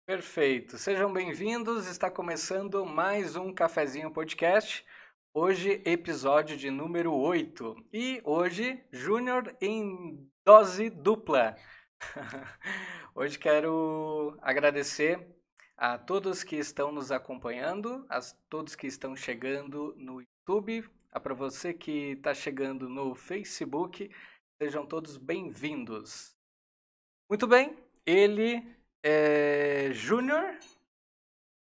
Perfeito. Sejam bem-vindos. Está começando mais um Cafezinho Podcast. Hoje, episódio de número 8. E hoje, Júnior em dose dupla. Hoje quero agradecer a todos que estão nos acompanhando, a todos que estão chegando no YouTube, para você que está chegando no Facebook. Sejam todos bem-vindos. Muito bem, ele é Júnior,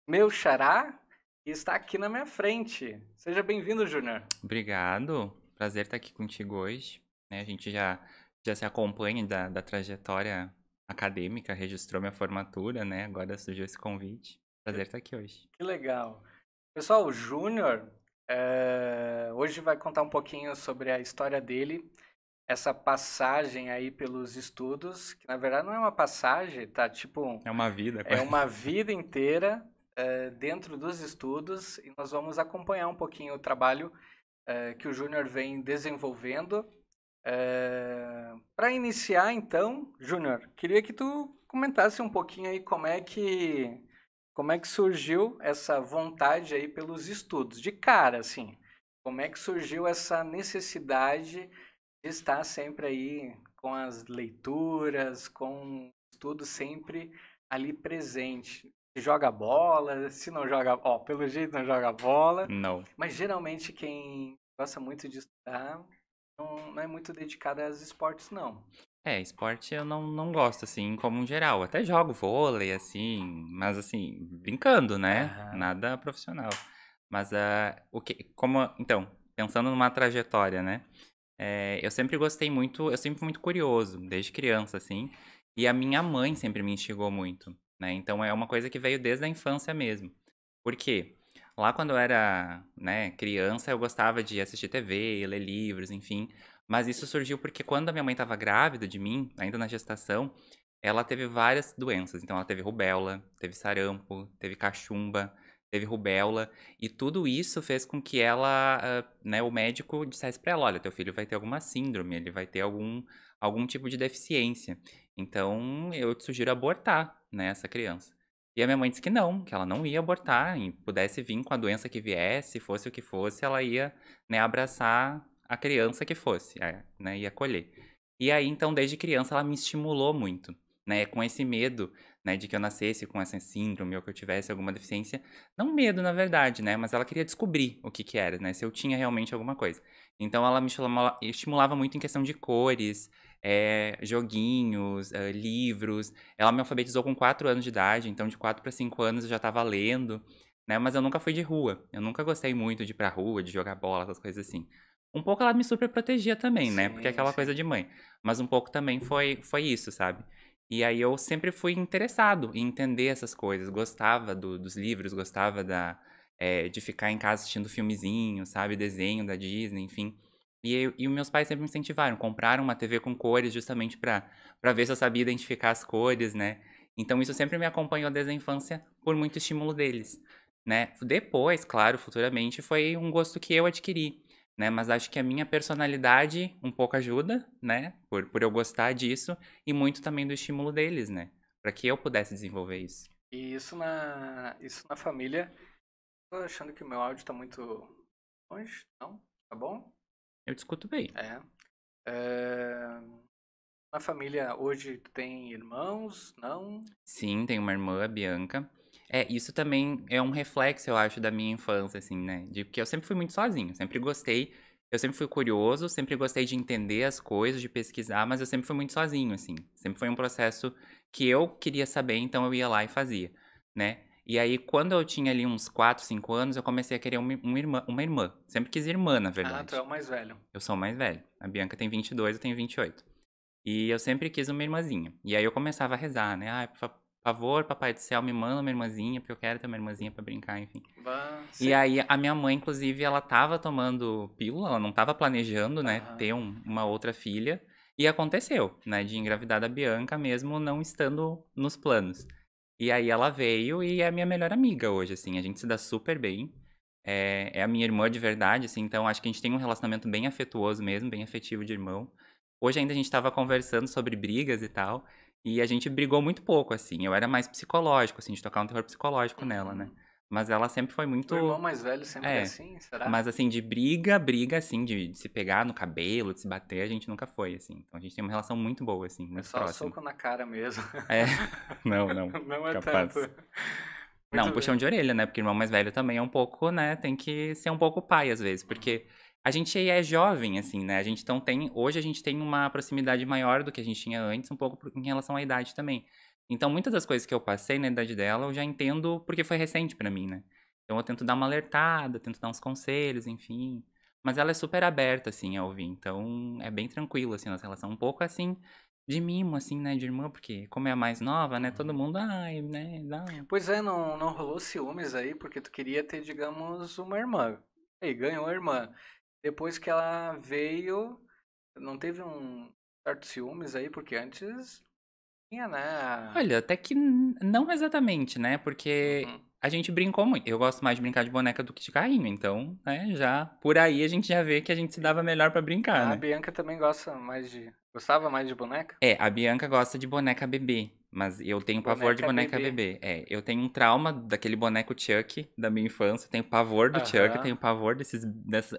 meu xará, e está aqui na minha frente. Seja bem-vindo, Júnior. Obrigado, prazer estar aqui contigo hoje. A gente já se acompanha da trajetória acadêmica, registrou minha formatura, né? Agora surgiu esse convite. Prazer estar aqui hoje. Que legal. Pessoal, o Júnior hoje vai contar um pouquinho sobre a história dele, essa passagem aí pelos estudos, que na verdade não é uma passagem, tá? Tipo, É uma vida, é quase. uma vida inteira dentro dos estudos e nós vamos acompanhar um pouquinho o trabalho que o Júnior vem desenvolvendo. Para iniciar, então, Júnior, queria que tu comentasse um pouquinho aí como é que surgiu essa vontade aí pelos estudos, de cara, assim, como é que surgiu essa necessidade de estar sempre aí com as leituras, com o estudo sempre ali presente. Se joga bola, se não joga, ó, pelo jeito não joga bola, Não. mas geralmente quem gosta muito de estudar não é muito dedicado aos esportes, não. Esporte eu não gosto, assim, como um geral. Até jogo vôlei, assim, mas assim, brincando, né? Aham. Nada profissional. Mas então, pensando numa trajetória, né? Eu sempre gostei muito, eu sempre fui muito curioso, desde criança, assim. E a minha mãe sempre me instigou muito, né? Então é uma coisa que veio desde a infância mesmo. Por quê? Lá quando eu era, né, criança, eu gostava de assistir TV, ler livros, enfim. Mas isso surgiu porque quando a minha mãe estava grávida de mim, ainda na gestação, ela teve várias doenças. Então ela teve rubéola, teve sarampo, teve cachumba, teve rubéola. E tudo isso fez com que ela, né, o médico dissesse pra ela: olha, teu filho vai ter alguma síndrome, ele vai ter algum tipo de deficiência. Então eu te sugiro abortar, né, essa criança. E a minha mãe disse que ela não ia abortar, e pudesse vir com a doença que viesse, fosse o que fosse, ela ia, né, abraçar a criança que fosse, né, ia acolher. E aí, então, desde criança, ela me estimulou muito, né, com esse medo, né, de que eu nascesse com essa síndrome ou que eu tivesse alguma deficiência. Não medo, na verdade, né, mas ela queria descobrir o que era, né, se eu tinha realmente alguma coisa. Então ela me estimulava muito em questão de cores, joguinhos, livros. Ela me alfabetizou com 4 anos de idade, então de 4 para 5 anos eu já estava lendo, né, mas eu nunca fui de rua. Eu nunca gostei muito de ir pra rua, de jogar bola, essas coisas assim. Um pouco ela me super protegia também, né, porque é Sim, aquela coisa sim. de mãe, mas um pouco também foi isso, sabe. E aí eu sempre fui interessado em entender essas coisas, gostava dos livros, gostava de ficar em casa assistindo filmezinho, sabe, desenho da Disney, enfim. E os meus pais sempre me incentivaram, compraram uma TV com cores justamente pra ver se eu sabia identificar as cores, né. Então isso sempre me acompanhou desde a infância por muito estímulo deles, né. Depois, claro, futuramente, foi um gosto que eu adquiri, né, mas acho que a minha personalidade um pouco ajuda, né, por eu gostar disso, e muito também do estímulo deles, né, pra que eu pudesse desenvolver isso. E isso na família. Tô achando que o meu áudio tá muito longe, não? Tá bom? Eu discuto bem. É. É, Na família hoje tu tem irmãos? Não? Sim, tenho uma irmã, a Bianca. Isso também é um reflexo, eu acho, da minha infância, assim, né, de porque eu sempre fui muito sozinho, sempre gostei, eu sempre fui curioso, sempre gostei de entender as coisas, de pesquisar, mas eu sempre fui muito sozinho, assim. Sempre foi um processo que eu queria saber, então eu ia lá e fazia, né. E aí, quando eu tinha ali uns 4, 5 anos, eu comecei a querer uma irmã. Sempre quis irmã, na Ah, tu é verdade. o mais velho. Eu sou o mais velho. A Bianca tem 22, eu tenho 28. E eu sempre quis uma irmãzinha. E aí eu começava a rezar, né? Ai, por favor, papai do céu, me manda uma irmãzinha, porque eu quero ter uma irmãzinha pra brincar, enfim. E Sim. aí a minha mãe, inclusive, ela tava tomando pílula, ela não tava planejando, né, Aham. ter uma outra filha. E aconteceu, né, de engravidar da Bianca mesmo não estando nos planos. E aí ela veio e é a minha melhor amiga hoje, assim, a gente se dá super bem. É a minha irmã de verdade, assim, então acho que a gente tem um relacionamento bem afetuoso mesmo, bem afetivo de irmão. Hoje ainda a gente estava conversando sobre brigas e tal, E a gente brigou muito pouco, assim. Eu era mais psicológico, assim, de tocar um terror psicológico nela, né? Mas ela sempre foi O irmão muito. mais velho sempre é É. assim, será? Mas assim, de briga, assim, de se pegar no cabelo, de se bater, a gente nunca foi, assim. Então a gente tem uma relação muito boa, assim, É muito só próxima. soco na cara mesmo. É. Não, não. Não é tanto. Capaz. Não, Muito puxão bem. de orelha, né? Porque o irmão mais velho também é um pouco, né? Tem que ser um pouco pai às vezes, Uhum. porque a gente é jovem, assim, né? A gente então tem. Hoje a gente tem uma proximidade maior do que a gente tinha antes, um pouco em relação à idade também. Então, muitas das coisas que eu passei na idade dela, eu já entendo porque foi recente pra mim, né? Então, eu tento dar uma alertada, tento dar uns conselhos, enfim. Mas ela é super aberta, assim, a ouvir. Então, é bem tranquilo, assim, nossa relação. Um pouco, assim, de mimo, assim, né? De irmã, porque como é a mais nova, né? Todo Uhum. mundo, ai, né? Dá. Pois é, não rolou ciúmes aí, porque tu queria ter, digamos, uma irmã. E ganhou a irmã. Depois que ela veio, não teve um certo ciúmes aí, porque antes tinha, né? Olha, até que não exatamente, né? Porque Uhum. a gente brincou muito. Eu gosto mais de brincar de boneca do que de carrinho, então, né, já por aí a gente já vê que a gente se dava melhor pra brincar, A né? Bianca também gosta mais de. Gostava mais de boneca? É, a Bianca gosta de boneca bebê, mas eu tenho pavor de Boneca boneca bebê. bebê. É, eu tenho um trauma daquele boneco Chuck da minha infância, tenho pavor do Chuck, Aham. tenho pavor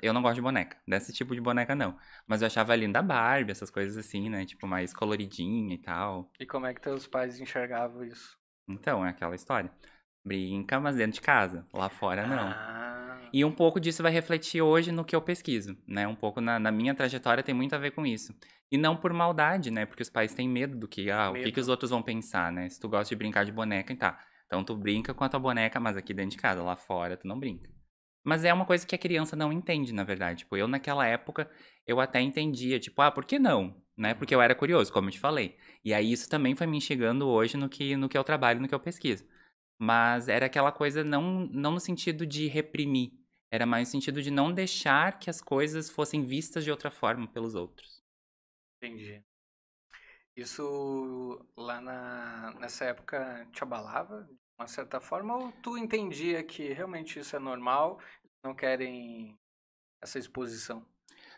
eu não gosto de boneca, desse tipo de boneca não. Mas eu achava linda a Barbie, essas coisas assim, né? Tipo, mais coloridinha e tal. E como é que teus pais enxergavam isso? Então, é aquela história. Brinca, mas dentro de casa. Lá fora, não. Ah, E um pouco disso vai refletir hoje no que eu pesquiso, né? Um pouco na minha trajetória tem muito a ver com isso. E não por maldade, né? Porque os pais têm medo do que, o que os medo. outros vão pensar, né? Se tu gosta de brincar de boneca, tá. Então tu brinca com a tua boneca, mas aqui dentro de casa, lá fora, tu não brinca. Mas é uma coisa que a criança não entende, na verdade. Tipo, eu naquela época, eu até entendia, tipo, por que não? Né? Porque eu Uhum. era curioso, como eu te falei. E aí isso também foi me instigando hoje no que eu trabalho, no que eu pesquiso. Mas era aquela coisa não no sentido de reprimir, era mais no sentido de não deixar que as coisas fossem vistas de outra forma pelos outros. Entendi. Isso lá nessa época te abalava de uma certa forma ou tu entendia que realmente isso é normal, não querem essa exposição?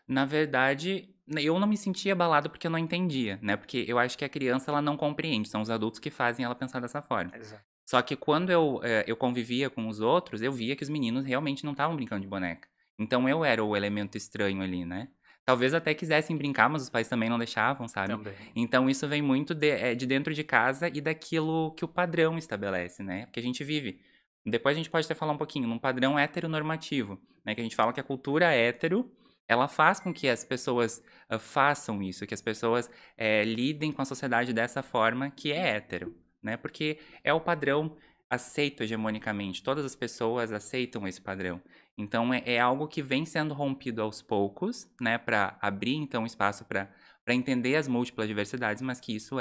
Na verdade, eu não me sentia abalado porque eu não entendia, né, porque eu acho que a criança ela não compreende, são os adultos que fazem ela pensar dessa forma. Exato. Só que quando eu convivia com os outros, eu via que os meninos realmente não estavam brincando de boneca. Então eu era o elemento estranho ali, né. Talvez até quisessem brincar, mas os pais também não deixavam, sabe. Também. Então isso vem muito de dentro de casa e daquilo que o padrão estabelece, né, porque a gente vive depois a gente pode até falar um pouquinho, num padrão heteronormativo, né, que a gente fala que a cultura hétero, ela faz com que as pessoas, façam isso, que as pessoas, lidem com a sociedade dessa forma que é hétero, né, porque é o padrão aceito hegemonicamente, todas as pessoas aceitam esse padrão. Então é algo que vem sendo rompido aos poucos, né, para abrir então espaço para entender as múltiplas diversidades, mas que isso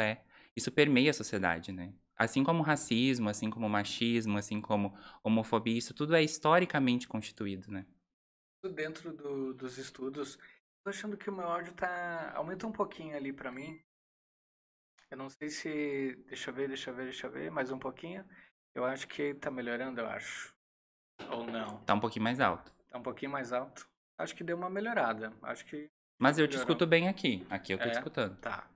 permeia a sociedade, né. Assim como o racismo, assim como o machismo, assim como homofobia, isso tudo é historicamente constituído, né. Dentro dos estudos, tô achando que o meu áudio tá aumenta um pouquinho ali pra mim. Eu não sei se deixa eu ver mais um pouquinho. Eu acho que tá melhorando, eu acho. Ou não. Tá um pouquinho mais alto. Tá um pouquinho mais alto. Acho que deu uma melhorada. Acho que Mas eu te melhorou. escuto bem aqui, aqui eu tô te É, escutando. tá.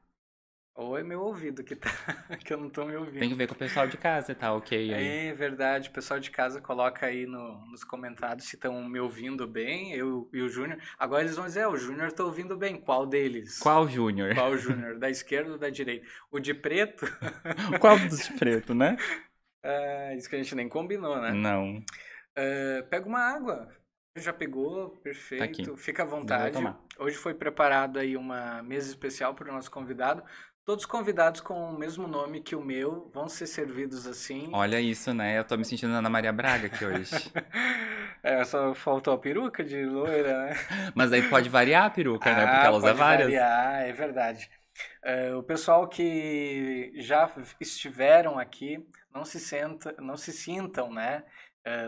Ou é meu ouvido que tá, que eu não tô me Tem que ouvindo. ver com o pessoal de casa, tá ok aí. É verdade, o pessoal de casa coloca aí nos comentários se estão me ouvindo bem, eu e o Júnior. Agora eles vão dizer, o Júnior tá ouvindo bem. Qual deles? Qual Júnior? Qual Júnior? Da esquerda ou da direita? O de preto? Qual dos de preto, né? É, isso que a gente nem combinou, né? Não, Pega uma água. Já pegou? tá aqui. Perfeito. Fica à Já vou vontade. tomar. Hoje foi preparado aí uma mesa especial para o nosso convidado. Todos convidados com o mesmo nome que o meu vão ser servidos assim. Olha isso, né? Eu tô me sentindo Ana Maria Braga aqui hoje. Só faltou a peruca de loira, né? Mas aí tu pode variar a peruca, né? Porque Ah, ela usa pode várias. variar, é verdade. O pessoal que já estiveram aqui não se sintam, né,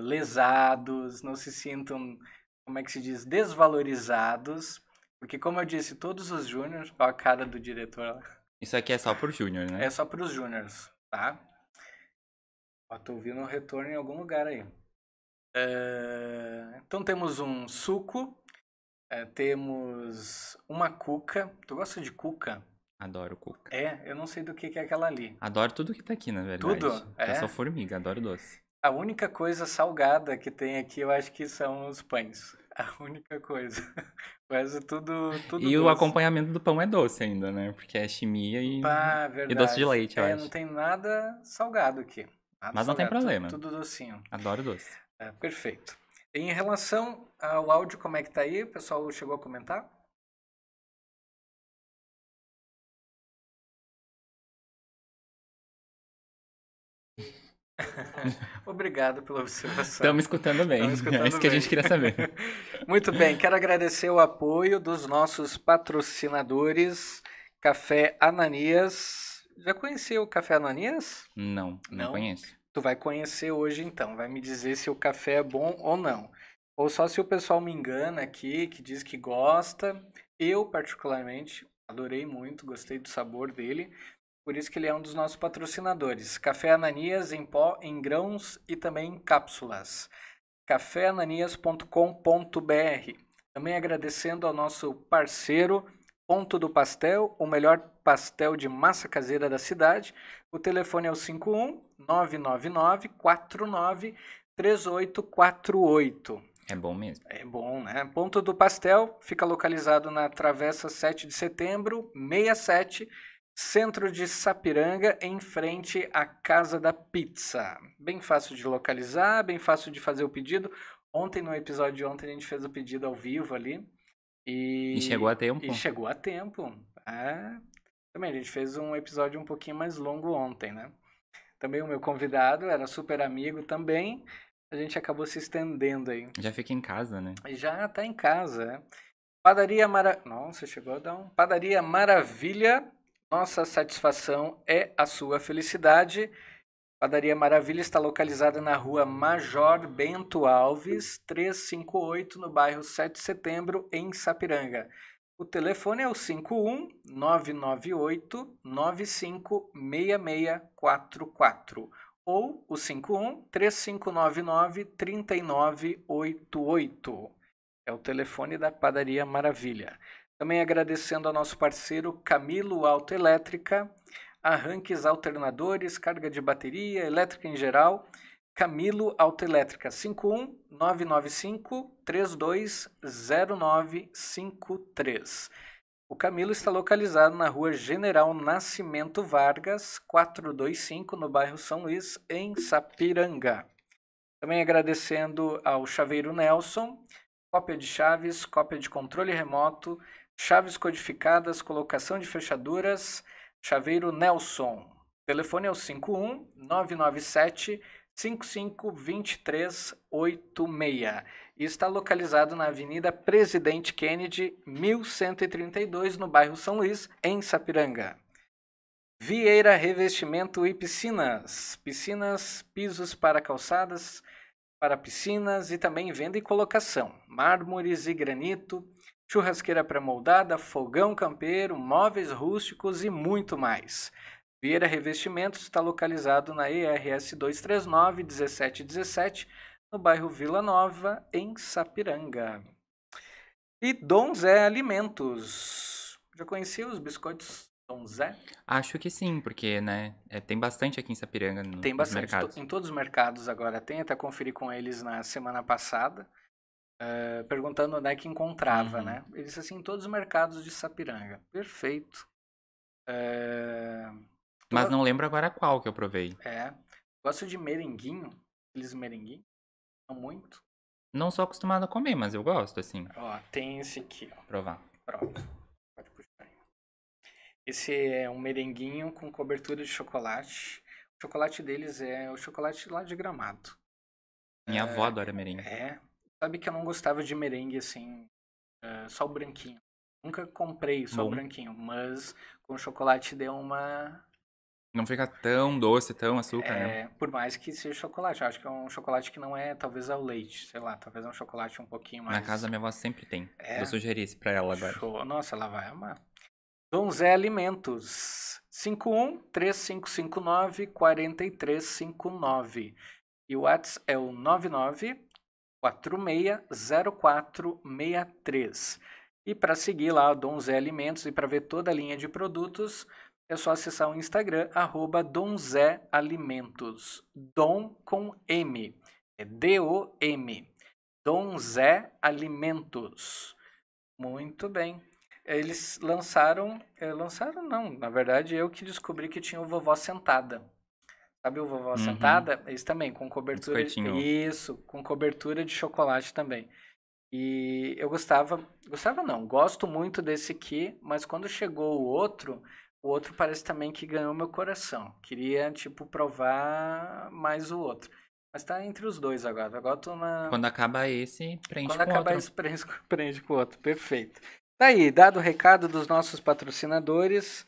lesados, não se sintam, como é que se diz, desvalorizados, porque como eu disse, todos os júniors, ó a cara do diretor, lá, Isso aqui é só por Júnior, é né? só para os júniors, tá? Ó, tô ouvindo um retorno em algum lugar aí. Então temos um suco, temos uma cuca. Tu gosta de cuca? Adoro cuca. Eu não sei do que é aquela ali. Adoro tudo que tá aqui, na verdade. Tudo? Eu sou formiga, adoro doce. A única coisa salgada que tem aqui, eu acho que são os pães. A única coisa. O resto é tudo E o doce. acompanhamento do pão é doce ainda, né? Porque é chimia Pá, e doce de verdade. leite, eu Não acho. tem nada salgado aqui. Nada Mas não tem salgado, problema. tudo docinho. Adoro doce. Perfeito. Em relação ao áudio, como é que tá aí? O pessoal chegou a comentar? Obrigado pela observação. Estamos escutando bem. É isso que a gente queria saber. Muito bem, quero agradecer o apoio dos nossos patrocinadores, Café Ananias. Já conheceu o Café Ananias? Não conheço. Tu vai conhecer hoje então, vai me dizer se o café é bom ou não. Ou só se o pessoal me engana aqui, que diz que gosta. Eu, particularmente, adorei muito, gostei do sabor dele. Por isso que ele é um dos nossos patrocinadores. Café Ananias em pó, em grãos e também em cápsulas. cafeananias.com.br. Também agradecendo ao nosso parceiro Ponto do Pastel, o melhor pastel de massa caseira da cidade. O telefone é o 51 999 49 3848. É bom mesmo. É bom, né? Ponto do Pastel fica localizado na Travessa 7 de Setembro, 67, centro de Sapiranga, em frente à Casa da Pizza. Bem fácil de localizar, bem fácil de fazer o pedido. Ontem, no episódio de ontem, a gente fez o pedido ao vivo ali. E chegou a tempo? E chegou a tempo. Também a gente fez um episódio um pouquinho mais longo ontem, né? Também o meu convidado era super amigo também. A gente acabou se estendendo aí. Já fica em casa, né? Já tá em casa, né? Padaria Maravilha. Nossa, chegou a dar um. Padaria Maravilha. Nossa satisfação é a sua felicidade. Padaria Maravilha está localizada na rua Major Bento Alves, 358, no bairro 7 de Setembro, em Sapiranga. O telefone é o 51 998 956644 ou o 51 3599 3988. É o telefone da Padaria Maravilha. Também agradecendo ao nosso parceiro Camilo Autoelétrica, arranques, alternadores, carga de bateria, elétrica em geral. Camilo Autoelétrica, 51 995 320953. O Camilo está localizado na rua General Nascimento Vargas, 425, no bairro São Luís, em Sapiranga. Também agradecendo ao Chaveiro Nelson, cópia de chaves, cópia de controle remoto, chaves codificadas, colocação de fechaduras. Chaveiro Nelson. O telefone é o 51 997 552386 e está localizado na Avenida Presidente Kennedy, 1132, no bairro São Luís, em Sapiranga. Vieira Revestimento e Piscinas. Piscinas, pisos para calçadas, para piscinas e também venda e colocação. Mármores e granito, churrasqueira pré-moldada, fogão campeiro, móveis rústicos e muito mais. Vieira Revestimentos está localizado na ERS 239 1717, no bairro Vila Nova, em Sapiranga. E Dom Zé Alimentos. Já conhecia os biscoitos Dom Zé? Acho que sim, porque, né, tem bastante aqui em Sapiranga Tem nos bastante, mercados. em todos os mercados agora. Tem, até conferi com eles na semana passada, perguntando onde é que encontrava, né? Ele disse assim, em todos os mercados de Sapiranga. Perfeito. Mas não lembro agora qual que eu provei. Gosto de merenguinho, aqueles merenguinhos, não muito. Não sou acostumado a comer, mas eu gosto, assim. Ó, tem esse aqui, ó. Provar. Pronto. Pode puxar aí. Esse é um merenguinho com cobertura de chocolate. O chocolate deles é o chocolate lá de Gramado. Minha avó adora merengue. Sabe que eu não gostava de merengue assim, só o branquinho. Nunca comprei só o branquinho, mas com chocolate deu uma... Não fica tão doce, tão açúcar, né? Por mais que seja chocolate. Eu acho que é um chocolate que não é, talvez, ao leite. Sei lá, talvez é um chocolate um pouquinho mais... Na casa da minha avó sempre tem. Vou sugerir esse pra ela agora. Show. Nossa, ela vai amar. Dom Zé Alimentos. 51 3559 4359. E o WhatsApp é o 99 460463. E para seguir lá o Dom Zé Alimentos e para ver toda a linha de produtos, é só acessar o Instagram, @DomZéAlimentos. Dom com M. É D-O-M. Dom Zé Alimentos. Muito bem. Eles lançaram não, na verdade eu que descobri que tinha o Vovó Sentada. Sabe o Vovó Uhum. Sentada? Eles também, com cobertura, Biscoitinho. isso, com cobertura de chocolate também. E eu gostava não, gosto muito desse aqui, mas quando chegou o outro parece também que ganhou meu coração. Queria, tipo, provar mais o outro. Mas tá entre os dois agora. Agora tô na. Quando acaba esse, preenche Quando com acabar outro. esse, prende com o outro. Perfeito. Tá aí, dado o recado dos nossos patrocinadores.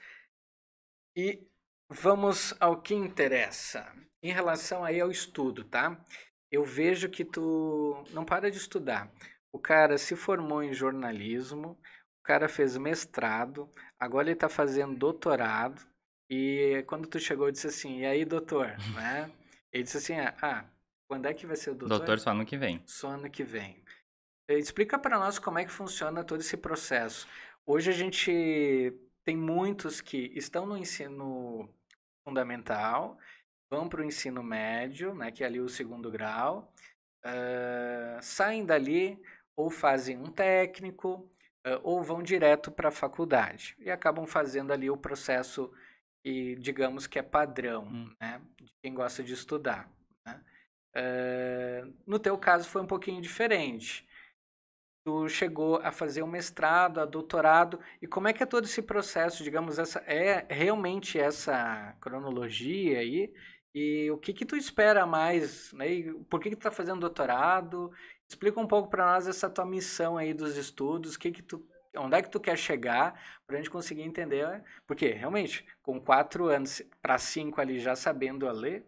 E vamos ao que interessa. Em relação aí ao estudo, tá? Eu vejo que tu não para de estudar. O cara se formou em jornalismo, o cara fez mestrado, agora ele está fazendo doutorado. E quando tu chegou, eu disse assim: "E aí, doutor?", né? Ele disse assim: "Ah, quando é que vai ser o doutor?". Doutor só ano que vem. Só ano que vem. Explica para nós como é que funciona todo esse processo. Hoje a gente tem muitos que estão no ensino fundamental, vão para o ensino médio, né, que é ali o segundo grau, saem dali ou fazem um técnico, ou vão direto para a faculdade e acabam fazendo ali o processo que digamos que é padrão, Hum. né, de quem gosta de estudar, né? No teu caso foi um pouquinho diferente. Tu chegou a fazer um mestrado, a doutorado, e como é que é todo esse processo, digamos, essa é realmente essa cronologia aí? E o que que tu espera mais, né? E por que que tu tá fazendo doutorado? Explica um pouco para nós essa tua missão aí dos estudos, o que que tu, onde é que tu quer chegar, para a gente conseguir entender, né? Porque realmente, com 4 anos para 5 ali já sabendo a ler,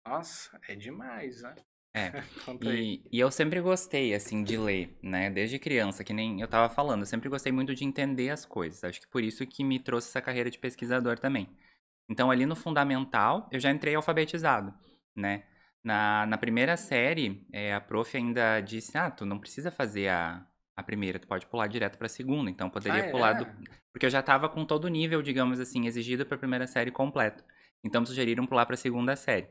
nossa, é demais, né? É. Conta aí. E eu sempre gostei, assim, de ler, né? Desde criança, que nem eu tava falando, eu sempre gostei muito de entender as coisas. Acho que por isso que me trouxe essa carreira de pesquisador também. Então, ali no fundamental, eu já entrei alfabetizado, né? Na primeira série, a prof ainda disse, tu não precisa fazer a primeira, tu pode pular direto pra segunda. Então, eu Ah, poderia pular do... é? Porque eu já tava com todo o nível, digamos assim, exigido pra primeira série completo. Então, sugeriram pular pra segunda série.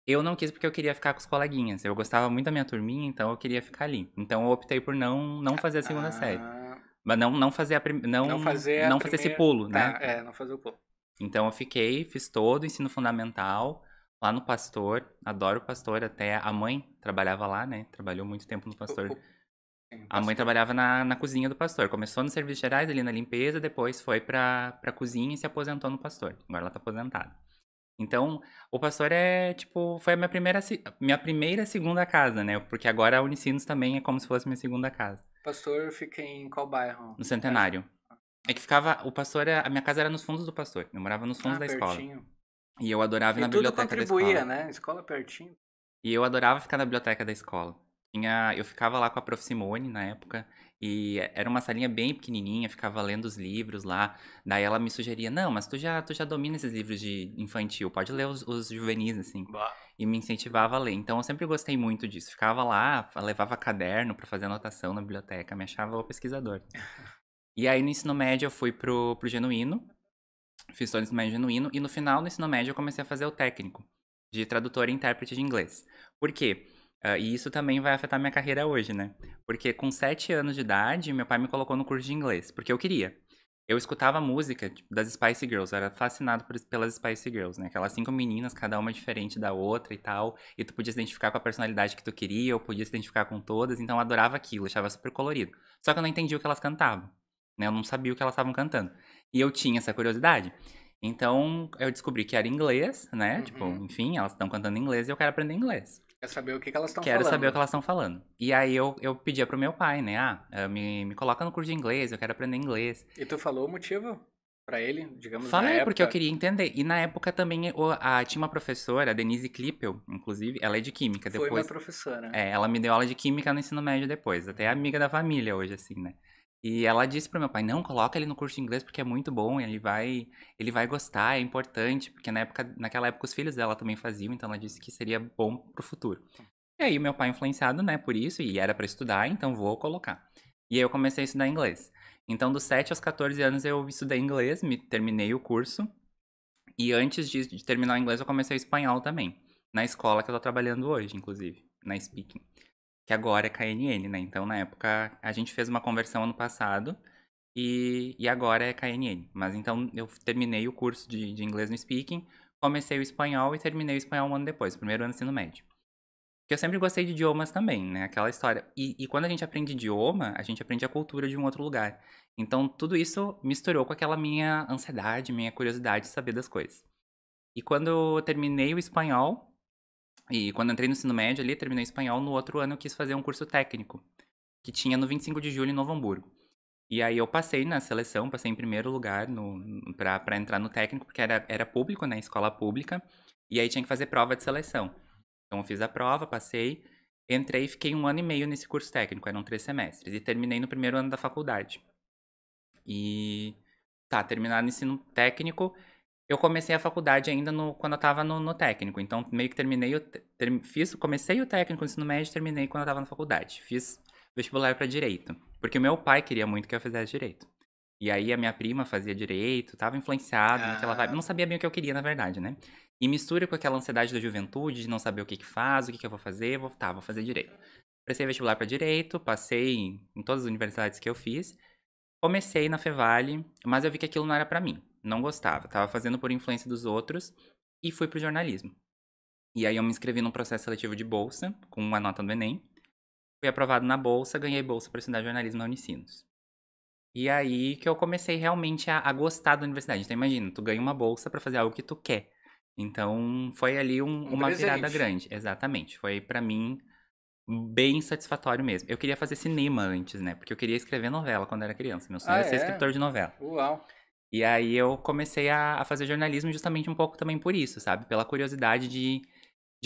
Eu não quis porque eu queria ficar com os coleguinhas. Eu gostava muito da minha turminha, então eu queria ficar ali. Então, eu optei por não fazer a segunda série. Ah, Mas não fazer não fazer a não fazer esse primeira. pulo, Tá, né? não fazer o pulo. Então eu fiquei, fiz todo o ensino fundamental lá no Pastor, adoro o Pastor, até a mãe trabalhava lá, né? Trabalhou muito tempo no O, Pastor. o, sim, A mãe pastor. trabalhava na cozinha do Pastor. Começou nos serviços gerais, ali na limpeza, depois foi pra cozinha e se aposentou no Pastor. Agora ela tá aposentada. Então, o Pastor tipo, foi a minha primeira segunda casa, né? Porque agora a Unicinos também é como se fosse minha segunda casa. Pastor fica em qual bairro? No Perto. Centenário. É que ficava, o Pastor, a minha casa era nos fundos do Pastor. Eu morava nos fundos Ah, da escola. pertinho. E eu adorava ir E na tudo biblioteca da contribuía, escola. né? Escola pertinho. E eu adorava ficar na biblioteca da escola. Eu ficava lá com a Prof. Simone na época, e era uma salinha bem pequenininha, ficava lendo os livros lá. Daí ela me sugeria, não, mas tu já domina esses livros de infantil, pode ler os juvenis, assim. Bah. E me incentivava a ler. Então eu sempre gostei muito disso. Ficava lá, levava caderno pra fazer anotação na biblioteca, me achava o pesquisador. E aí no ensino médio eu fui pro Genuíno, fiz todo o ensino médio genuíno, e no final do ensino médio eu comecei a fazer o técnico de tradutor e intérprete de inglês. Por quê? E isso também vai afetar minha carreira hoje, né? Porque com 7 anos de idade, meu pai me colocou no curso de inglês, porque eu queria. Eu escutava música tipo, das Spice Girls, eu era fascinado pelas Spice Girls, né? Aquelas 5 meninas, cada uma diferente da outra e tal, e tu podia se identificar com a personalidade que tu queria, ou podia se identificar com todas, então eu adorava aquilo, achava super colorido. Só que eu não entendia o que elas cantavam, né? Eu não sabia o que elas estavam cantando. E eu tinha essa curiosidade. Então, eu descobri que era inglês, né? Tipo, Uhum. enfim, elas estão cantando inglês e eu quero aprender inglês. Quer saber o que que elas estão Quero saber o que falando? elas estão falando. E aí eu pedia pro meu pai, né? Me coloca no curso de inglês, eu quero aprender inglês. E tu falou o motivo pra ele, digamos, na Falei porque eu época? queria entender. E na época também tinha uma professora, a Denise Klippel, inclusive, ela é de química Foi minha depois. professora. Ela me deu aula de química no ensino médio depois, até é Uhum. amiga da família hoje, assim, né? E ela disse pro meu pai, não, coloca ele no curso de inglês porque é muito bom, ele vai gostar, é importante, porque naquela época os filhos dela também faziam, então ela disse que seria bom pro futuro. E aí meu pai influenciado, né, por isso, e era pra estudar, então vou colocar. E aí eu comecei a estudar inglês. Então, dos 7 aos 14 anos eu estudei inglês, terminei o curso. E antes de terminar o inglês, eu comecei o espanhol também. Na escola que eu tô trabalhando hoje, inclusive, na Speaking. Que agora é KNN, né? Então, na época, a gente fez uma conversão ano passado e agora é KNN. Mas então, eu terminei o curso de inglês no Speaking, comecei o espanhol e terminei o espanhol um ano depois, primeiro ano do ensino médio. Porque eu sempre gostei de idiomas também, né? Aquela história. E quando a gente aprende idioma, a gente aprende a cultura de um outro lugar. Então, tudo isso misturou com aquela minha ansiedade, minha curiosidade de saber das coisas. E quando eu terminei o espanhol, e quando eu entrei no ensino médio ali, terminei o espanhol, no outro ano eu quis fazer um curso técnico, que tinha no 25 de julho em Novo Hamburgo. E aí eu passei na seleção, passei em primeiro lugar pra entrar no técnico, porque era público, né? Escola pública. E aí tinha que fazer prova de seleção. Então eu fiz a prova, passei, entrei e fiquei 1 ano e meio nesse curso técnico, eram 3 semestres. E terminei no primeiro ano da faculdade. E tá, terminar no ensino técnico, eu comecei a faculdade ainda quando eu tava no técnico. Então meio que terminei, comecei o técnico no ensino médio e terminei quando eu tava na faculdade. Fiz vestibular pra direito. Porque o meu pai queria muito que eu fizesse direito. E aí a minha prima fazia direito, tava influenciado naquela vibe. Eu não sabia bem o que eu queria, na verdade, né? E mistura com aquela ansiedade da juventude, de não saber o que que faz, o que que eu vou fazer, vou fazer direito. Prestei vestibular pra direito, passei em todas as universidades que eu fiz. Comecei na Fevale, mas eu vi que aquilo não era pra mim. Não gostava, tava fazendo por influência dos outros e fui pro jornalismo. E aí eu me inscrevi num processo seletivo de bolsa, com uma nota do Enem. Fui aprovado na bolsa, ganhei bolsa para estudar jornalismo na Unicinos. E aí que eu comecei realmente a gostar da universidade. Então imagina, tu ganha uma bolsa pra fazer algo que tu quer. Então foi ali Um uma virada presente. grande, exatamente. Foi pra mim bem satisfatório mesmo. Eu queria fazer cinema antes, né? Porque eu queria escrever novela quando era criança. Meu sonho Ah, era ser é? escritor de novela. Uau. E aí eu comecei a fazer jornalismo justamente um pouco também por isso, sabe? Pela curiosidade de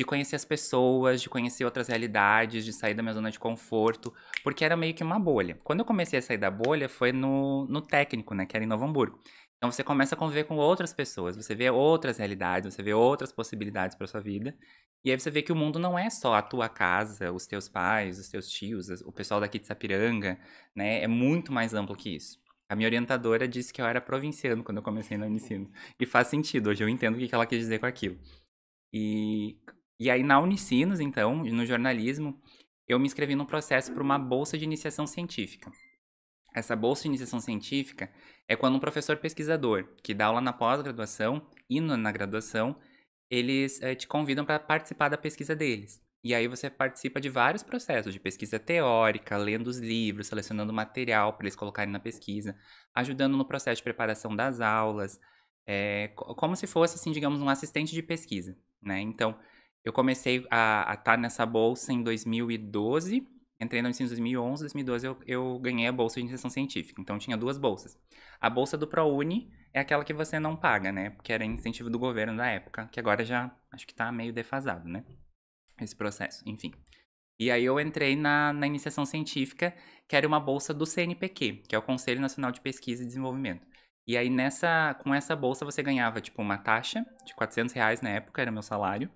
conhecer as pessoas, de conhecer outras realidades, de sair da minha zona de conforto, porque era meio que uma bolha. Quando eu comecei a sair da bolha foi no técnico, né, que era em Novo Hamburgo. Então você começa a conviver com outras pessoas, você vê outras realidades, você vê outras possibilidades para sua vida. E aí você vê que o mundo não é só a tua casa, os teus pais, os teus tios, o pessoal daqui de Sapiranga, né? É muito mais amplo que isso. A minha orientadora disse que eu era provinciano quando eu comecei na Unicinos. E faz sentido, hoje eu entendo o que ela quis dizer com aquilo. E, e aí na Unicinos, então, no jornalismo, eu me inscrevi no processo para uma bolsa de iniciação científica. Essa bolsa de iniciação científica é quando um professor pesquisador que dá aula na pós-graduação e na graduação, eles te convidam para participar da pesquisa deles. E aí você participa de vários processos de pesquisa teórica, lendo os livros, selecionando material para eles colocarem na pesquisa, ajudando no processo de preparação das aulas, como se fosse, assim, digamos, um assistente de pesquisa, né? Então, eu comecei a estar nessa bolsa em 2012, entrei na Unicinos em 2011, 2012 eu ganhei a bolsa de iniciação científica. Então, tinha duas bolsas. A bolsa do ProUni é aquela que você não paga, né? Porque era incentivo do governo da época, que agora já acho que tá meio defasado, né? Esse processo, enfim. E aí eu entrei na iniciação científica, que era uma bolsa do CNPq, que é o Conselho Nacional de Pesquisa e Desenvolvimento. E aí com essa bolsa você ganhava, tipo, uma taxa de R$ 400 na época, era meu salário.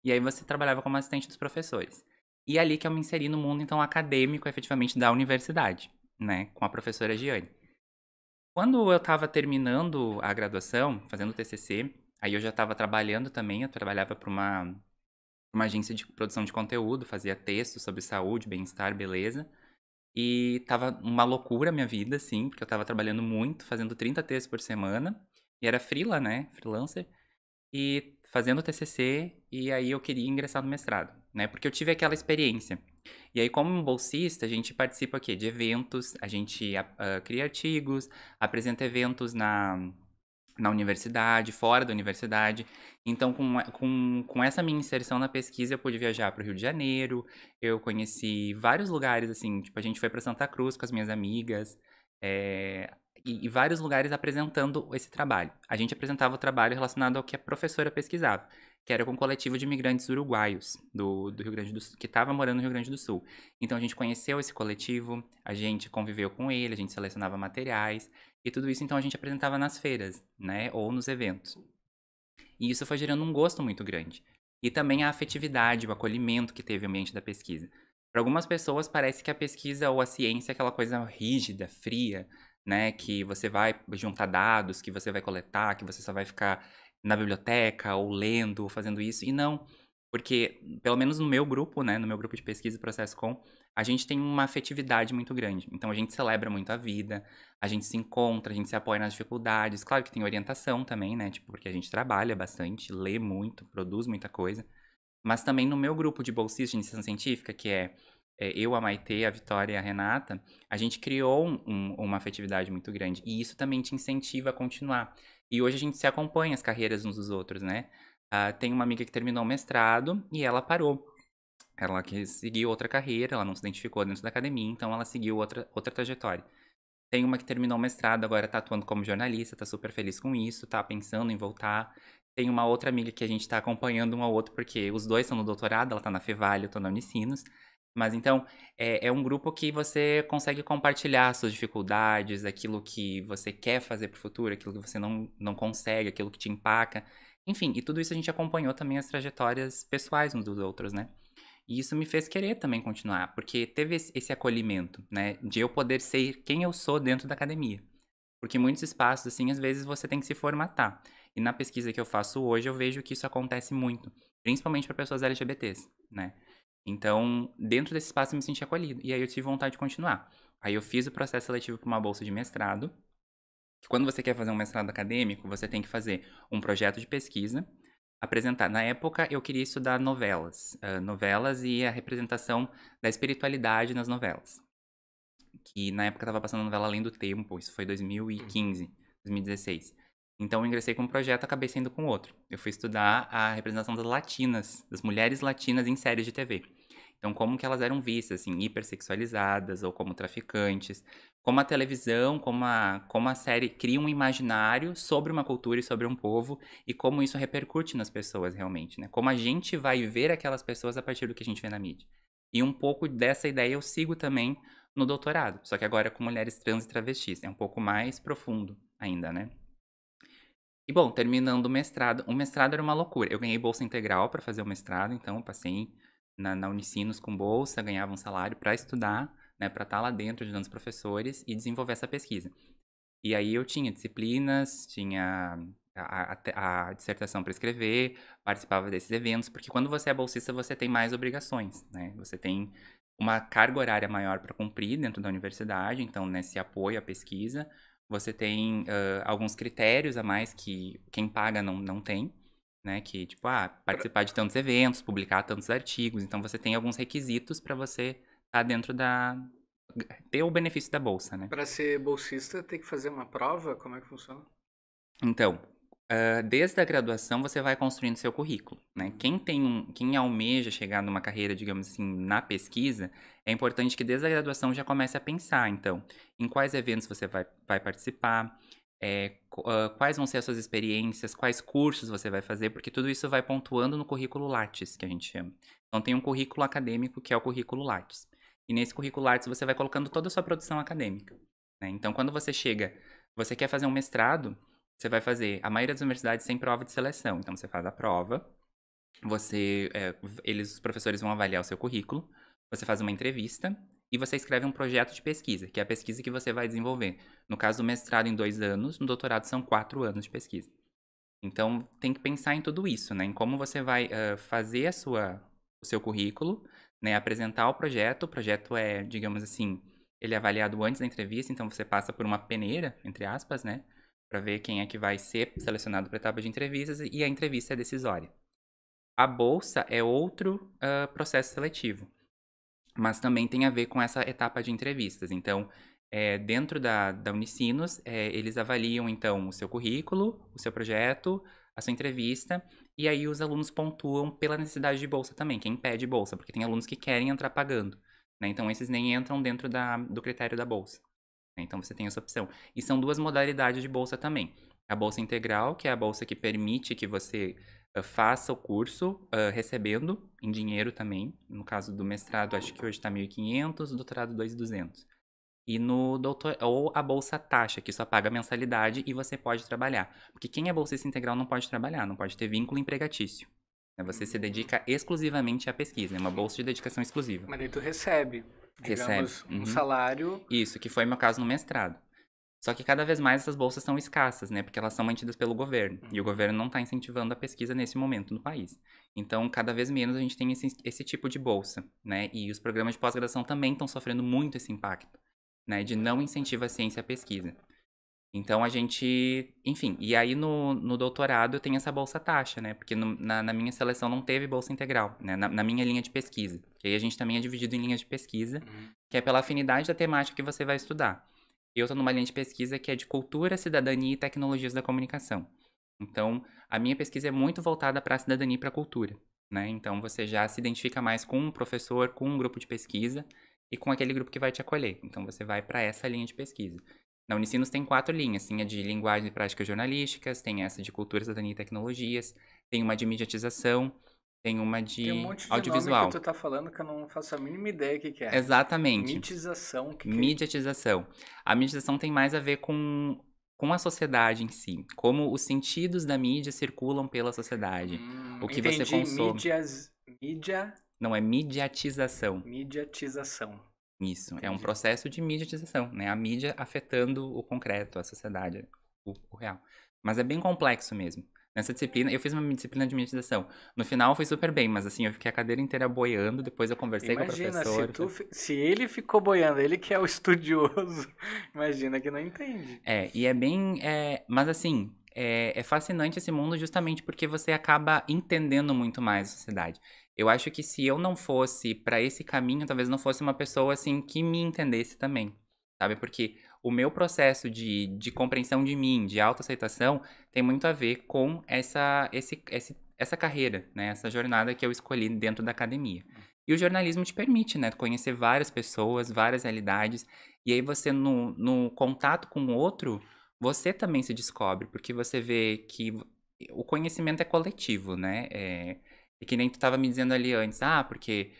E aí você trabalhava como assistente dos professores. E ali que eu me inseri no mundo, então, acadêmico, efetivamente, da universidade, né? Com a professora Giane. Quando eu estava terminando a graduação, fazendo o TCC, aí eu já estava trabalhando também, eu trabalhava para uma agência de produção de conteúdo, fazia textos sobre saúde, bem-estar, beleza. E tava uma loucura a minha vida, assim, porque eu tava trabalhando muito, fazendo 30 textos por semana. E era freela, né? Freelancer. E fazendo TCC, e aí eu queria ingressar no mestrado, né? Porque eu tive aquela experiência. E aí, como um bolsista, a gente participa aqui de eventos, a gente cria artigos, apresenta eventos na universidade, fora da universidade. Então, com essa minha inserção na pesquisa, eu pude viajar para o Rio de Janeiro, eu conheci vários lugares, assim, tipo, a gente foi para Santa Cruz com as minhas amigas, e vários lugares apresentando esse trabalho. A gente apresentava o trabalho relacionado ao que a professora pesquisava, que era com um coletivo de imigrantes uruguaios do Rio Grande do Sul, que estava morando no Rio Grande do Sul. Então, a gente conheceu esse coletivo, a gente conviveu com ele, a gente selecionava materiais, e tudo isso, então, a gente apresentava nas feiras, né? Ou nos eventos. E isso foi gerando um gosto muito grande. E também a afetividade, o acolhimento que teve o ambiente da pesquisa. Para algumas pessoas, parece que a pesquisa ou a ciência é aquela coisa rígida, fria, né? Que você vai juntar dados, que você vai coletar, que você só vai ficar na biblioteca ou lendo, ou fazendo isso. E não, porque, pelo menos no meu grupo, né? No meu grupo de pesquisa e processo com, a gente tem uma afetividade muito grande. Então a gente celebra muito a vida, a gente se encontra, a gente se apoia nas dificuldades. Claro que tem orientação também, né? Tipo, porque a gente trabalha bastante, lê muito, produz muita coisa. Mas também no meu grupo de bolsistas de iniciação científica, que é eu, a Maitê, a Vitória e a Renata, a gente criou uma afetividade muito grande. E isso também te incentiva a continuar. E hoje a gente se acompanha as carreiras uns dos outros, né? Tem uma amiga que terminou o mestrado e ela parou. Ela quis seguir outra carreira, ela não se identificou dentro da academia, então ela seguiu outra trajetória. Tem uma que terminou o mestrado, agora tá atuando como jornalista, tá super feliz com isso, tá pensando em voltar. Tem uma outra amiga que a gente tá acompanhando um ao outro, porque os dois estão no doutorado, ela tá na Fevale, eu tô na Unicinos. Mas então, é um grupo que você consegue compartilhar suas dificuldades, aquilo que você quer fazer pro futuro, aquilo que você não consegue, aquilo que te empaca. Enfim, e tudo isso a gente acompanhou também as trajetórias pessoais uns dos outros, né? E isso me fez querer também continuar, porque teve esse acolhimento, né? De eu poder ser quem eu sou dentro da academia. Porque muitos espaços, assim, às vezes você tem que se formatar. E na pesquisa que eu faço hoje, eu vejo que isso acontece muito, principalmente para pessoas LGBTs, né? Então, dentro desse espaço eu me senti acolhido. E aí eu tive vontade de continuar. Aí eu fiz o processo seletivo para uma bolsa de mestrado, que quando você quer fazer um mestrado acadêmico, você tem que fazer um projeto de pesquisa, apresentar. Na época, eu queria estudar novelas. Novelas e a representação da espiritualidade nas novelas. Que na época estava passando a novela Além do Tempo, isso foi 2015, 2016. Então eu ingressei com um projeto, acabei saindo com outro. Eu fui estudar a representação das latinas, das mulheres latinas em séries de TV. Então, como que elas eram vistas, assim, hipersexualizadas ou como traficantes. Como a televisão, como a série cria um imaginário sobre uma cultura e sobre um povo e como isso repercute nas pessoas realmente, né? Como a gente vai ver aquelas pessoas a partir do que a gente vê na mídia. E um pouco dessa ideia eu sigo também no doutorado, só que agora com mulheres trans e travestis. É um pouco mais profundo ainda, né? E bom, terminando o mestrado era uma loucura. Eu ganhei bolsa integral para fazer o mestrado, então eu passei na Unicinos com bolsa, ganhava um salário para estudar, né, para estar lá dentro ajudando os professores e desenvolver essa pesquisa. E aí eu tinha disciplinas, tinha a dissertação para escrever, participava desses eventos, porque quando você é bolsista você tem mais obrigações, né? Você tem uma carga horária maior para cumprir dentro da universidade, então nesse apoio à pesquisa, você tem alguns critérios a mais que quem paga não tem, né? Que tipo, participar de tantos eventos, publicar tantos artigos, então você tem alguns requisitos para você estar dentro ter o benefício da bolsa, né? Para ser bolsista, tem que fazer uma prova? Como é que funciona? Então, desde a graduação você vai construindo seu currículo, né? Quem almeja chegar numa carreira, digamos assim, na pesquisa, é importante que desde a graduação já comece a pensar, então, em quais eventos você vai participar, quais vão ser as suas experiências, quais cursos você vai fazer, porque tudo isso vai pontuando no currículo Lattes, que a gente chama. Então, tem um currículo acadêmico que é o currículo Lattes. E nesse currículo Lattes você vai colocando toda a sua produção acadêmica, né? Então, quando você quer fazer um mestrado, você vai fazer. A maioria das universidades tem prova de seleção. Então, você faz a prova, os professores vão avaliar o seu currículo, você faz uma entrevista e você escreve um projeto de pesquisa, que é a pesquisa que você vai desenvolver. No caso do mestrado, em 2 anos, no doutorado, são 4 anos de pesquisa. Então, tem que pensar em tudo isso, né? Em como você vai fazer o seu currículo, né? Apresentar o projeto. O projeto é, digamos assim, ele é avaliado antes da entrevista, então você passa por uma peneira, entre aspas, né? Para ver quem é que vai ser selecionado para a etapa de entrevistas e a entrevista é decisória. A bolsa é outro processo seletivo, mas também tem a ver com essa etapa de entrevistas. Então, dentro da Unicinos, eles avaliam, então, o seu currículo, o seu projeto, a sua entrevista, e aí os alunos pontuam pela necessidade de bolsa também, quem pede bolsa, porque tem alunos que querem entrar pagando, né? Então, esses nem entram dentro do critério da bolsa, né? Então, você tem essa opção. E são duas modalidades de bolsa também. A bolsa integral, que é a bolsa que permite que você faça o curso recebendo em dinheiro também. No caso do mestrado, acho que hoje está 1.500, o doutorado 2.200. E no doutor ou a bolsa taxa, que só paga mensalidade e você pode trabalhar. Porque quem é bolsista integral não pode trabalhar, não pode ter vínculo empregatício, né? Você se dedica exclusivamente à pesquisa, é uma bolsa de dedicação exclusiva. Mas daí tu recebe, Recebe. digamos, um salário. Isso, que foi meu caso no mestrado. Só que cada vez mais essas bolsas são escassas, né? Porque elas são mantidas pelo governo. E o governo não está incentivando a pesquisa nesse momento no país. Então, cada vez menos a gente tem esse tipo de bolsa, né? E os programas de pós-graduação também estão sofrendo muito esse impacto, né? De não incentivo à ciência e à pesquisa. Então, a gente... Enfim, e aí no doutorado eu tenho essa bolsa taxa, né? Porque na minha seleção não teve bolsa integral, né? Na minha linha de pesquisa. Que aí a gente também é dividido em linhas de pesquisa, que é pela afinidade da temática que você vai estudar. Eu estou numa linha de pesquisa que é de cultura, cidadania e tecnologias da comunicação. Então, a minha pesquisa é muito voltada para a cidadania e para a cultura, né? Então, você já se identifica mais com um professor, com um grupo de pesquisa e com aquele grupo que vai te acolher. Então, você vai para essa linha de pesquisa. Na Unicinos tem 4 linhas, tem a de linguagem e práticas jornalísticas, tem essa de cultura, cidadania e tecnologias, tem uma de mediatização, tem uma Tem um de monte de nome que tu audiovisual. tá falando que eu não faço a mínima ideia o que que é. Exatamente. Mitização, o que que é isso? Mediatização. A mediatização tem mais a ver com a sociedade em si. Como os sentidos da mídia circulam pela sociedade. O que você Entendi. consome. Mídia, Não é mediatização. mediatização. Isso. É um Entendi. processo de mediatização, né? A mídia afetando o concreto, a sociedade, o real. Mas é bem complexo mesmo. Nessa disciplina, eu fiz uma disciplina de mediatização. No final foi super bem, mas assim, eu fiquei a cadeira inteira boiando, depois eu conversei com a Imagina, se professora. tu, se ele ficou boiando, ele que é o estudioso, imagina que não entende. E é bem. Mas assim, é fascinante esse mundo justamente porque você acaba entendendo muito mais a sociedade. Eu acho que se eu não fosse para esse caminho, talvez não fosse uma pessoa assim que me entendesse também, sabe? Porque o meu processo de compreensão de mim, de autoaceitação, tem muito a ver com essa carreira, né? Essa jornada que eu escolhi dentro da academia. E o jornalismo te permite, né? Conhecer várias pessoas, várias realidades. E aí você, no contato com o outro, você também se descobre, porque você vê que o conhecimento é coletivo, né? E que nem tu estava me dizendo ali antes, porque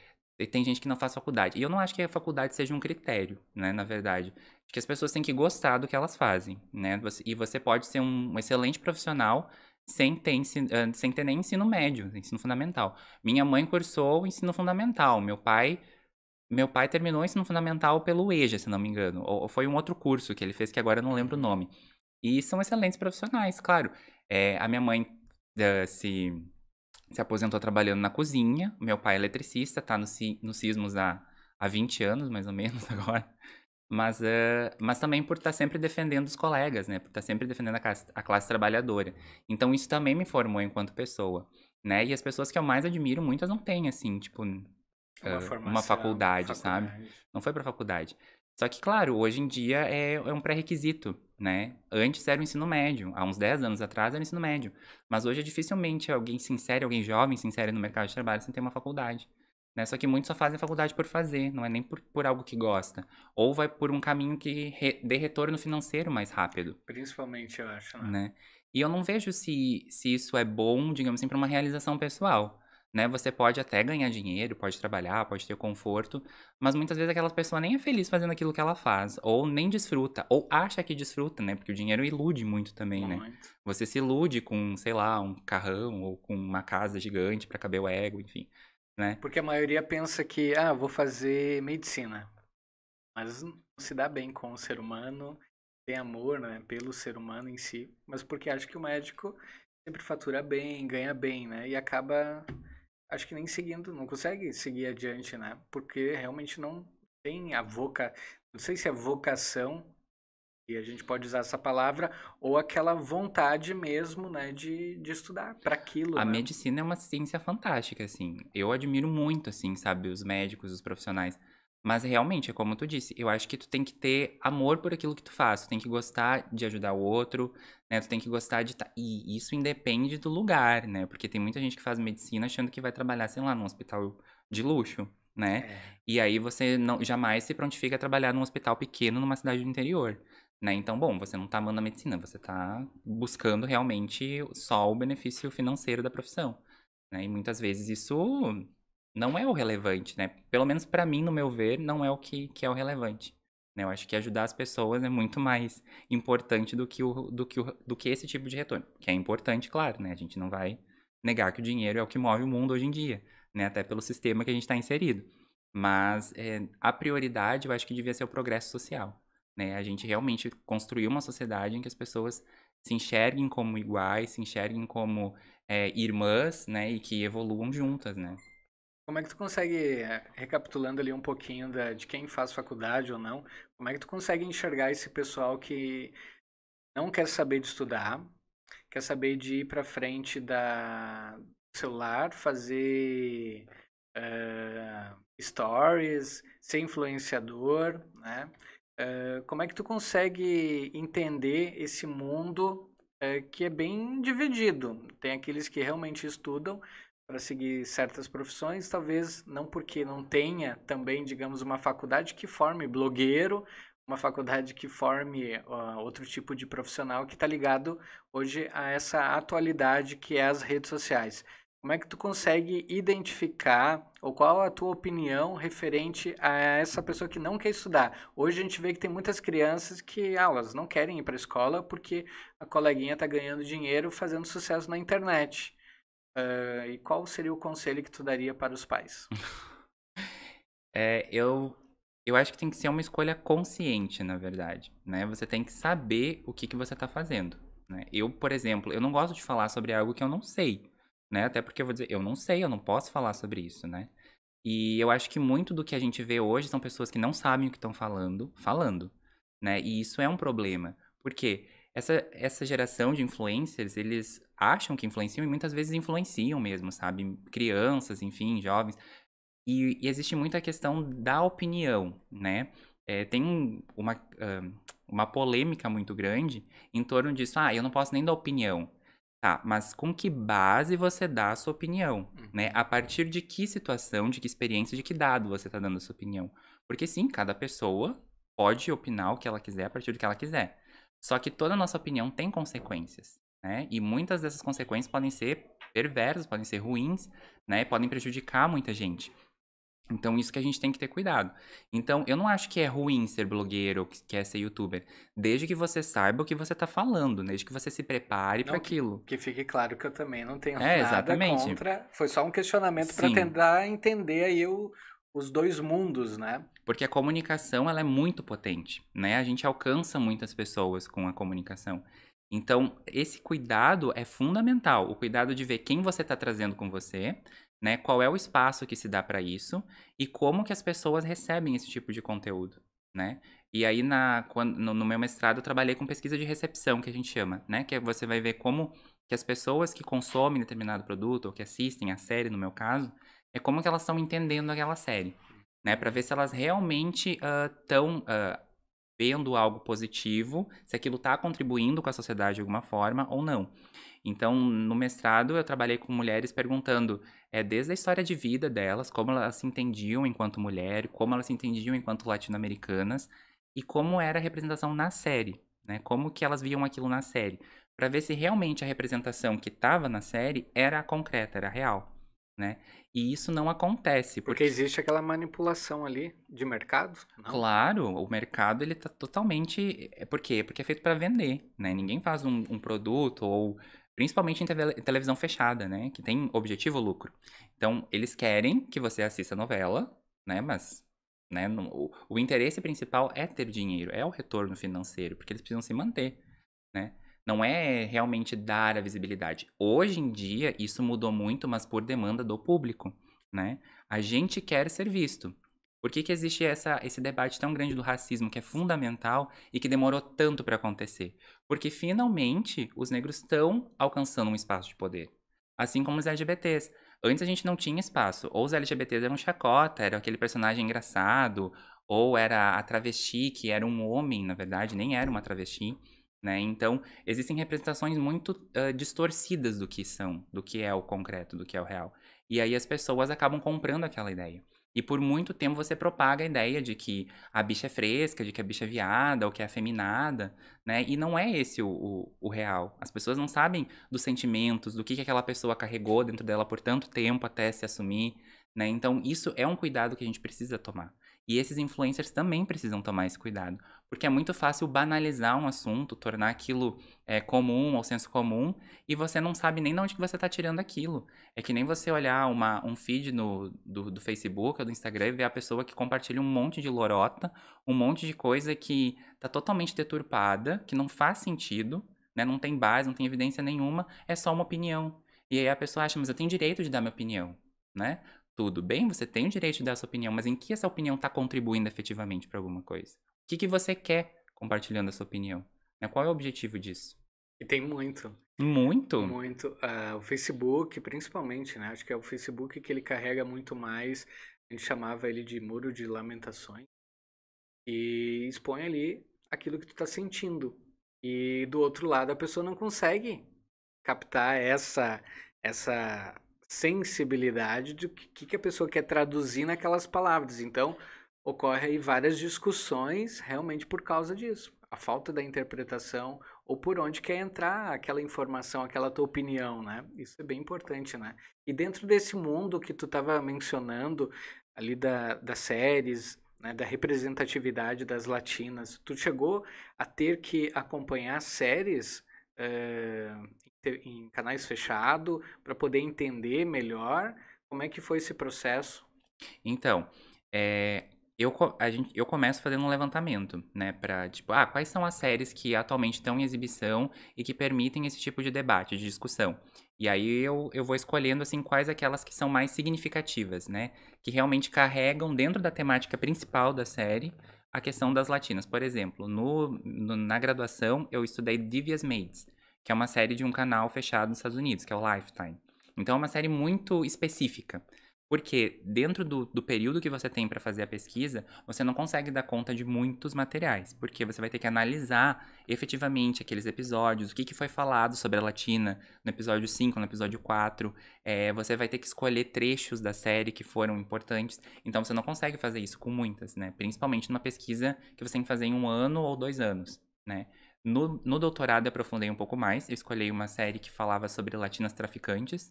tem gente que não faz faculdade. E eu não acho que a faculdade seja um critério, né? Na verdade. Acho que as pessoas têm que gostar do que elas fazem, né? E você pode ser um excelente profissional sem ter nem ensino médio, ensino fundamental. Minha mãe cursou o ensino fundamental, meu pai terminou o ensino fundamental pelo EJA, se não me engano. Ou foi um outro curso que ele fez que agora eu não lembro o nome. E são excelentes profissionais, claro. A minha mãe se aposentou trabalhando na cozinha. Meu pai é eletricista, tá no Sismos há 20 anos, mais ou menos, agora. Mas também por estar sempre defendendo os colegas, né? Por estar sempre defendendo a classe trabalhadora. Então isso também me formou enquanto pessoa, né? E as pessoas que eu mais admiro, muitas não têm, assim, tipo, Uma uma formação, faculdade, sabe? faculdade. Não foi pra faculdade. Só que, claro, hoje em dia é um pré-requisito, né? Antes era o ensino médio, há uns 10 anos atrás era o ensino médio. Mas hoje dificilmente alguém jovem se insere no mercado de trabalho sem ter uma faculdade. Né? Só que muitos só fazem faculdade por fazer, não é nem por algo que gosta. Ou vai por um caminho que dê retorno financeiro mais rápido, Principalmente, eu acho, né? né? E eu não vejo se isso é bom, digamos assim, para uma realização pessoal, né? Você pode até ganhar dinheiro, pode trabalhar, pode ter conforto, mas muitas vezes aquela pessoa nem é feliz fazendo aquilo que ela faz, ou nem desfruta, ou acha que desfruta, né? Porque o dinheiro ilude muito também, né? Muito. Você se ilude com, sei lá, um carrão ou com uma casa gigante para caber o ego, enfim, né? Porque a maioria pensa que, vou fazer medicina. Mas não se dá bem com o ser humano, tem amor, né, pelo ser humano em si, mas porque acha que o médico sempre fatura bem, ganha bem, né, e acaba, acho que nem seguindo, não consegue seguir adiante, né, porque realmente não tem não sei se é vocação, e a gente pode usar essa palavra, ou aquela vontade mesmo, né, de estudar para aquilo, A né. medicina é uma ciência fantástica, assim. Eu admiro muito, assim, sabe, os médicos, os profissionais. Mas realmente, é como tu disse, eu acho que tu tem que ter amor por aquilo que tu faz. Tu tem que gostar de ajudar o outro, né? Tu tem que gostar de E isso independe do lugar, né? Porque tem muita gente que faz medicina achando que vai trabalhar, sei lá, num hospital de luxo, né? É, E aí você não jamais se prontifica a trabalhar num hospital pequeno numa cidade do interior. Né? Então, bom, você não tá amando a medicina, você tá buscando realmente só o benefício financeiro da profissão, né? E muitas vezes isso não é o relevante, né? Pelo menos pra mim, no meu ver, não é o que é o relevante. Né? Eu acho que ajudar as pessoas é muito mais importante do que esse tipo de retorno. Que é importante, claro, né? A gente não vai negar que o dinheiro é o que move o mundo hoje em dia, né? Até pelo sistema que a gente está inserido. Mas a prioridade, eu acho que devia ser o progresso social. né? A gente realmente construiu uma sociedade em que as pessoas se enxerguem como iguais, se enxerguem como irmãs, né? E que evoluam juntas, né? Como é que tu consegue, recapitulando ali um pouquinho de quem faz faculdade ou não, como é que tu consegue enxergar esse pessoal que não quer saber de estudar, quer saber de ir para frente do celular, fazer stories, ser influenciador, né? Como é que tu consegue entender esse mundo que é bem dividido? Tem aqueles que realmente estudam para seguir certas profissões, talvez não porque não tenha também, digamos, uma faculdade que forme blogueiro, uma faculdade que forme outro tipo de profissional que está ligado hoje a essa atualidade que é as redes sociais. Como é que tu consegue identificar, ou qual a tua opinião referente a essa pessoa que não quer estudar? Hoje a gente vê que tem muitas crianças que elas não querem ir para a escola porque a coleguinha está ganhando dinheiro fazendo sucesso na internet. E qual seria o conselho que tu daria para os pais? Eu acho que tem que ser uma escolha consciente, na verdade, né? Você tem que saber o que que você tá fazendo, né? Eu, por exemplo, eu não gosto de falar sobre algo que eu não sei, né? Até porque eu vou dizer, eu não sei, eu não posso falar sobre isso, né? E eu acho que muito do que a gente vê hoje são pessoas que não sabem o que estão falando, né? E isso é um problema. Porque essa geração de influencers, eles acham que influenciam e muitas vezes influenciam mesmo, sabe? Crianças, enfim, jovens. E existe muito a questão da opinião, né? Tem uma polêmica muito grande em torno disso. Ah, eu não posso nem dar opinião. Tá, mas com que base você dá a sua opinião, né? Uhum. A partir de que situação, de que experiência, de que dado você está dando a sua opinião? Porque sim, cada pessoa pode opinar o que ela quiser a partir do que ela quiser. Só que toda a nossa opinião tem consequências, né? E muitas dessas consequências podem ser perversas, podem ser ruins, né? Podem prejudicar muita gente. Então, isso que a gente tem que ter cuidado. Então, eu não acho que é ruim ser blogueiro ou que quer ser youtuber, desde que você saiba o que você tá falando, desde que você se prepare para Não, aquilo. que fique claro que eu também não tenho É, nada exatamente. contra. Foi só um questionamento para Sim, tentar entender aí os dois mundos, né? porque a comunicação ela é muito potente, né? A gente alcança muitas pessoas com a comunicação. Então, esse cuidado é fundamental, o cuidado de ver quem você está trazendo com você, né? Qual é o espaço que se dá para isso e como que as pessoas recebem esse tipo de conteúdo, né? E aí no meu mestrado eu trabalhei com pesquisa de recepção, que a gente chama, né? Que você vai ver como que as pessoas que consomem determinado produto ou que assistem a série, no meu caso, é como que elas estão entendendo aquela série, né? Para ver se elas realmente estão vendo algo positivo, se aquilo está contribuindo com a sociedade de alguma forma ou não. Então, no mestrado, eu trabalhei com mulheres perguntando desde a história de vida delas, como elas se entendiam enquanto mulher, como elas se entendiam enquanto latino-americanas e como era a representação na série, né? Como que elas viam aquilo na série, para ver se realmente a representação que estava na série era concreta, era real, né? E isso não acontece, Porque porque existe aquela manipulação ali de mercado, não? claro, o mercado ele tá totalmente. Por quê? Porque é feito para vender, né? Ninguém faz um produto ou principalmente em televisão fechada, né? Que tem objetivo lucro. Então, eles querem que você assista a novela, né? Mas, né? O interesse principal é ter dinheiro, é o retorno financeiro, porque eles precisam se manter, né? Não é realmente dar a visibilidade. Hoje em dia, isso mudou muito, mas por demanda do público, né? A gente quer ser visto. Por que que existe esse debate tão grande do racismo que é fundamental e que demorou tanto para acontecer? Porque finalmente os negros estão alcançando um espaço de poder. Assim como os LGBTs. Antes a gente não tinha espaço. Ou os LGBTs eram chacota, era aquele personagem engraçado, ou era a travesti, que era um homem, na verdade, nem era uma travesti. Né? Então, existem representações muito distorcidas do que é o concreto, do que é o real. E aí as pessoas acabam comprando aquela ideia. E por muito tempo você propaga a ideia de que a bicha é fresca, de que a bicha é viada, ou que é afeminada, né? E não é esse o real. As pessoas não sabem dos sentimentos, do que aquela pessoa carregou dentro dela por tanto tempo até se assumir, né? Então, isso é um cuidado que a gente precisa tomar. E esses influencers também precisam tomar esse cuidado. Porque é muito fácil banalizar um assunto, tornar aquilo comum ou senso comum, e você não sabe nem de onde que você está tirando aquilo. É que nem você olhar um feed do Facebook ou do Instagram e ver a pessoa que compartilha um monte de lorota, um monte de coisa que tá totalmente deturpada, que não faz sentido, né? Não tem base, não tem evidência nenhuma, é só uma opinião. E aí a pessoa acha, mas eu tenho direito de dar minha opinião, né? Tudo bem, você tem o direito de dar sua opinião, mas em que essa opinião está contribuindo efetivamente para alguma coisa? O que você quer compartilhando a sua opinião? Né? Qual é o objetivo disso? E tem muito, Muito? muito. O Facebook, principalmente, né? Acho que é o Facebook que ele carrega muito mais. A gente chamava ele de muro de lamentações. E expõe ali aquilo que tu tá sentindo. E do outro lado, a pessoa não consegue captar essa sensibilidade do que a pessoa quer traduzir naquelas palavras. Então, ocorre aí várias discussões realmente por causa disso. A falta da interpretação ou por onde quer entrar aquela informação, aquela tua opinião, né? Isso é bem importante, né? E dentro desse mundo que tu estava mencionando ali das séries, né, da representatividade das latinas, tu chegou a ter que acompanhar séries eh, em canais fechados para poder entender melhor como é que foi esse processo? Então, eu começo fazendo um levantamento, né, pra, tipo, quais são as séries que atualmente estão em exibição e que permitem esse tipo de debate, de discussão. E aí eu vou escolhendo, assim, quais aquelas que são mais significativas, né, que realmente carregam dentro da temática principal da série a questão das latinas. Por exemplo, na graduação eu estudei Devious Maids, que é uma série de um canal fechado nos Estados Unidos, que é o Lifetime. Então é uma série muito específica. Porque dentro do período que você tem para fazer a pesquisa, você não consegue dar conta de muitos materiais, porque você vai ter que analisar efetivamente aqueles episódios, o que foi falado sobre a Latina no episódio 5, no episódio 4. Você vai ter que escolher trechos da série que foram importantes. Então você não consegue fazer isso com muitas, né? Principalmente numa pesquisa que você tem que fazer em 1 ano ou 2 anos, né? No doutorado eu aprofundei um pouco mais, eu escolhi uma série que falava sobre latinas traficantes,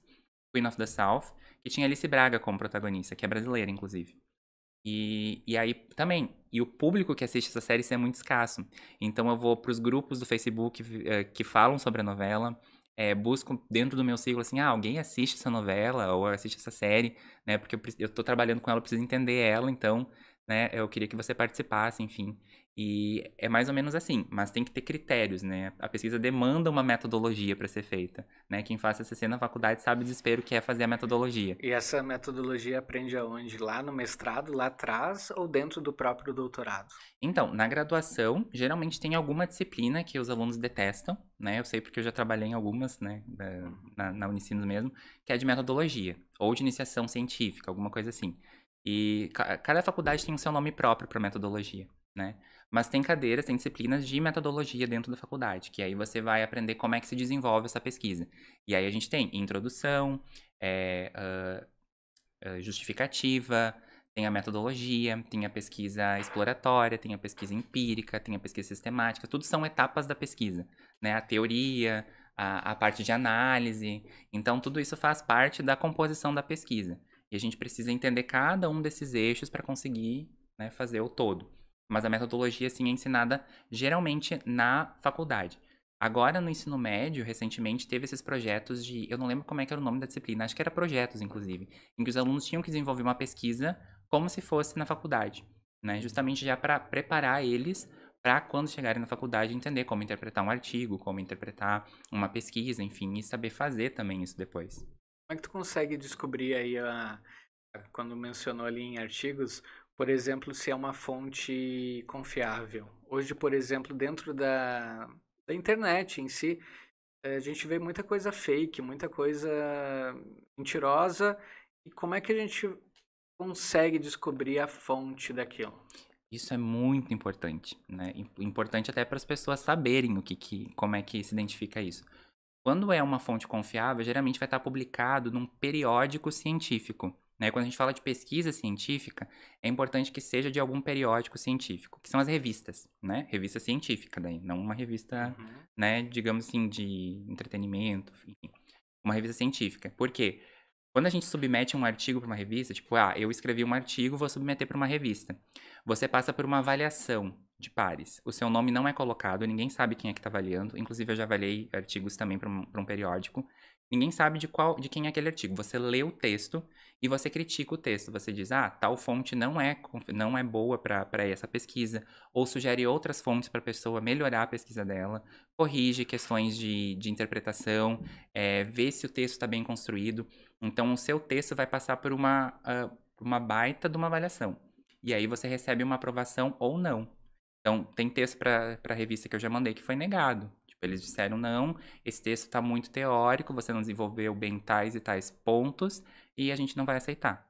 Queen of the South, que tinha Alice Braga como protagonista, que é brasileira, inclusive. E aí também, e o público que assiste essa série isso é muito escasso. Então eu vou pros grupos do Facebook que falam sobre a novela, busco dentro do meu ciclo assim, alguém assiste essa novela ou assiste essa série, né? Porque eu tô trabalhando com ela, eu preciso entender ela, então, né, eu queria que você participasse, enfim. E é mais ou menos assim, mas tem que ter critérios, né? A pesquisa demanda uma metodologia para ser feita, né? Quem faz TCC na faculdade sabe o desespero que é fazer a metodologia. E essa metodologia aprende aonde? Lá no mestrado, lá atrás ou dentro do próprio doutorado? Então, na graduação, geralmente tem alguma disciplina que os alunos detestam, né? Eu sei porque eu já trabalhei em algumas, né, na Unicinos mesmo, que é de metodologia, ou de iniciação científica, alguma coisa assim. E cada faculdade tem o seu nome próprio para metodologia, né? Mas tem cadeiras, tem disciplinas de metodologia dentro da faculdade, que aí você vai aprender como é que se desenvolve essa pesquisa. E aí a gente tem introdução, é, justificativa, tem a metodologia, tem a pesquisa exploratória, tem a pesquisa empírica, tem a pesquisa sistemática, tudo são etapas da pesquisa, né? A teoria, a parte de análise, então tudo isso faz parte da composição da pesquisa. E a gente precisa entender cada um desses eixos para conseguir, né, fazer o todo. Mas a metodologia, sim, é ensinada geralmente na faculdade. Agora, no ensino médio, recentemente, teve esses projetos de. Eu não lembro como é que era o nome da disciplina, acho que era projetos, inclusive, em que os alunos tinham que desenvolver uma pesquisa como se fosse na faculdade, né? Justamente já para preparar eles para quando chegarem na faculdade entender como interpretar um artigo, como interpretar uma pesquisa, enfim, e saber fazer também isso depois. Como é que tu consegue descobrir aí, quando mencionou ali em artigos, por exemplo, se é uma fonte confiável? Hoje, por exemplo, dentro da internet em si, a gente vê muita coisa fake, muita coisa mentirosa. E como é que a gente consegue descobrir a fonte daquilo? Isso é muito importante, né? Importante até para as pessoas saberem como é que se identifica isso. Quando é uma fonte confiável, geralmente vai estar publicado num periódico científico, né? Quando a gente fala de pesquisa científica, é importante que seja de algum periódico científico, que são as revistas, né? Revista científica daí, não uma revista, Uhum. né, digamos assim, de entretenimento, enfim. Uma revista científica. Por quê? Quando a gente submete um artigo para uma revista, tipo, eu escrevi um artigo, vou submeter para uma revista. Você passa por uma avaliação de pares. O seu nome não é colocado, ninguém sabe quem é que está avaliando. Inclusive, eu já avaliei artigos também para um periódico. Ninguém sabe de quem é aquele artigo. Você lê o texto e você critica o texto. Você diz, tal fonte não é boa para essa pesquisa. Ou sugere outras fontes para a pessoa melhorar a pesquisa dela. Corrige questões de interpretação, vê se o texto está bem construído. Então, o seu texto vai passar por uma baita de uma avaliação. E aí você recebe uma aprovação ou não. Então, tem texto para a revista que eu já mandei que foi negado. Tipo, eles disseram, não, esse texto está muito teórico, você não desenvolveu bem tais e tais pontos, e a gente não vai aceitar.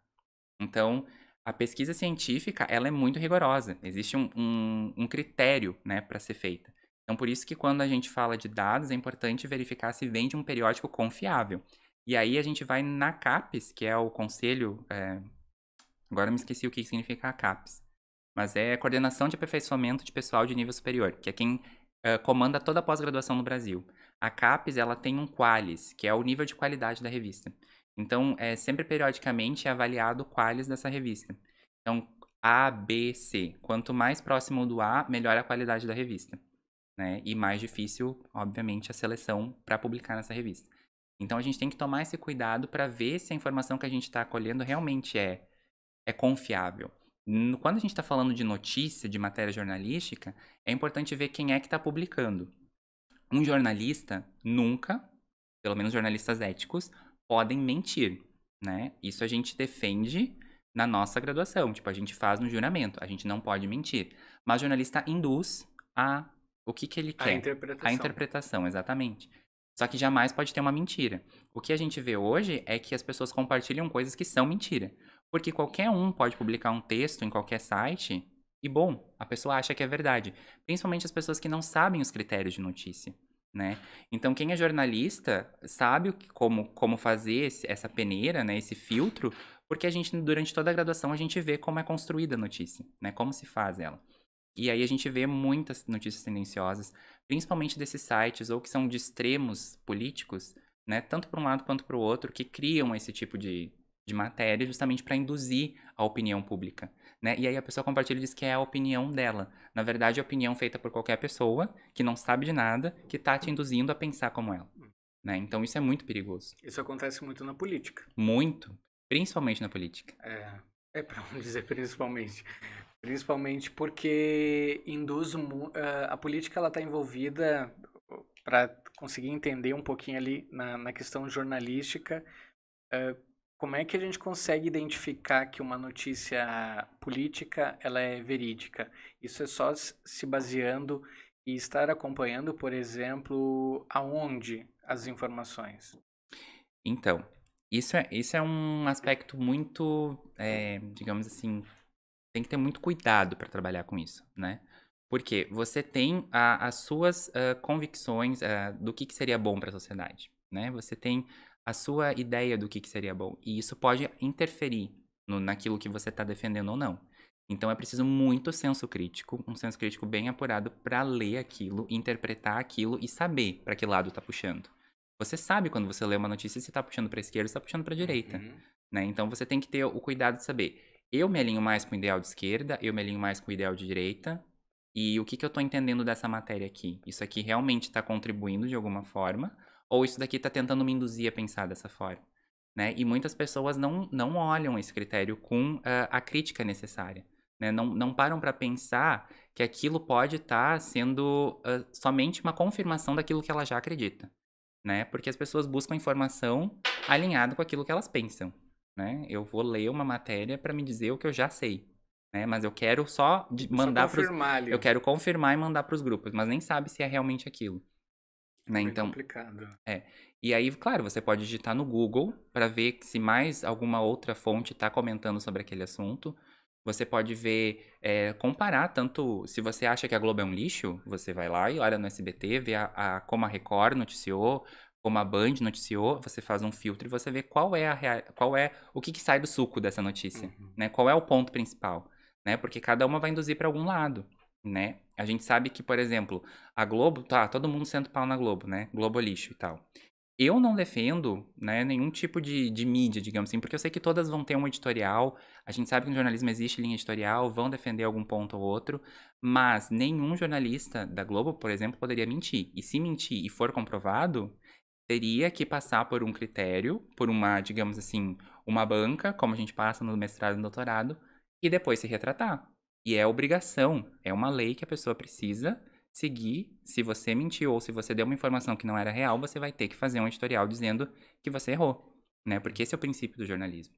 Então, a pesquisa científica, ela é muito rigorosa. Existe um critério, né, para ser feita. Então, por isso que quando a gente fala de dados, é importante verificar se vem de um periódico confiável. E aí a gente vai na CAPES, que é o Conselho... agora eu me esqueci o que significa a CAPES. Mas é a Coordenação de Aperfeiçoamento de Pessoal de Nível Superior, que é quem comanda toda a pós-graduação no Brasil. A CAPES, ela tem um Qualis, que é o nível de qualidade da revista. Então, sempre periodicamente é avaliado o Qualis dessa revista. Então, A, B, C. Quanto mais próximo do A, melhor a qualidade da revista. Né? E mais difícil, obviamente, a seleção para publicar nessa revista. Então, a gente tem que tomar esse cuidado para ver se a informação que a gente está colhendo realmente é confiável. Quando a gente está falando de notícia, de matéria jornalística, é importante ver quem é que está publicando. Um jornalista nunca, pelo menos jornalistas éticos, podem mentir, né? Isso a gente defende na nossa graduação, tipo, a gente faz no juramento, a gente não pode mentir. Mas o jornalista induz o que ele quer. A interpretação, exatamente. Só que jamais pode ter uma mentira. O que a gente vê hoje é que as pessoas compartilham coisas que são mentira. Porque qualquer um pode publicar um texto em qualquer site e, bom, a pessoa acha que é verdade. Principalmente as pessoas que não sabem os critérios de notícia, né? Então, quem é jornalista sabe como fazer essa peneira, né? Esse filtro, porque a gente, durante toda a graduação, a gente vê como é construída a notícia, né? Como se faz ela. E aí a gente vê muitas notícias tendenciosas, principalmente desses sites, ou que são de extremos políticos, né? Tanto para um lado quanto para o outro, que criam esse tipo de matéria justamente para induzir a opinião pública, né? E aí a pessoa compartilha e diz que é a opinião dela. Na verdade, é a opinião feita por qualquer pessoa que não sabe de nada, que está te induzindo a pensar como ela, né? Então isso é muito perigoso. Isso acontece muito na política. Muito, principalmente na política. É para não dizer principalmente. Principalmente porque induz a política, ela está envolvida, para conseguir entender um pouquinho ali na questão jornalística, como é que a gente consegue identificar que uma notícia política ela é verídica? Isso é só se baseando e estar acompanhando, por exemplo, aonde as informações. Então, isso é um aspecto muito, digamos assim, tem que ter muito cuidado para trabalhar com isso, né? Porque você tem as suas convicções do que seria bom para a sociedade, né? Você tem a sua ideia do que seria bom. E isso pode interferir naquilo que você está defendendo ou não. Então é preciso muito senso crítico, um senso crítico bem apurado para ler aquilo, interpretar aquilo e saber para que lado está puxando. Você sabe quando você lê uma notícia se está puxando para a esquerda ou se está puxando para a direita, né? Então você tem que ter o cuidado de saber. Eu me alinho mais com o ideal de esquerda, eu me alinho mais com o ideal de direita. E o que eu tô entendendo dessa matéria aqui? Isso aqui realmente está contribuindo de alguma forma? Ou isso daqui está tentando me induzir a pensar dessa forma? Né? E muitas pessoas não olham esse critério com a crítica necessária. Né? Não param para pensar que aquilo pode estar sendo somente uma confirmação daquilo que ela já acredita. Né? Porque as pessoas buscam informação alinhada com aquilo que elas pensam. Né? Eu vou ler uma matéria para me dizer o que eu já sei, né? Mas eu quero só mandar para eu quero confirmar e mandar para os grupos, mas nem sabe se é realmente aquilo, né? Bem Então, complicado. E aí, claro, você pode digitar no Google para ver se mais alguma outra fonte está comentando sobre aquele assunto. Você pode ver, comparar tanto, se você acha que a Globo é um lixo, você vai lá e olha no SBT, vê como a Record noticiou, como a Band noticiou, você faz um filtro e você vê qual é o que sai do suco dessa notícia, né? Qual é o ponto principal, né? Porque cada uma vai induzir para algum lado, né? A gente sabe que, por exemplo, a Globo, todo mundo senta o pau na Globo, né? Globo é lixo e tal. Eu não defendo, né, nenhum tipo de mídia, digamos assim, porque eu sei que todas vão ter um editorial, a gente sabe que no jornalismo existe linha editorial, vão defender algum ponto ou outro, mas nenhum jornalista da Globo, por exemplo, poderia mentir. E se mentir e for comprovado, teria que passar por um critério, por uma, digamos assim, uma banca, como a gente passa no mestrado e no doutorado, e depois se retratar. E é obrigação, é uma lei que a pessoa precisa seguir. Se você mentiu ou se você deu uma informação que não era real, você vai ter que fazer um editorial dizendo que você errou, né? Porque esse é o princípio do jornalismo.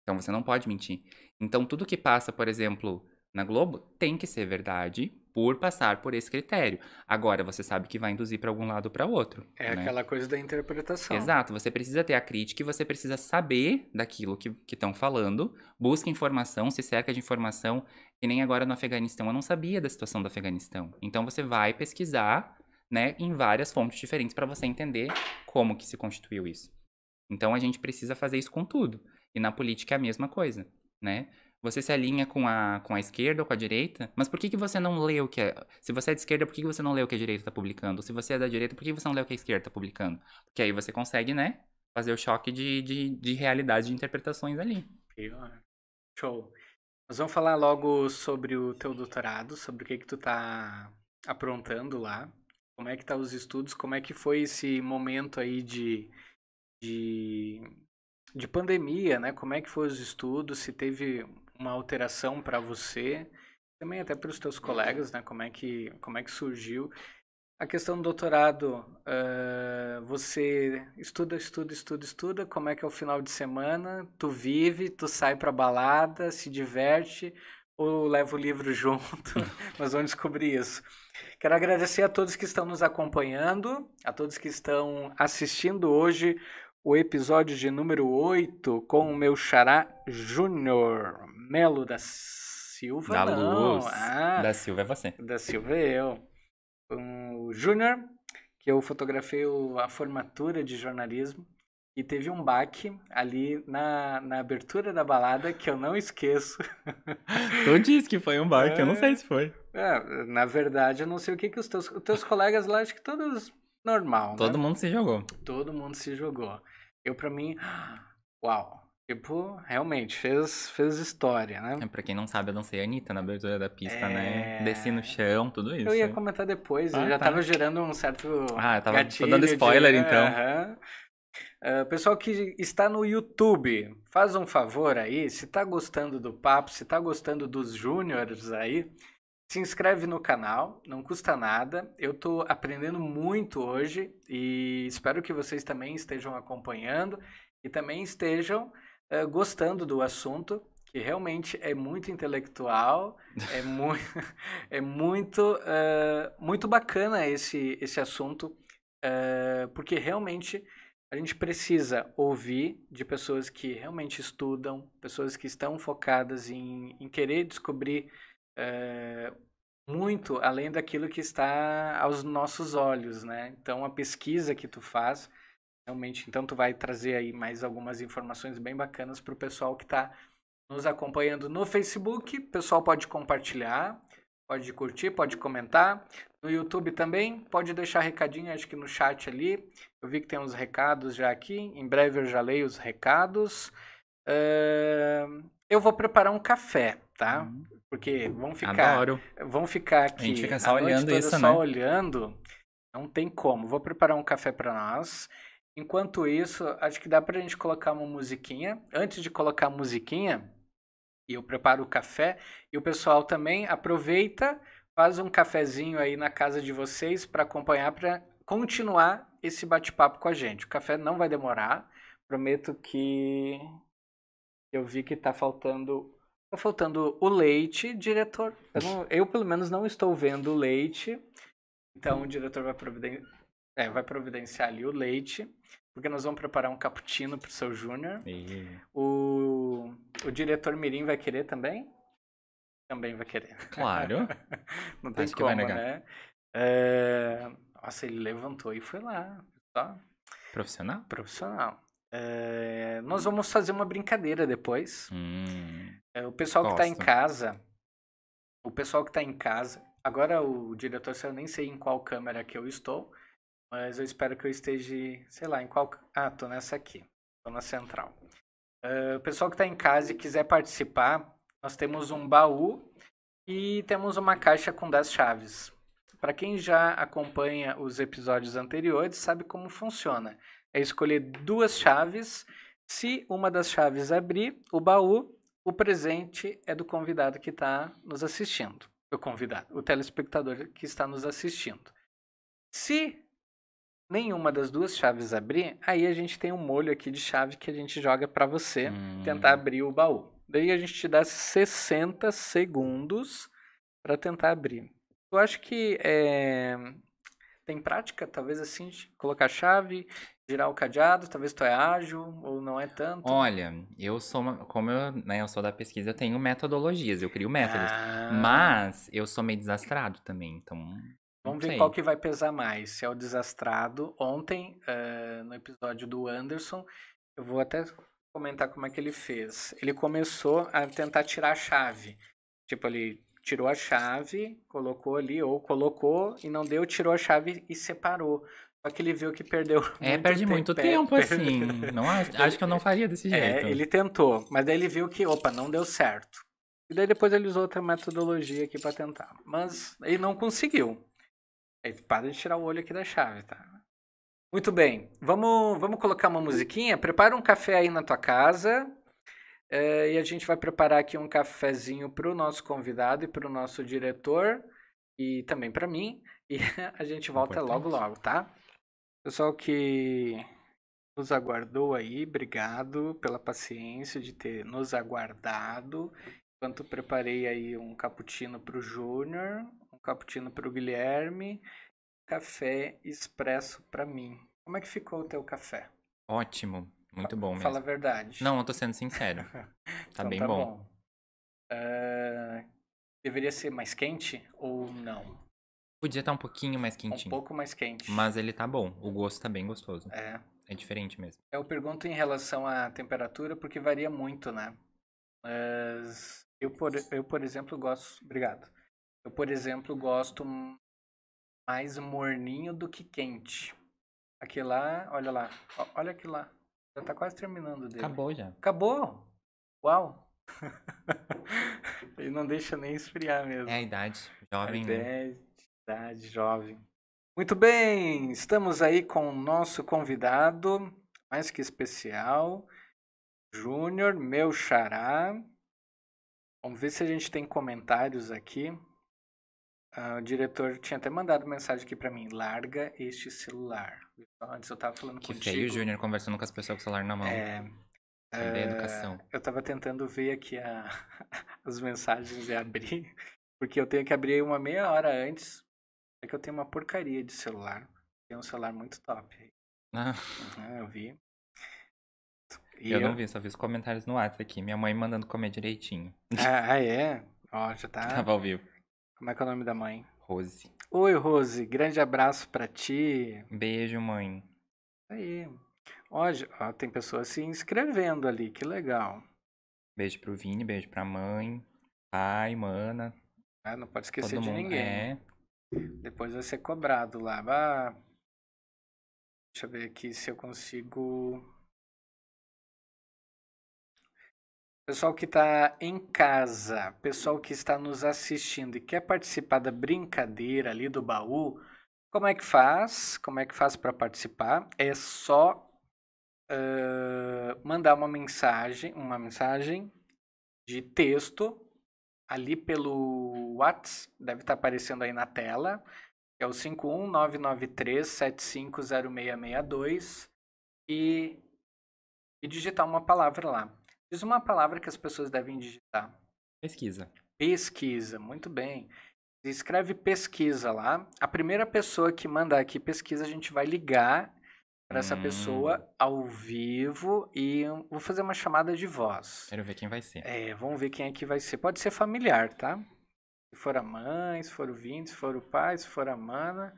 Então você não pode mentir. Então tudo que passa, por exemplo, na Globo, tem que ser verdade por passar por esse critério. Agora você sabe que vai induzir para algum lado ou para outro, É né? aquela coisa da interpretação. Exato, você precisa ter a crítica e você precisa saber daquilo que estão falando, busca informação, se cerca de informação, que nem agora no Afeganistão, eu não sabia da situação do Afeganistão. Então você vai pesquisar, né, em várias fontes diferentes para você entender como que se constituiu isso. Então a gente precisa fazer isso com tudo. E na política é a mesma coisa, né? Você se alinha com a esquerda ou com a direita, mas por que que você não lê o que é... Se você é de esquerda, por que que você não lê o que a direita está publicando? Se você é da direita, por que você não lê o que a esquerda está publicando? Porque aí você consegue, né, fazer o choque de realidade de interpretações ali. Show. Nós vamos falar logo sobre o teu doutorado, sobre o que tu tá aprontando lá, como é que tá os estudos, como é que foi esse momento aí de, de pandemia, né? Como é que foi os estudos, se teve uma alteração para você, também até para os teus colegas, né? Como é que surgiu? A questão do doutorado, você estuda, como é que é o final de semana? Tu vive, tu sai pra balada, se diverte ou leva o livro junto? Nós vamos descobrir isso. Quero agradecer a todos que estão nos acompanhando, a todos que estão assistindo hoje o episódio de número 8 com o meu xará Júnior Melo da Silva, Da não. Luz. Da Silva é você. Da Silva é eu. O Júnior, que eu fotografei a formatura de jornalismo, e teve um baque ali na abertura da balada que eu não esqueço. Tu disse que foi um barco, eu não sei se foi. Na verdade, eu não sei o que os teus colegas lá, acho que todos normal, Todo né? mundo se jogou. Todo mundo se jogou. Eu, pra mim, uau. Tipo, realmente, fez história, né? Pra quem não sabe, eu dancei a Anitta na abertura da pista, né? Desci no É... chão, tudo Eu ia isso. comentar depois, eu Ah, já tava tá. gerando um certo Ah, tô gatilho dando spoiler, de... então. Aham. Pessoal que está no YouTube, faz um favor aí, se tá gostando do papo, se tá gostando dos júniores aí, se inscreve no canal, não custa nada. Eu tô aprendendo muito hoje e espero que vocês também estejam acompanhando e também estejam gostando do assunto, que realmente é muito intelectual, é, mu é muito bacana esse assunto, porque realmente a gente precisa ouvir de pessoas que realmente estudam, pessoas que estão focadas em querer descobrir eh, muito além daquilo que está aos nossos olhos, né? Então a pesquisa que tu faz, realmente, então tu vai trazer aí mais algumas informações bem bacanas para o pessoal que está nos acompanhando no Facebook. O pessoal pode compartilhar, pode curtir, pode comentar. No YouTube também, pode deixar recadinho, acho que no chat ali. Eu vi que tem uns recados já aqui. Em breve eu já leio os recados. Eu vou preparar um café, tá? Porque Adoro. vão ficar A gente aqui fica a só noite olhando toda isso, só né? olhando. Não tem como. Vou preparar um café para nós. Enquanto isso, acho que dá pra gente colocar uma musiquinha. Antes de colocar a musiquinha, e eu preparo o café, e o pessoal também aproveita, faz um cafezinho aí na casa de vocês para acompanhar, para continuar esse bate-papo com a gente. O café não vai demorar. Prometo que eu vi que tá faltando o leite, diretor. Eu pelo menos não estou vendo o leite. Então o diretor vai providenciar ali o leite, porque nós vamos preparar um cappuccino pro seu Júnior. E... O diretor Mirim vai querer também? Também vai querer. Claro. Não tem Acho que vai como, negar. né? Nossa, ele levantou e foi lá. Só Profissional? profissional. Nós vamos fazer uma brincadeira depois. O pessoal que está em Gosto. casa, agora o diretor, eu nem sei em qual câmera que eu estou, Mas eu espero que eu esteja, sei lá, em qual... Ah, tô nessa aqui. Tô na central. O pessoal que está em casa e quiser participar, nós temos um baú e temos uma caixa com 10 chaves. Para quem já acompanha os episódios anteriores, sabe como funciona. É escolher 2 chaves. Se uma das chaves abrir o baú, o presente é do convidado que está nos assistindo. O convidado, o telespectador que está nos assistindo. Se nenhuma das 2 chaves abrir, aí a gente tem um molho aqui de chave que a gente joga para você tentar abrir o baú. Daí a gente te dá 60 segundos para tentar abrir. Eu acho que tem prática, talvez assim, de colocar a chave, girar o cadeado, talvez tu é ágil ou não é tanto. Olha, eu sou, como eu sou da pesquisa, eu tenho metodologias, eu crio métodos. Ah, Mas eu sou meio desastrado também, então não vamos ver sei. qual que vai pesar mais, se é o desastrado. Ontem, no episódio do Anderson, eu vou até comentar como é que ele fez. Ele começou a tentar tirar a chave. Tipo, ele tirou a chave, colocou ali, ou colocou e não deu, tirou a chave e separou. Só que ele viu que perdeu Perde muito tempo, assim. Não acho que eu não faria desse jeito. ele tentou, mas daí ele viu que, opa, não deu certo. E daí depois ele usou outra metodologia aqui para tentar. Mas ele não conseguiu. Aí para de tirar o olho aqui da chave, tá? Muito bem. Vamos colocar uma musiquinha? Prepara um café aí na tua casa. E a gente vai preparar aqui um cafezinho para o nosso convidado e para o nosso diretor. E também para mim. E a gente volta Importante. logo, tá? Pessoal que nos aguardou aí, obrigado pela paciência de ter nos aguardado. Enquanto preparei aí um cappuccino para o Júnior, um cappuccino para o Guilherme, café expresso para mim. Como é que ficou o teu café? Ótimo, muito bom mesmo. Fala a verdade. Não, eu tô sendo sincero. Tá Então bem tá bom. Deveria ser mais quente ou não? Podia estar um pouquinho mais Um quentinho. pouco mais quente. Mas ele tá bom. O gosto tá bem gostoso. É. É diferente mesmo. Eu pergunto em relação à temperatura porque varia muito, né? Mas eu, por exemplo, gosto. Obrigado. Eu, por exemplo, gosto mais morninho do que quente. Aqui lá, olha lá. Olha aqui lá. Já tá quase terminando dele. Acabou já. Acabou! Uau! Ele não deixa nem esfriar mesmo. É a idade jovem, né? Idade jovem. Muito bem, estamos aí com o nosso convidado, mais que especial, Júnior, meu xará. Vamos ver se a gente tem comentários aqui. O diretor tinha até mandado mensagem aqui pra mim, larga este celular. Antes eu tava falando Que contigo. feio o Júnior conversando com as pessoas com o celular na mão. Cadê a educação? Eu tava tentando ver aqui as mensagens e abrir, porque eu tenho que abrir uma meia hora antes. É que eu tenho uma porcaria de celular. Tenho um celular muito top. Ah, Eu vi. eu não vi, só vi os comentários no WhatsApp aqui. Minha mãe mandando comer direitinho. É? Ó, já tá. Tava ao vivo. Como é que é o nome da mãe? Rose. Oi, Rose. Grande abraço pra ti. Beijo, mãe. Aí. Ó, tem pessoas se inscrevendo ali. Que legal. Beijo pro Vini, beijo pra mãe, pai, mana. Não pode esquecer Todo de mundo. ninguém. Depois vai ser cobrado lá. Deixa eu ver aqui se eu consigo. Pessoal que está em casa, pessoal que está nos assistindo e quer participar da brincadeira ali do baú, como é que faz? Como é que faz para participar? É só mandar uma mensagem de texto ali pelo WhatsApp, deve estar aparecendo aí na tela, que é o 51993750662 e digitar uma palavra lá. Diz uma palavra que as pessoas devem digitar. Pesquisa. Pesquisa, muito bem. Escreve pesquisa lá. A primeira pessoa que mandar aqui pesquisa, a gente vai ligar para essa pessoa ao vivo e vou fazer uma chamada de voz. Quero ver quem vai ser. Vamos ver quem é que vai ser. Pode ser familiar, tá? Se for a mãe, se for o Vini, se for o pai, se for a mana.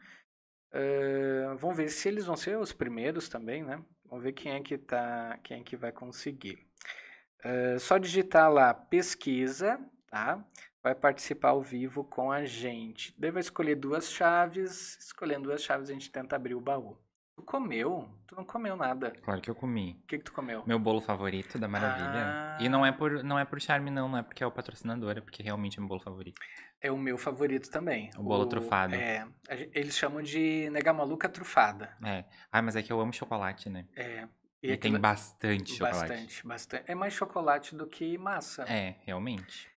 Vamos ver se eles vão ser os primeiros também, né? Vamos ver quem é que vai conseguir. Só digitar lá pesquisa, tá? Vai participar ao vivo com a gente. Daí vai escolher 2 chaves. Escolhendo 2 chaves, a gente tenta abrir o baú. Tu comeu? Tu não comeu nada. Claro que eu comi. O que tu comeu? Meu bolo favorito da Maravilha. E não é por charme, não é porque é o patrocinador, é porque realmente é meu bolo favorito. É o meu favorito também. O bolo trufado. Eles chamam de nega maluca trufada. É. Ah, mas é que eu amo chocolate, né? E tem bastante chocolate. Bastante. É mais chocolate do que massa. É, realmente.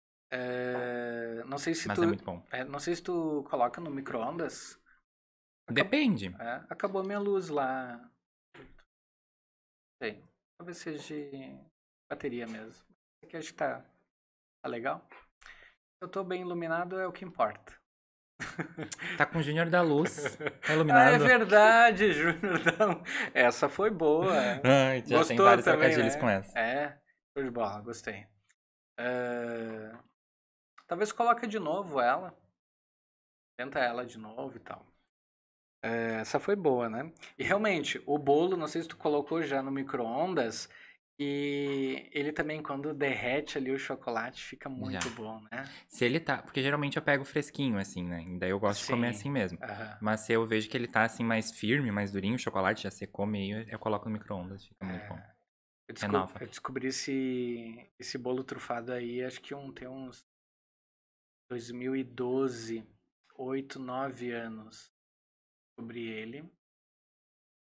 Não sei se Mas tu, é muito bom. não sei se tu coloca no micro-ondas. Depende. Acabou minha luz lá. Sei. Talvez seja bateria mesmo. Aqui acho que tá legal. Eu tô bem iluminado, é o que importa. Tá com o Júnior da Luz. Tá iluminado. É verdade, Júnior da Luz. Essa foi boa. Ai, já Gostou tem vários também, trocadilhos né? com essa. Show de bola, gostei. Talvez coloque de novo ela. Tenta ela de novo e tal. Essa foi boa, né? E realmente, o bolo, não sei se tu colocou já no micro-ondas, e ele também, quando derrete ali o chocolate, fica muito bom, né? Se ele tá... Porque geralmente eu pego fresquinho, assim, né? E daí eu gosto de comer assim mesmo. Mas se eu vejo que ele tá, assim, mais firme, mais durinho, o chocolate já secou meio, eu coloco no micro-ondas. Fica muito bom. Eu descobri esse bolo trufado aí, acho que tem uns 2012, 8, 9 anos. Sobre ele.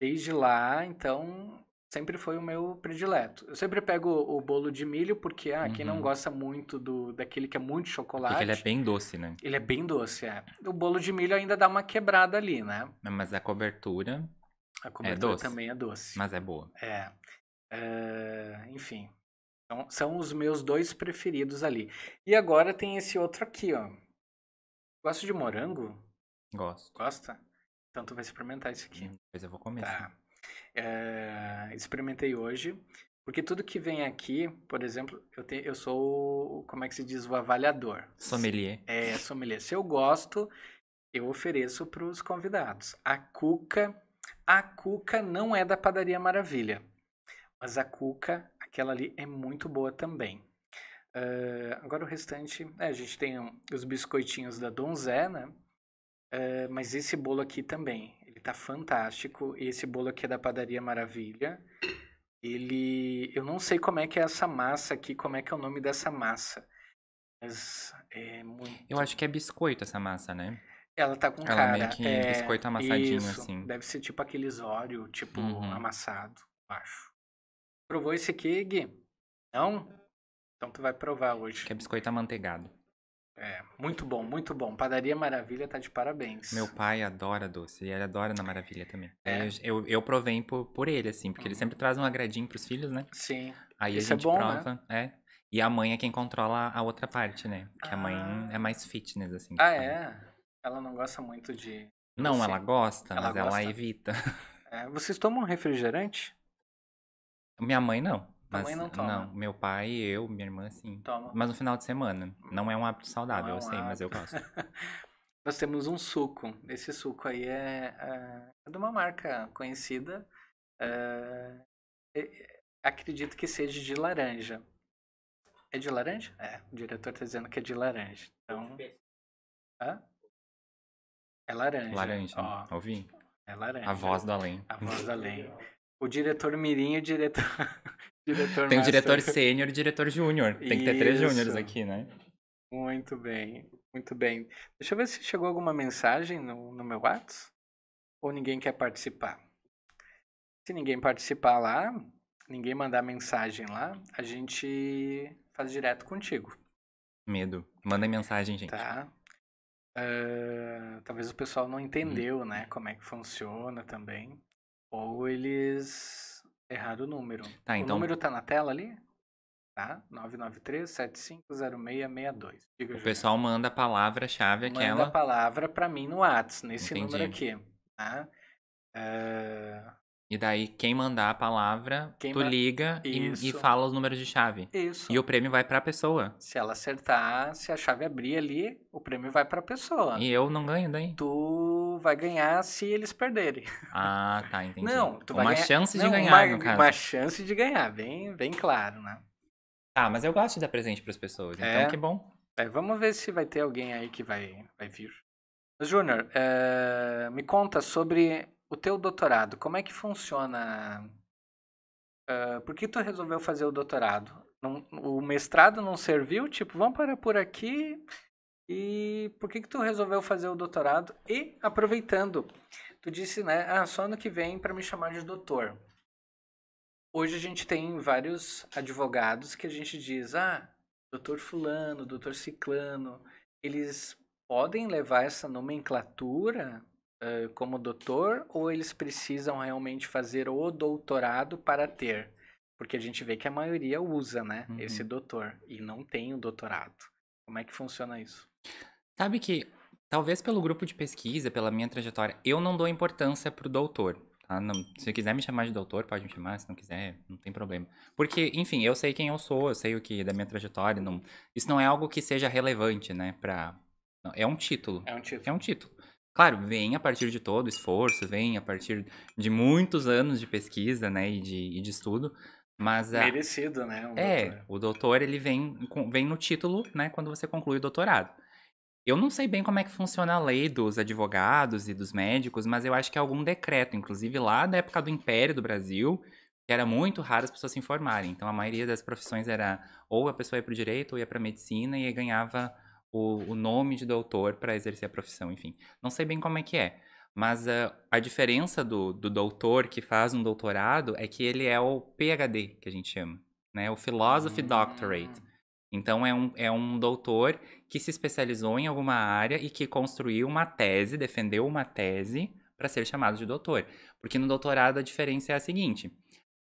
Desde lá, então, sempre foi o meu predileto. Eu sempre pego o bolo de milho, porque quem não gosta muito daquele que é muito chocolate... Porque ele é bem doce, né? Ele é bem doce, O bolo de milho ainda dá uma quebrada ali, né? Mas a cobertura doce. Também é doce. Mas é boa. Enfim, são os meus 2 preferidos ali. E agora tem esse outro aqui, ó. Gosta de morango? Gosto. Gosta? Então tu vai experimentar esse aqui. Depois eu vou comer, tá. Experimentei hoje. Porque tudo que vem aqui, por exemplo, eu sou, como é que se diz, o avaliador. Sommelier. Sommelier. Se eu gosto, eu ofereço para os convidados. A Cuca não é da Padaria Maravilha. Mas a Cuca, aquela ali, é muito boa também. Agora o restante, a gente tem os biscoitinhos da Donzé, né? Mas esse bolo aqui também, ele tá fantástico. Esse bolo aqui é da Padaria Maravilha. Eu não sei como é que é essa massa aqui, como é que é o nome dessa massa. Mas é muito... Eu acho que é biscoito essa massa, né? Ela tá com Ela meio que biscoito amassadinho, isso. assim. Deve ser tipo aqueles Oreo, tipo amassado, acho. Provou esse aqui, Gui? Não? Então tu vai provar hoje. Que é biscoito amanteigado. Muito bom, muito bom. Padaria Maravilha tá de parabéns. Meu pai adora doce e ele adora na Maravilha também. Eu provei por ele, assim, porque ele sempre traz um agradinho pros filhos, né? Sim. Aí Isso a gente bom, prova, né? E a mãe é quem controla a outra parte, né? Porque a mãe é mais fitness, assim. Ela não gosta muito de... Não, ela gosta, Ela mas gosta. ela evita. Vocês tomam refrigerante? Minha mãe não. A mãe não toma? Não, meu pai, eu, minha irmã, sim. Toma. Mas no final de semana. Não é um hábito saudável, eu sei, mas eu gosto. Nós temos um suco. Esse suco aí é de uma marca conhecida. Acredito que seja de laranja. É de laranja? O diretor tá dizendo que é de laranja. Então... É laranja. Laranja, ouvi? É laranja. A voz do além. A voz do além. O diretor mirim e o diretor... Tem o diretor sênior e o diretor júnior. Tem que ter 3 júniores aqui, né? Muito bem, muito bem. Deixa eu ver se chegou alguma mensagem no meu WhatsApp. Ou ninguém quer participar. Se ninguém participar lá, ninguém mandar mensagem lá, a gente faz direto contigo. Medo. Manda mensagem, gente. Tá. Talvez o pessoal não entendeu, né? Como é que funciona também. Ou eles erraram o número. Tá, então... O número tá na tela ali? Tá? 993-750662. O pessoal manda a palavra-chave aquela... Manda a palavra pra mim no WhatsApp, nesse número aqui. Tá? E daí, quem mandar a palavra, tu liga e fala os números de chave. Isso. E o prêmio vai pra pessoa. Se ela acertar, se a chave abrir ali, o prêmio vai pra pessoa. E eu não ganho daí? Tu vai ganhar se eles perderem. Ah, tá, entendi. Não, tu vai uma ganhar... chance de ganhar, no caso. Uma chance de ganhar, bem claro, né? Tá, mas eu gosto de dar presente pras pessoas, então que bom. Vamos ver se vai ter alguém aí que vai vir. Júnior, me conta sobre o teu doutorado. Como é que funciona? Por que tu resolveu fazer o doutorado? O mestrado não serviu? Tipo, vamos parar por aqui. E por que tu resolveu fazer o doutorado? E aproveitando, tu disse, né? Só ano que vem para me chamar de doutor. Hoje a gente tem vários advogados que a gente diz, doutor fulano, doutor ciclano, eles podem levar essa nomenclatura como doutor ou eles precisam realmente fazer o doutorado para ter? Porque a gente vê que a maioria usa, né, esse doutor e não tem o doutorado. Como é que funciona isso? Sabe que, talvez pelo grupo de pesquisa, pela minha trajetória, eu não dou importância pro doutor, tá? Não, se quiser me chamar de doutor, pode me chamar, se não quiser, não tem problema. Porque, enfim, eu sei quem eu sou, eu sei o que da minha trajetória, não, isso não é algo que seja relevante, né, não, é um título. É um título. É um título. Claro, vem a partir de todo esforço, vem a partir de muitos anos de pesquisa, né, e de estudo, mas merecido, né, um doutor. o doutor, ele vem no título, né, quando você conclui o doutorado. Eu não sei bem como é que funciona a lei dos advogados e dos médicos, mas eu acho que é algum decreto, inclusive lá da época do Império do Brasil, que era muito raro as pessoas se informarem. Então a maioria das profissões era ou a pessoa ia para o direito ou ia para medicina e aí ganhava o nome de doutor para exercer a profissão, enfim. Não sei bem como é que é. Mas a diferença do doutor que faz um doutorado é que ele é o PhD, que a gente chama, né? O Philosophy Doctorate. Então é um doutor que se especializou em alguma área e que construiu uma tese, defendeu uma tese para ser chamado de doutor. Porque no doutorado a diferença é a seguinte: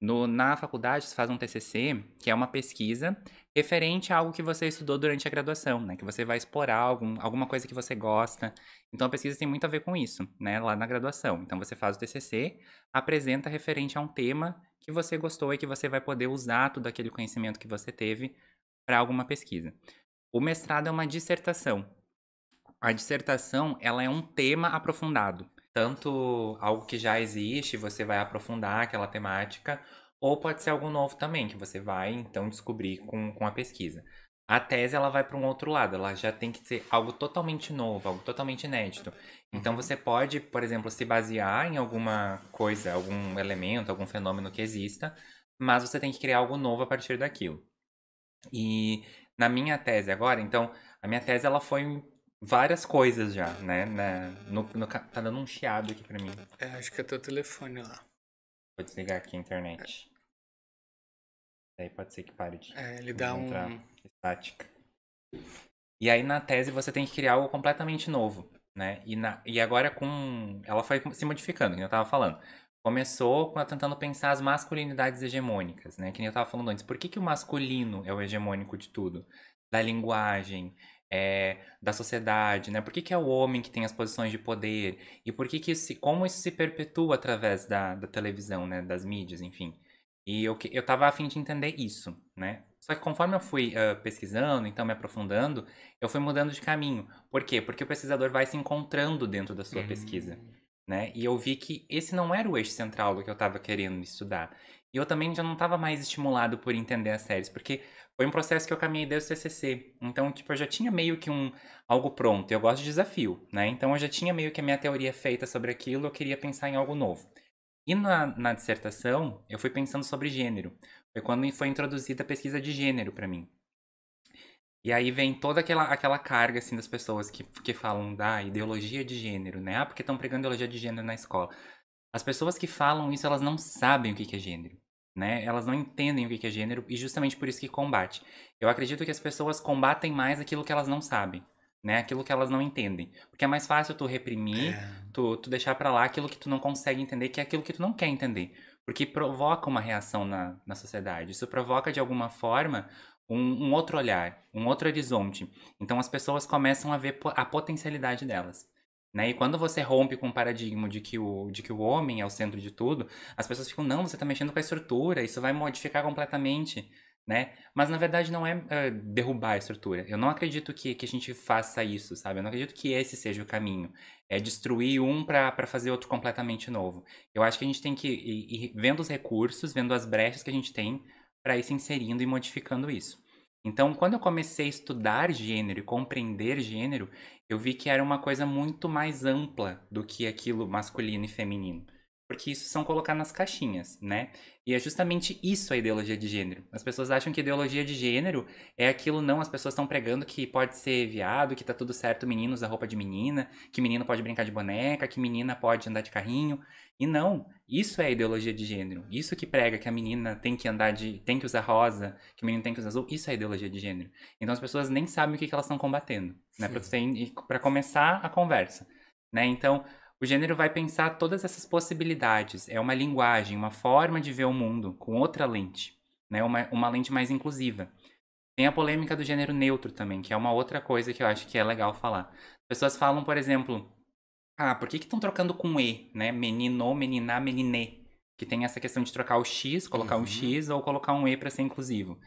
na faculdade você faz um TCC, que é uma pesquisa referente a algo que você estudou durante a graduação, né? Que você vai explorar alguma coisa que você gosta. Então a pesquisa tem muito a ver com isso, né? Lá na graduação. Então você faz o TCC, apresenta referente a um tema que você gostou e que você vai poder usar todo aquele conhecimento que você teve para alguma pesquisa. O mestrado é uma dissertação. A dissertação, ela é um tema aprofundado. Tanto algo que já existe, você vai aprofundar aquela temática, ou pode ser algo novo também, que você vai, então, descobrir com a pesquisa. A tese, ela vai para um outro lado, ela já tem que ser algo totalmente novo, algo totalmente inédito. Então, você pode, por exemplo, se basear em alguma coisa, algum elemento, algum fenômeno que exista, mas você tem que criar algo novo a partir daquilo. E na minha tese agora, então, a minha tese ela foi em várias coisas já, né? Tá dando um chiado aqui pra mim. Acho que é teu telefone lá. Vou desligar aqui a internet. Daí pode ser que pare de Ele dá entrar estática. E aí na tese você tem que criar algo completamente novo, né? E agora ela foi se modificando, que eu tava falando. Começou com ela tentando pensar as masculinidades hegemônicas, né? Que nem eu tava falando antes. Por que o masculino é o hegemônico de tudo? Da linguagem, da sociedade, né? Por que é o homem que tem as posições de poder? E por que como isso se perpetua através da televisão, né? Das mídias, enfim. E eu tava a fim de entender isso, né? Só que conforme eu fui pesquisando, então me aprofundando, eu fui mudando de caminho. Por quê? Porque o pesquisador vai se encontrando dentro da sua pesquisa, né? E eu vi que esse não era o eixo central do que eu estava querendo estudar. E eu também já não estava mais estimulado por entender as séries, porque foi um processo que eu caminhei desde o TCC. Então, tipo, eu já tinha meio que algo pronto. Eu gosto de desafio, né? Então, eu já tinha meio que a minha teoria feita sobre aquilo, eu queria pensar em algo novo. E na dissertação, eu fui pensando sobre gênero. Foi quando foi introduzida a pesquisa de gênero para mim. E aí vem toda aquela carga, assim, das pessoas que falam da ideologia de gênero, né? Porque estão pregando ideologia de gênero na escola. As pessoas que falam isso, elas não sabem o que é gênero, né? Elas não entendem o que é gênero e justamente por isso que combate. Eu acredito que as pessoas combatem mais aquilo que elas não sabem, né? Aquilo que elas não entendem. Porque é mais fácil tu reprimir, tu deixar pra lá aquilo que tu não consegue entender, que é aquilo que tu não quer entender. Porque provoca uma reação na sociedade. Isso provoca, de alguma forma, um outro olhar, um outro horizonte. Então as pessoas começam a ver a potencialidade delas. Né? E quando você rompe com o paradigma de que o homem é o centro de tudo, as pessoas ficam, não, você está mexendo com a estrutura, isso vai modificar completamente, né? Mas na verdade não é derrubar a estrutura. Eu não acredito que a gente faça isso, sabe? Eu não acredito que esse seja o caminho. É destruir um para fazer outro completamente novo. Eu acho que a gente tem que ir vendo os recursos, vendo as brechas que a gente tem para ir se inserindo e modificando isso. Então, quando eu comecei a estudar gênero e compreender gênero, eu vi que era uma coisa muito mais ampla do que aquilo masculino e feminino. Porque isso são colocar nas caixinhas, né? E é justamente isso a ideologia de gênero. As pessoas acham que ideologia de gênero é aquilo, não. As pessoas estão pregando que pode ser viado, que tá tudo certo, menino usa roupa de menina, que menino pode brincar de boneca, que menina pode andar de carrinho. E não, isso é a ideologia de gênero. Isso que prega que a menina tem que usar rosa, que o menino tem que usar azul, isso é a ideologia de gênero. Então as pessoas nem sabem o que elas estão combatendo, né? Pra começar a conversa, né? Então, o gênero vai pensar todas essas possibilidades. É uma linguagem, uma forma de ver o mundo com outra lente, né? Uma lente mais inclusiva. Tem a polêmica do gênero neutro também, que é uma outra coisa que eu acho que é legal falar. As pessoas falam, por exemplo, por que estão trocando com E, né? Menino, meniná, meninê. Que tem essa questão de trocar o X, colocar um X ou colocar um E para ser inclusivo.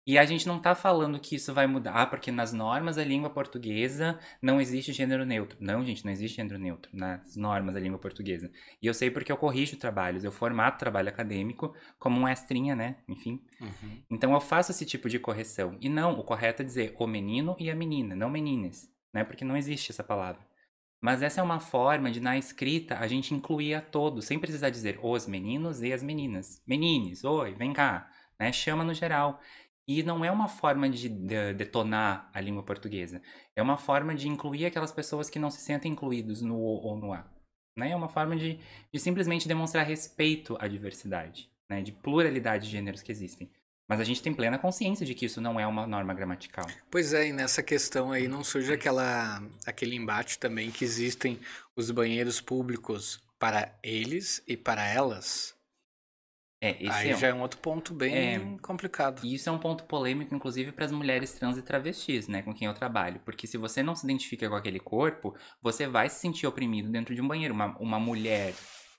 E a gente não tá falando que isso vai mudar, porque nas normas da língua portuguesa não existe gênero neutro. Não, gente, não existe gênero neutro nas normas da língua portuguesa. E eu sei porque eu corrijo trabalhos, eu formato trabalho acadêmico como um extrinha, né? Enfim. Então eu faço esse tipo de correção. E não, o correto é dizer o menino e a menina, não meninas, né? Porque não existe essa palavra. Mas essa é uma forma de, na escrita, a gente incluir a todos, sem precisar dizer os meninos e as meninas. Menines, oi, vem cá, né? Chama no geral. E não é uma forma de detonar a língua portuguesa. É uma forma de incluir aquelas pessoas que não se sentem incluídos no O ou no A. Né? É uma forma de simplesmente demonstrar respeito à diversidade, né? De pluralidade de gêneros que existem. Mas a gente tem plena consciência de que isso não é uma norma gramatical. Pois é, e nessa questão aí não surge aquele embate também que existem os banheiros públicos para eles e para elas. Esse Aí já é um outro ponto bem complicado. E isso é um ponto polêmico, inclusive, para as mulheres trans e travestis, né, com quem eu trabalho. Porque se você não se identifica com aquele corpo, você vai se sentir oprimido dentro de um banheiro. Uma mulher,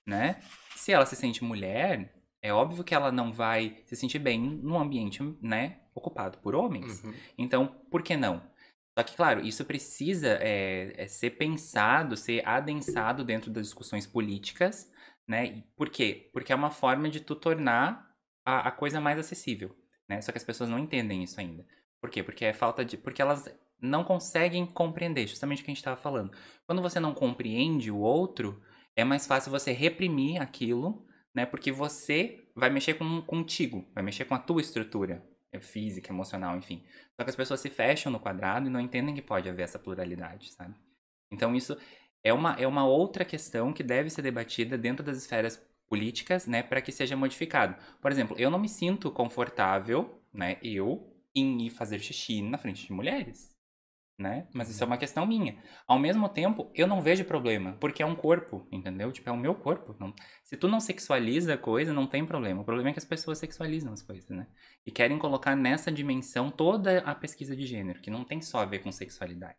né? Se ela se sente mulher, é óbvio que ela não vai se sentir bem num ambiente, né, ocupado por homens. Então, por que não? Só que, claro, isso precisa ser pensado, ser adensado dentro das discussões políticas, né? Por quê? Porque é uma forma de tu tornar a coisa mais acessível, né? Só que as pessoas não entendem isso ainda. Por quê? Porque é falta de... Porque elas não conseguem compreender, justamente o que a gente estava falando. Quando você não compreende o outro, é mais fácil você reprimir aquilo, né? Porque você vai mexer contigo, vai mexer com a tua estrutura física, emocional, enfim. Só que as pessoas se fecham no quadrado e não entendem que pode haver essa pluralidade, sabe? Então isso é uma outra questão que deve ser debatida dentro das esferas políticas, né, para que seja modificado. Por exemplo, eu não me sinto confortável, né, em ir fazer xixi na frente de mulheres, né? Mas isso é uma questão minha. Ao mesmo tempo, eu não vejo problema, porque é um corpo, entendeu? Tipo, é o meu corpo. Se tu não sexualiza a coisa, não tem problema. O problema é que as pessoas sexualizam as coisas, né? E querem colocar nessa dimensão toda a pesquisa de gênero, que não tem só a ver com sexualidade.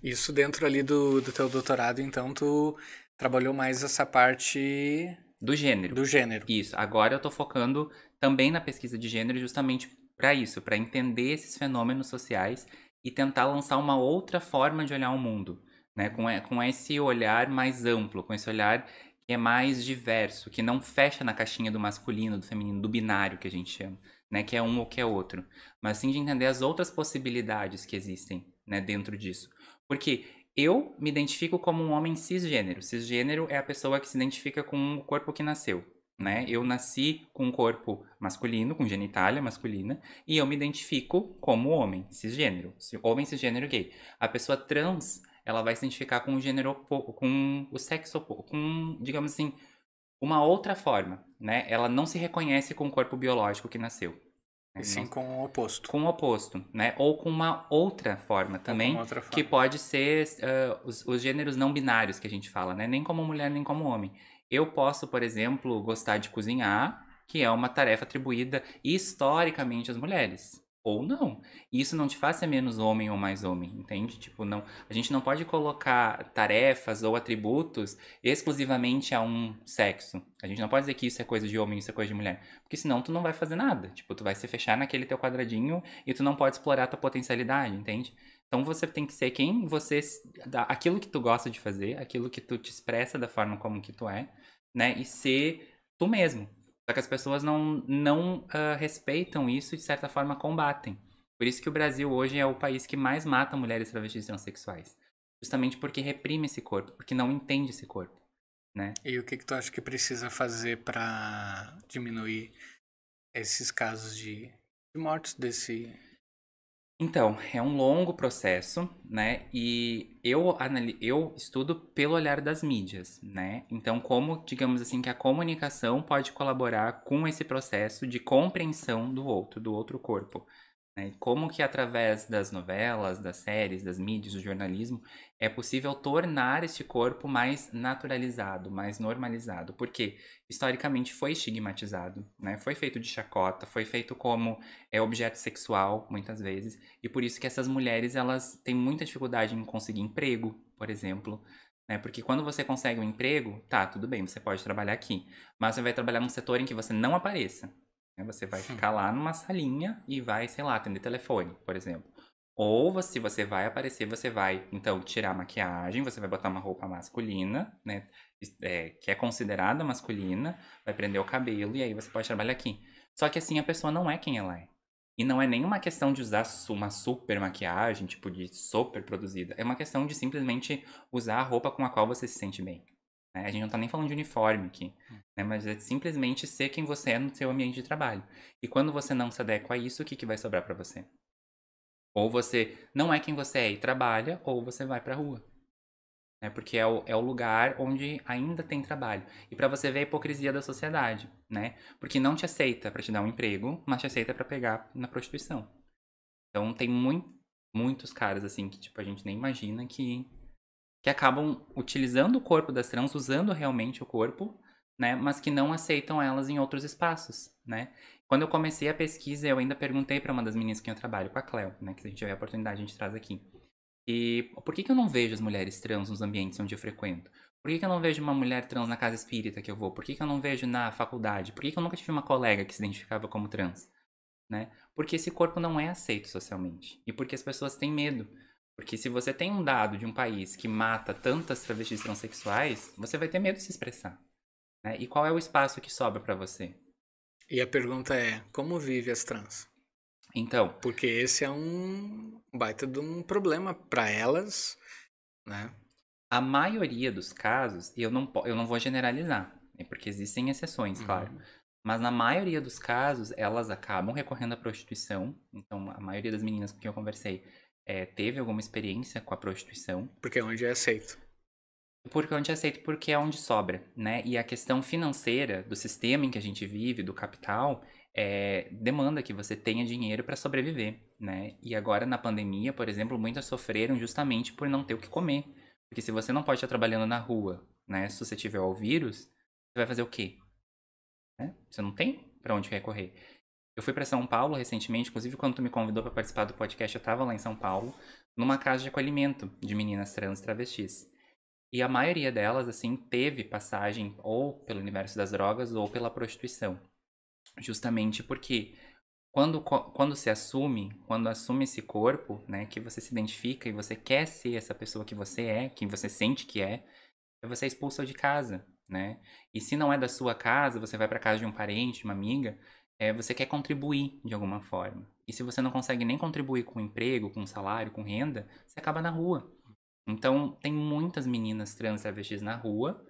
Isso dentro ali do teu doutorado, então tu trabalhou mais essa parte Do gênero. do gênero. Isso. Agora eu tô focando também na pesquisa de gênero justamente para isso, para entender esses fenômenos sociais e tentar lançar uma outra forma de olhar o mundo, né? Com esse olhar mais amplo, com esse olhar que é mais diverso, que não fecha na caixinha do masculino, do feminino, do binário que a gente chama, né? Que é um ou que é outro. Mas sim de entender as outras possibilidades que existem, né, dentro disso. Porque eu me identifico como um homem cisgênero. Cisgênero é a pessoa que se identifica com o corpo que nasceu, né? Eu nasci com um corpo masculino, com genitália masculina, e eu me identifico como homem cisgênero, homem cisgênero gay. A pessoa trans, ela vai se identificar com o gênero com o sexo com, digamos assim, uma outra forma, né? Ela não se reconhece com o corpo biológico que nasceu. Né? E sim com o oposto. Com o oposto, né? Ou com uma outra forma também, outra forma. que pode ser os gêneros não binários que a gente fala, né? Nem como mulher, nem como homem. Eu posso, por exemplo, gostar de cozinhar, que é uma tarefa atribuída historicamente às mulheres. Ou não. E isso não te faz ser menos homem ou mais homem, entende? Tipo, não, a gente não pode colocar tarefas ou atributos exclusivamente a um sexo. A gente não pode dizer que isso é coisa de homem, isso é coisa de mulher. Porque senão tu não vai fazer nada. Tipo, tu vai se fechar naquele teu quadradinho e tu não pode explorar a tua potencialidade, entende? Então você tem que ser quem você... Aquilo que tu gosta de fazer, aquilo que tu te expressa da forma como que tu é, né? E ser tu mesmo. Só que as pessoas não respeitam isso e, de certa forma, combatem. Por isso que o Brasil hoje é o país que mais mata mulheres travestis transexuais. Justamente porque reprime esse corpo, porque não entende esse corpo, né? E o que tu acha que precisa fazer para diminuir esses casos de mortes desse... Então, é um longo processo, né? E eu estudo pelo olhar das mídias, né? Então, como, digamos assim, que a comunicação pode colaborar com esse processo de compreensão do outro corpo, né? E como que através das novelas, das séries, das mídias, do jornalismo, é possível tornar este corpo mais naturalizado, mais normalizado. Porque historicamente foi estigmatizado, né? Foi feito de chacota, foi feito como objeto sexual, muitas vezes. E por isso que essas mulheres, elas têm muita dificuldade em conseguir emprego, por exemplo, né? Porque quando você consegue um emprego, tá, tudo bem, você pode trabalhar aqui, mas você vai trabalhar num setor em que você não apareça, né? Você vai ficar lá numa salinha e vai, sei lá, atender telefone, por exemplo. Ou se você vai aparecer, você vai, então, tirar a maquiagem, você vai botar uma roupa masculina, né? Que é considerada masculina, vai prender o cabelo e aí você pode trabalhar aqui. Só que assim, a pessoa não é quem ela é. E não é nenhuma questão de usar uma super maquiagem, tipo de super produzida. É uma questão de simplesmente usar a roupa com a qual você se sente bem, né? A gente não tá nem falando de uniforme aqui, né? Mas é simplesmente ser quem você é no seu ambiente de trabalho. E quando você não se adequa a isso, o que vai sobrar pra você? Ou você não é quem você é e trabalha, ou você vai pra rua, né? Porque é o lugar onde ainda tem trabalho. E pra você ver a hipocrisia da sociedade, né? Porque não te aceita pra te dar um emprego, mas te aceita pra pegar na prostituição. Então tem muitos caras assim que tipo a gente nem imagina que acabam utilizando o corpo das trans, usando realmente o corpo, né, mas que não aceitam elas em outros espaços, né? Quando eu comecei a pesquisa, eu ainda perguntei para uma das meninas que eu trabalho, com a Cleo, né, que se a gente tiver a oportunidade a gente traz aqui. E por que eu não vejo as mulheres trans nos ambientes onde eu frequento? Por que eu não vejo uma mulher trans na casa espírita que eu vou? Por que eu não vejo na faculdade? Por que eu nunca tive uma colega que se identificava como trans? Né? Porque esse corpo não é aceito socialmente. E porque as pessoas têm medo. Porque se você tem um dado de um país que mata tantas travestis transexuais, você vai ter medo de se expressar. Né? E qual é o espaço que sobra para você? E a pergunta é, como vive as trans? Então, Porque esse é um baita de um problema para elas, né? a maioria dos casos, e eu não vou generalizar, né? Porque existem exceções, claro. Uhum. Mas na maioria dos casos, elas acabam recorrendo à prostituição. Então, a maioria das meninas com quem eu conversei teve alguma experiência com a prostituição. Porque é onde é aceito. Porque onde é aceito, porque é onde sobra, né? E a questão financeira do sistema em que a gente vive, do capital, demanda que você tenha dinheiro para sobreviver, né? E agora na pandemia, por exemplo, muitas sofreram justamente por não ter o que comer. Porque se você não pode estar trabalhando na rua, né, suscetível ao vírus, você vai fazer o quê? Né? Você não tem para onde recorrer. Eu fui para São Paulo recentemente, inclusive quando tu me convidou para participar do podcast, eu estava lá em São Paulo, numa casa de acolhimento de meninas trans e travestis. E a maioria delas, assim, teve passagem ou pelo universo das drogas ou pela prostituição. Justamente porque quando se assume, quando assume esse corpo, né, que você se identifica e você quer ser essa pessoa que você é, que você sente que é, você é expulso de casa, né? E se não é da sua casa, você vai para casa de um parente, uma amiga, você quer contribuir de alguma forma. E se você não consegue nem contribuir com emprego, com salário, com renda, você acaba na rua. Então, tem muitas meninas trans travestis na rua,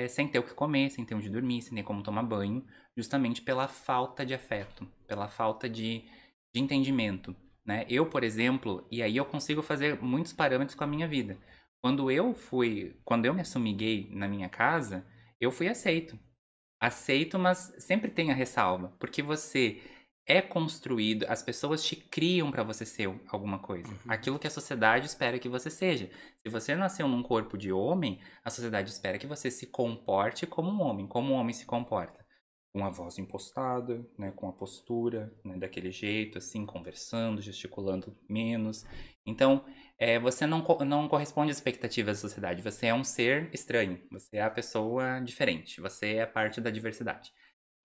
sem ter o que comer, sem ter onde dormir, sem ter como tomar banho, justamente pela falta de afeto, pela falta de entendimento, né? Eu, por exemplo, e aí eu consigo fazer muitos parâmetros com a minha vida. Quando eu me assumi gay na minha casa, eu fui aceito. Aceito, mas sempre tem a ressalva, porque você é construído, as pessoas te criam para você ser alguma coisa. Uhum. Aquilo que a sociedade espera que você seja. Se você nasceu num corpo de homem, a sociedade espera que você se comporte como um homem. Como um homem se comporta? Com a voz impostada, né, com a postura, né, daquele jeito, assim, conversando, gesticulando menos. Então, você não corresponde às expectativas da sociedade. Você é um ser estranho. Você é a pessoa diferente. Você é parte da diversidade.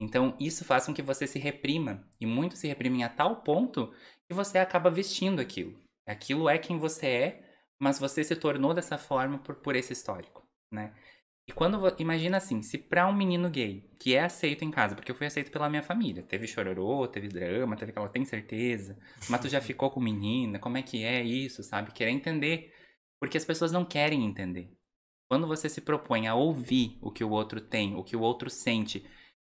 Então, isso faz com que você se reprima. E muitos se reprimem a tal ponto que você acaba vestindo aquilo. Aquilo é quem você é, mas você se tornou dessa forma por esse histórico, né? E imagina assim, se pra um menino gay, que é aceito em casa, porque eu fui aceito pela minha família, teve chororô, teve drama, teve aquela, tem certeza, mas tu já ficou com menina, como é que é isso, sabe? Querer entender, porque as pessoas não querem entender. Quando você se propõe a ouvir o que o outro tem, o que o outro sente,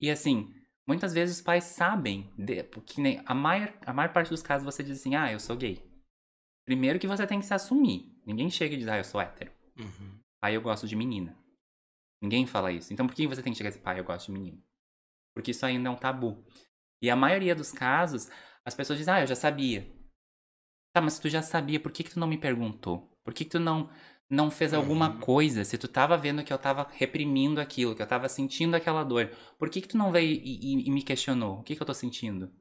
e assim, muitas vezes os pais sabem, porque nem a maior parte dos casos você diz assim, ah, eu sou gay. Primeiro que você tem que se assumir. Ninguém chega e diz, ah, eu sou hétero. Uhum. Aí eu gosto de menina. Ninguém fala isso. Então por que você tem que chegar e dizer, pai, eu gosto de menino? Porque isso ainda é um tabu. E a maioria dos casos, as pessoas dizem, ah, eu já sabia. Tá, mas se tu já sabia, por que que tu não me perguntou? Por que que tu não fez alguma Uhum. coisa? Se tu tava vendo que eu tava reprimindo aquilo, que eu tava sentindo aquela dor, por que que tu não veio e me questionou? O que que eu tô sentindo?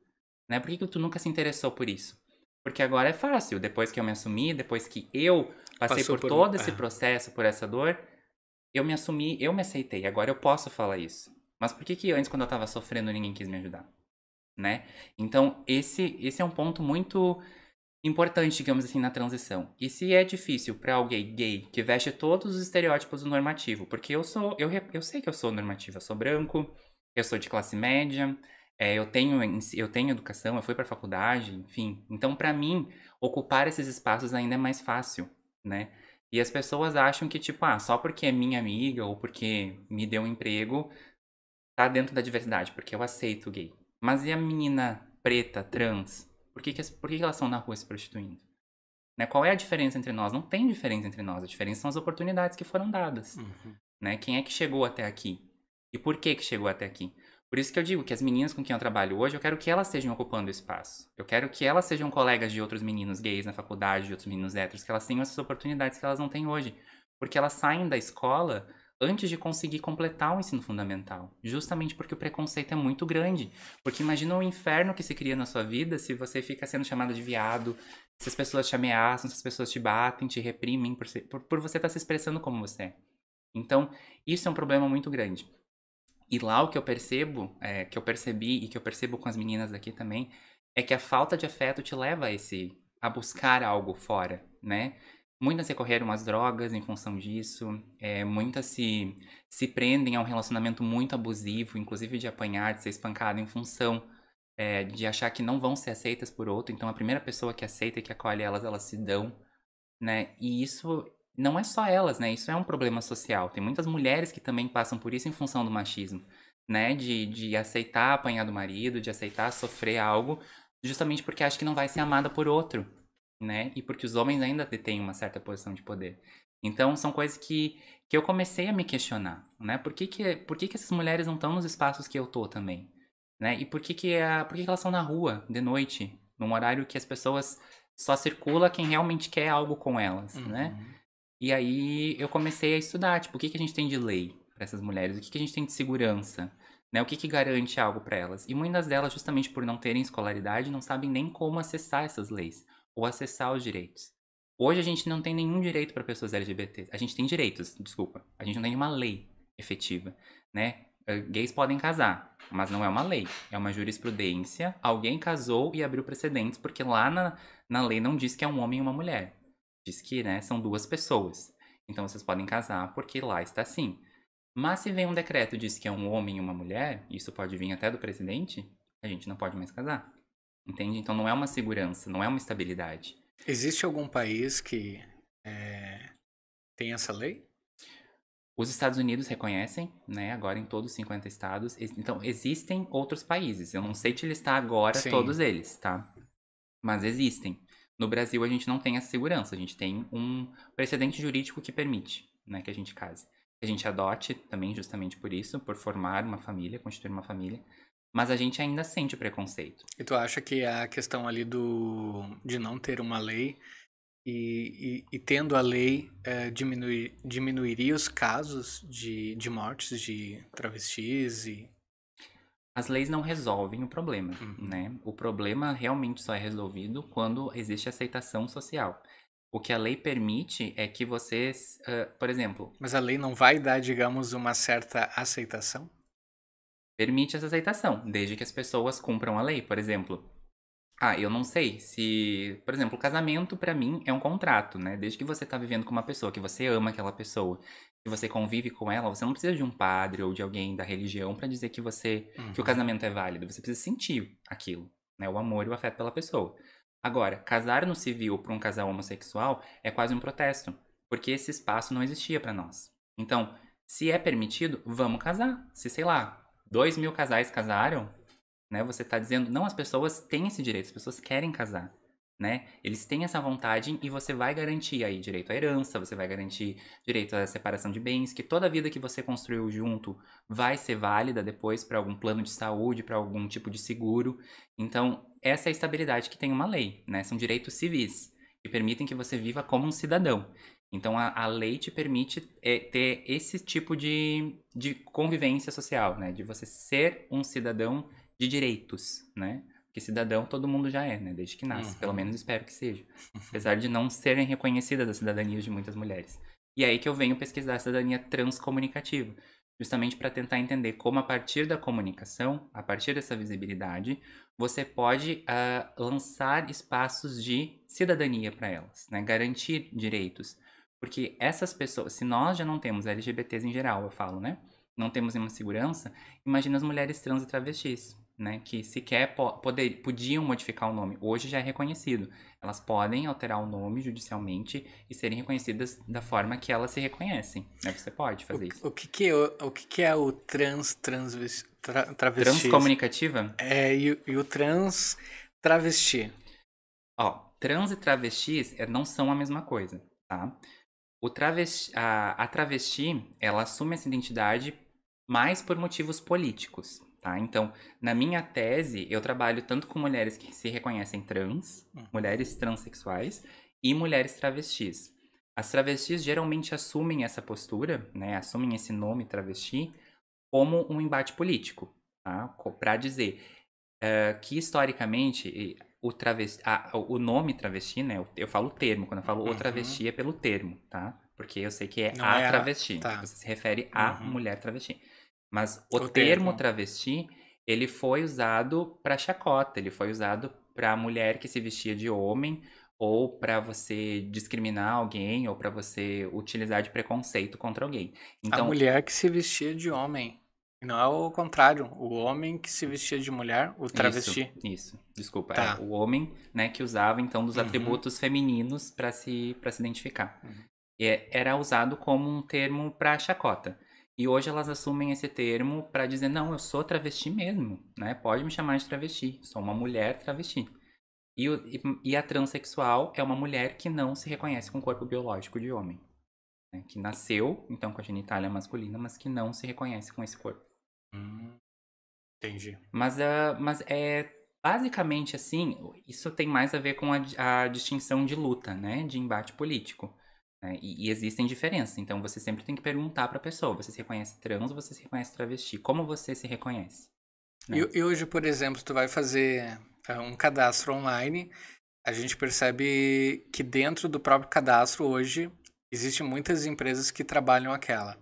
Né? Por que que tu nunca se interessou por isso? Porque agora é fácil. Depois que eu me assumi, depois que eu passei Passou por por um. todo esse processo, por essa dor, eu me assumi, eu me aceitei. Agora eu posso falar isso. Mas por que que antes, quando eu tava sofrendo, ninguém quis me ajudar? Né? Então, esse é um ponto muito importante, digamos assim, na transição. E se é difícil pra alguém gay que veste todos os estereótipos do normativo, porque eu sei que eu sou normativo, eu sou branco, eu sou de classe média, eu tenho educação, eu fui pra faculdade, enfim. Então, pra mim, ocupar esses espaços ainda é mais fácil, né? E as pessoas acham que, tipo, ah, só porque é minha amiga ou porque me deu um emprego, tá dentro da diversidade, porque eu aceito o gay. Mas e a menina preta, trans? Por que que elas estão na rua se prostituindo? Né? Qual é a diferença entre nós? Não tem diferença entre nós. A diferença são as oportunidades que foram dadas. Uhum. Né? Quem é que chegou até aqui? E por que que chegou até aqui? Por isso que eu digo que as meninas com quem eu trabalho hoje, eu quero que elas estejam ocupando o espaço. Eu quero que elas sejam colegas de outros meninos gays na faculdade, de outros meninos héteros, que elas tenham essas oportunidades que elas não têm hoje. Porque elas saem da escola antes de conseguir completar o ensino fundamental. Justamente porque o preconceito é muito grande. Porque imagina o inferno que se cria na sua vida se você fica sendo chamado de viado, se as pessoas te ameaçam, se as pessoas te batem, te reprimem por você estar se expressando como você é. Então, isso é um problema muito grande. E lá o que eu percebo, que eu percebi e que eu percebo com as meninas daqui também, é que a falta de afeto te leva a buscar algo fora, né? Muitas recorreram às drogas em função disso, muitas se prendem a um relacionamento muito abusivo, inclusive de apanhar, de ser espancado em função de achar que não vão ser aceitas por outro. Então a primeira pessoa que aceita e que acolhe elas se dão, né? E isso não é só elas, né? Isso é um problema social. Tem muitas mulheres que também passam por isso em função do machismo, né? De aceitar apanhar do marido, de aceitar sofrer algo, justamente porque acha que não vai ser amada por outro, né? E porque os homens ainda detêm uma certa posição de poder. Então, são coisas que eu comecei a me questionar, né? Por que que essas mulheres não estão nos espaços que eu tô também? Né? E por que que elas estão na rua, de noite, num horário que as pessoas só circula quem realmente quer algo com elas, né? Uhum. E aí eu comecei a estudar, tipo, o que que a gente tem de lei para essas mulheres? O que que a gente tem de segurança? Né? O que que garante algo para elas? E muitas delas, justamente por não terem escolaridade, não sabem nem como acessar essas leis ou acessar os direitos. Hoje a gente não tem nenhum direito para pessoas LGBT. A gente tem direitos, desculpa. A gente não tem uma lei efetiva, né? Gays podem casar, mas não é uma lei, é uma jurisprudência. Alguém casou e abriu precedentes, porque lá na lei não diz que é um homem e uma mulher. Diz que, né, são duas pessoas. Então vocês podem casar porque lá está assim. Mas se vem um decreto e diz que é um homem e uma mulher, isso pode vir até do presidente, a gente não pode mais casar. Entende? Então não é uma segurança, não é uma estabilidade. Existe algum país que é, tem essa lei? Os Estados Unidos reconhecem, né, agora em todos os 50 estados. Então existem outros países. Eu não sei te listar agora Sim. todos eles, tá? Mas existem. No Brasil, a gente não tem essa segurança. A gente tem um precedente jurídico que permite, né, que a gente case. Que a gente adote também, justamente por isso, por formar uma família, constituir uma família. Mas a gente ainda sente preconceito. E tu acha que a questão ali de não ter uma lei e tendo a lei diminuiria os casos de mortes de travestis e... As leis não resolvem o problema, Uhum. né? O problema realmente só é resolvido quando existe aceitação social. O que a lei permite é que vocês, por exemplo, Mas a lei não vai dar, digamos, uma certa aceitação? permite essa aceitação, desde que as pessoas cumpram a lei. Por exemplo, eu não sei se, por exemplo, o casamento pra mim é um contrato, né? Desde que você tá vivendo com uma pessoa, que você ama aquela pessoa, que você convive com ela, você não precisa de um padre ou de alguém da religião pra dizer que que o casamento é válido. Você precisa sentir aquilo, né? O amor e o afeto pela pessoa. Agora, casar no civil para um casal homossexual é quase um protesto, porque esse espaço não existia pra nós. Então, se é permitido, vamos casar. Se, sei lá, 2.000 casais casaram, né? Você tá dizendo, não, as pessoas têm esse direito, as pessoas querem casar, né? Eles têm essa vontade e você vai garantir aí direito à herança, você vai garantir direito à separação de bens, que toda a vida que você construiu junto vai ser válida depois para algum plano de saúde, para algum tipo de seguro. Então, essa é a estabilidade que tem uma lei, né? São direitos civis que permitem que você viva como um cidadão. Então, a lei te permite ter esse tipo de convivência social, né? De você ser um cidadão de direitos, né? Porque cidadão todo mundo já é, né? Desde que nasce. Pelo menos espero que seja. Apesar de não serem reconhecidas as cidadanias de muitas mulheres. E é aí que eu venho pesquisar a cidadania transcomunicativa. Justamente para tentar entender como, a partir da comunicação, a partir dessa visibilidade, você pode lançar espaços de cidadania para elas, né? Garantir direitos. Porque essas pessoas, se nós já não temos LGBTs em geral, eu falo, né? Não temos nenhuma segurança, imagina as mulheres trans e travestis, né? Que sequer podiam modificar o nome. Hoje já é reconhecido. Elas podem alterar o nome judicialmente e serem reconhecidas da forma que elas se reconhecem, né? Você pode fazer isso. O que é o travesti? Transcomunicativa? E o travesti? Ó, trans e travestis não são a mesma coisa, tá? A travesti, ela assume essa identidade mais por motivos políticos, tá? Então, na minha tese, eu trabalho tanto com mulheres que se reconhecem trans, mulheres transexuais e mulheres travestis. As travestis geralmente assumem essa postura, né? Assumem esse nome travesti como um embate político, tá? Para dizer que historicamente o nome travesti, né? Eu falo o termo, quando eu falo o travesti é pelo termo, tá? Porque eu sei que é Não a é travesti. Tá. Você se refere à mulher travesti. Mas o O termo termo. travesti, ele foi usado para chacota, ele foi usado para mulher que se vestia de homem ou para você discriminar alguém ou para você utilizar de preconceito contra alguém. A Então, mulher que se vestia de homem. E não é o contrário. O homem que se vestia de mulher, o travesti. Isso. Desculpa. É Tá. o homem, né, que usava então dos atributos femininos para se identificar. Era usado como um termo para chacota. E hoje elas assumem esse termo para dizer, não, eu sou travesti mesmo, né? Pode me chamar de travesti, sou uma mulher travesti. E a transexual é uma mulher que não se reconhece com o corpo biológico de homem, né? Que nasceu, então, com a genitália masculina, mas que não se reconhece com esse corpo. Entendi. Mas é basicamente assim, isso tem mais a ver com a distinção de luta, né? De embate político. Né? E existem diferenças, então você sempre tem que perguntar pra pessoa: você se reconhece trans ou você se reconhece travesti? Como você se reconhece? Né? E hoje, por exemplo, tu vai fazer um cadastro online, a gente percebe que dentro do próprio cadastro hoje existem muitas empresas que trabalham aquela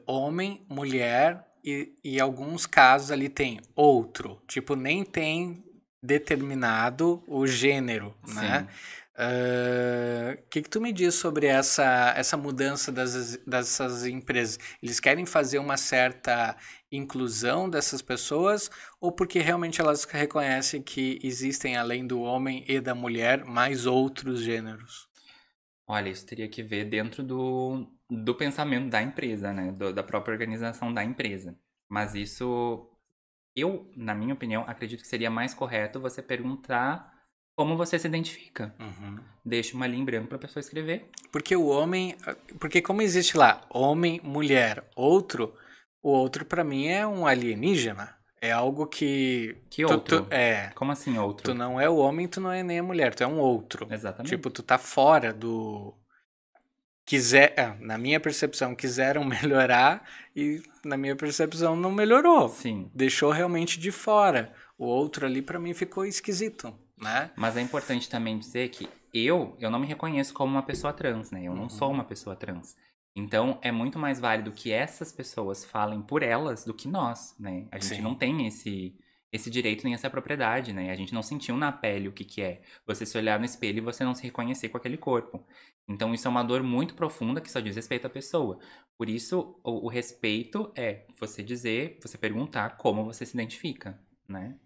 homem, mulher e alguns casos ali tem outro, tipo nem tem determinado o gênero, né? Sim. O que tu me diz sobre essa mudança dessas empresas? Eles querem fazer uma certa inclusão dessas pessoas ou porque realmente elas reconhecem que existem, além do homem e da mulher, mais outros gêneros? Olha, isso teria que ver dentro do pensamento da empresa, né? Da própria organização da empresa. Mas isso, eu, na minha opinião, acredito que seria mais correto você perguntar como você se identifica. Deixa uma linha em branco pra pessoa escrever. Porque o homem. Porque como existe lá homem, mulher, outro, o outro pra mim é um alienígena. É algo que. Que outro? É. Como assim Tu outro? não é o homem, tu não é nem a mulher, tu é um outro. Exatamente. Tipo, tu tá fora do. Na minha percepção, quiseram melhorar e na minha percepção não melhorou. Sim. Deixou realmente de fora. O outro ali pra mim ficou esquisito, né? Mas é importante também dizer que eu não me reconheço como uma pessoa trans, né? Eu não sou uma pessoa trans. Então, é muito mais válido que essas pessoas falem por elas do que nós, né? A gente Sim. não tem esse esse direito nem essa propriedade, né? A gente não sentiu na pele o que que é. Você se olhar no espelho e você não se reconhecer com aquele corpo. Então isso é uma dor muito profunda que só diz respeito à pessoa. Por isso, o respeito é você dizer, você perguntar como você se identifica, né?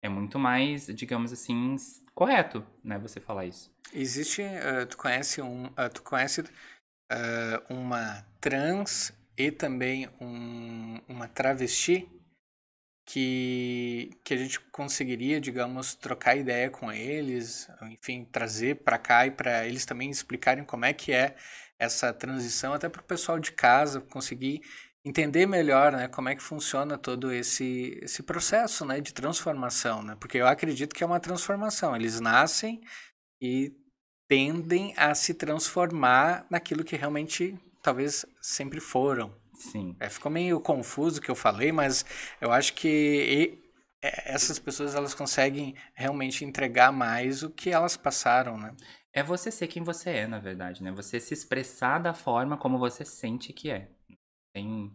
É muito mais, digamos assim, correto, né? Você falar isso. Existe, tu conhece uma trans e também uma travesti que a gente conseguiria, digamos, trocar ideia com eles, enfim, trazer para cá e para eles também explicarem como é que é essa transição, até para o pessoal de casa conseguir entender melhor, né, como é que funciona todo esse processo, né, de transformação, né? Porque eu acredito que é uma transformação. Eles nascem e tendem a se transformar naquilo que realmente talvez sempre foram. Sim. Ficou meio confuso o que eu falei, mas eu acho que essas pessoas elas conseguem realmente entregar mais o que elas passaram, né? É você ser quem você é, na verdade, né? Você se expressar da forma como você sente que é. Tem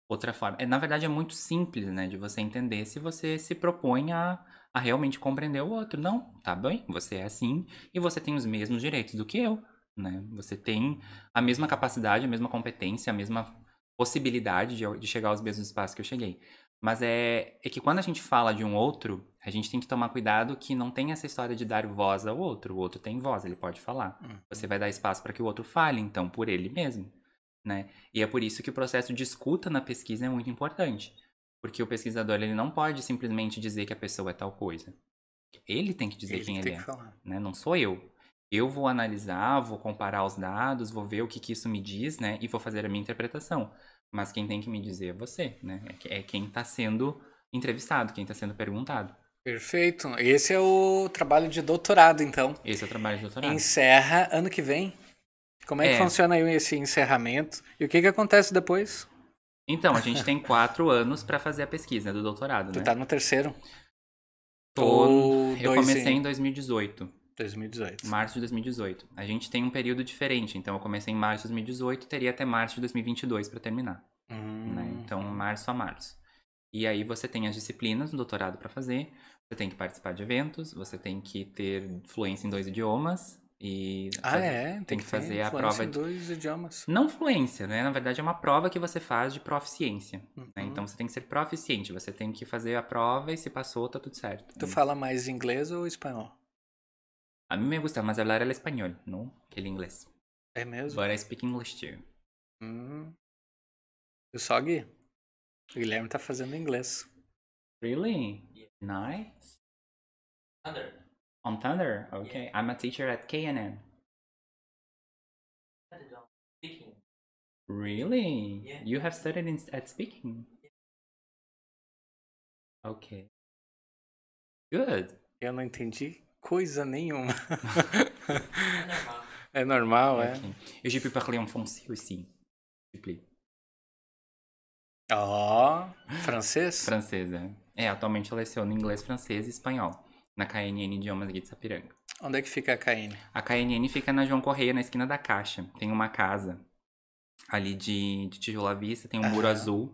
outra forma. Na verdade, é muito simples, né? De você entender se você se propõe a realmente compreender o outro. Não, tá bem, você é assim e você tem os mesmos direitos do que eu, né? Você tem a mesma capacidade, a mesma competência, a mesma possibilidade de chegar aos mesmos espaços que eu cheguei. Mas é que quando a gente fala de um outro, a gente tem que tomar cuidado que não tem essa história de dar voz ao outro. O outro tem voz, ele pode falar. Você vai dar espaço para que o outro fale, então, por ele mesmo, né? E é por isso que o processo de escuta na pesquisa é muito importante. Porque o pesquisador ele não pode simplesmente dizer que a pessoa é tal coisa. Ele tem que dizer Ele quem que ele tem que é, falar. né? Não sou eu. Eu vou analisar, vou comparar os dados, vou ver o que isso me diz, né? E vou fazer a minha interpretação. Mas quem tem que me dizer é você, né? É quem está sendo entrevistado, quem está sendo perguntado. Perfeito. Esse é o trabalho de doutorado, então. Esse é o trabalho de doutorado. Encerra ano que vem. Como é que É. funciona aí esse encerramento? E o que acontece depois? Então, a gente tem 4 anos para fazer a pesquisa do doutorado, Tu né? tá no terceiro? Tô... Ou Eu dois comecei em em 2018. 2018? Março de 2018. A gente tem um período diferente, então eu comecei em março de 2018 e teria até março de 2022 para terminar, né? Então, março a março. E aí você tem as disciplinas do doutorado para fazer, você tem que participar de eventos, você tem que ter fluência em 2 idiomas e Tem tem que que ter fazer a influência prova em de... 2 idiomas. Não fluência, né? Na verdade é uma prova que você faz de proficiência, né? Uhum. Então você tem que ser proficiente, você tem que fazer a prova e se passou, tá tudo certo. Tu fala mais inglês ou espanhol? A mí me gusta más hablar el español, ¿no? Que el inglés. É mesmo? But I speak English too. Hum. Eu só, Gui. O Guilherme tá fazendo inglês. Really? Nice. Thunder. On Thunder? Okay. I'm a teacher at KNN. Speaking. Really? Yeah. You have studied at speaking? Okay. Good. Eu não entendi coisa nenhuma. É normal. É normal, é? Ok. Et j'ai pu parler en français aussi. S'il vous plaît. Ó, francês? Francesa. Atualmente eu leciono inglês, francês e espanhol. Na KNN Idiomas aqui de Sapiranga. Onde é que fica a KN? A KNN fica na João Correia, na esquina da Caixa. Tem uma casa ali de tijolo à vista, tem um muro Aham. azul.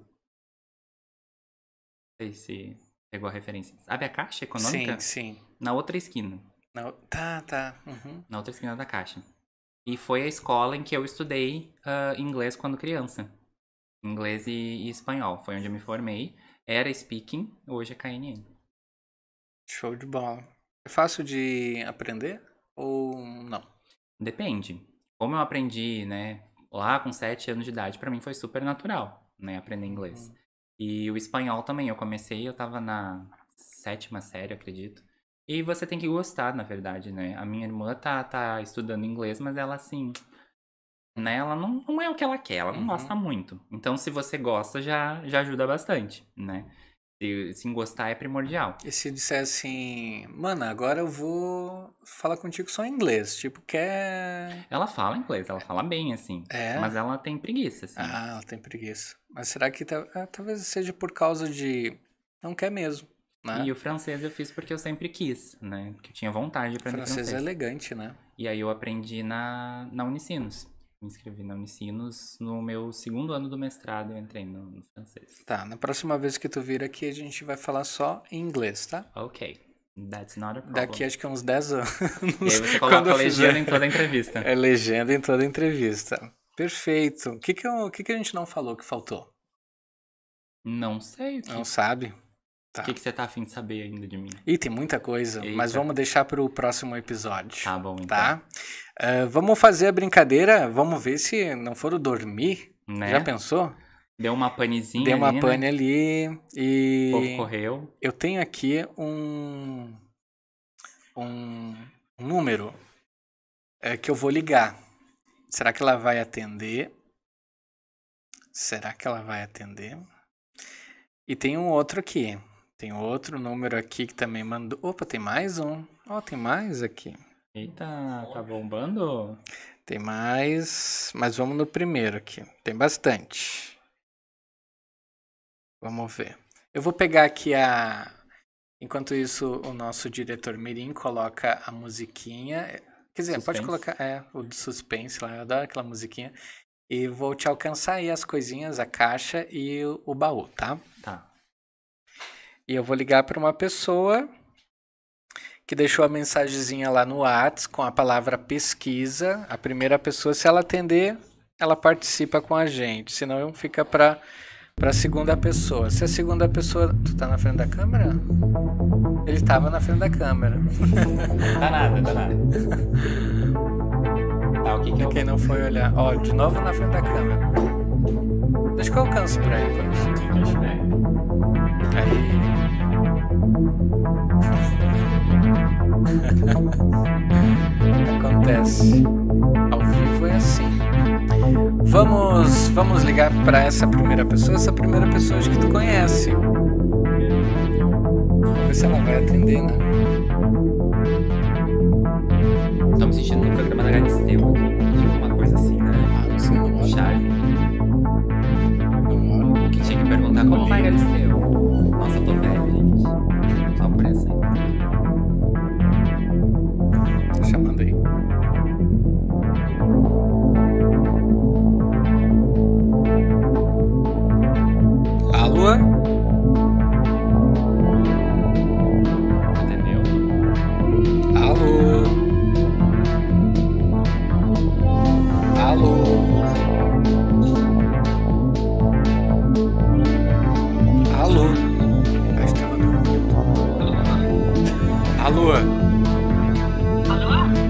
Não sei se pegou a referência. Sabe a Caixa Econômica? Sim. Na outra esquina. Não, tá. Uhum. Na outra esquina da Caixa. E foi a escola em que eu estudei inglês quando criança. Inglês e espanhol. Foi onde eu me formei. Era speaking, hoje é KNN. Show de bola. É fácil de aprender ou não? Depende. Como eu aprendi, né, lá com 7 anos de idade, pra mim foi super natural, né, aprender inglês. E o espanhol também, eu tava na 7ª série, acredito. E você tem que gostar, na verdade, né? A minha irmã tá estudando inglês, mas ela, assim, né, ela não é o que ela quer, ela não gosta muito. Então, se você gosta, já ajuda bastante, né? Se gostar é primordial. E se disser assim, mano, agora eu vou falar contigo só em inglês, tipo, quer... Ela fala inglês, ela fala bem, assim. É? Mas ela tem preguiça, assim. Ah, ela tem preguiça. Mas será que talvez seja por causa de... Não quer mesmo, né? E o francês eu fiz porque eu sempre quis, né? Porque eu tinha vontade de aprender Francês francês. é elegante, né? E aí eu aprendi na Unicinos. Me inscrevi na Unicinos. No meu 2º ano do mestrado, eu entrei no francês. Tá, na próxima vez que tu vir aqui, a gente vai falar só em inglês, tá? Ok. That's not a problem. Daqui acho que uns 10 anos. E aí você quando coloca eu a legenda fizer- em toda a entrevista. É legenda em toda entrevista. Perfeito. O que a gente não falou que faltou? Não sei o que, Não sabe? Tá. que você tá afim de saber ainda de mim. Ih, tem muita coisa, mas Eita. vamos deixar para o próximo episódio. Tá bom, então. Tá? Vamos fazer a brincadeira, vamos ver se não foram dormir. Né? Já pensou? Deu uma panezinha Deu uma ali, pane né? ali O e povo correu. eu tenho aqui um número que eu vou ligar. Será que ela vai atender? Será que ela vai atender? E tem um outro aqui. Tem outro número aqui que também mandou. Opa, tem mais um. Ó, tem mais aqui. Eita, tá bombando? Tem mais. Mas vamos no primeiro aqui. Tem bastante. Vamos ver. Eu vou pegar aqui a. Enquanto isso, o nosso diretor Mirim coloca a musiquinha. Quer dizer, pode Suspense. colocar o de suspense lá. Eu adoro aquela musiquinha. E vou te alcançar aí as coisinhas, a caixa e o baú, tá? Tá. E eu vou ligar para uma pessoa que deixou a mensagenzinha lá no WhatsApp com a palavra pesquisa. A primeira pessoa, se ela atender, ela participa com a gente. Senão fica para a segunda pessoa. Se a segunda pessoa... Tu tá na frente da câmera? Ele tava na frente da câmera. Tá nada. Tá, o que que eu... Quem não foi olhar. Ó, de novo na frente da câmera. Deixa que eu alcanço pra ele. Aí. Acontece. Ao vivo é assim. Vamos ligar pra essa primeira pessoa. Essa primeira pessoa acho que tu conhece. Vamos ver se ela vai atender, né? Tô me sentindo no programa da Galisteu aqui. Tipo uma coisa assim, né? Ah, não sei, não olha. Charlie. Não olha. Que tinha que perguntar como vai Galisteu. Nossa, eu tô velho, gente. Só por essa aí. Tá chamando aí. Alô? Entendeu? Alô? Alô? Alô? Acho que tava dormindo. Alô?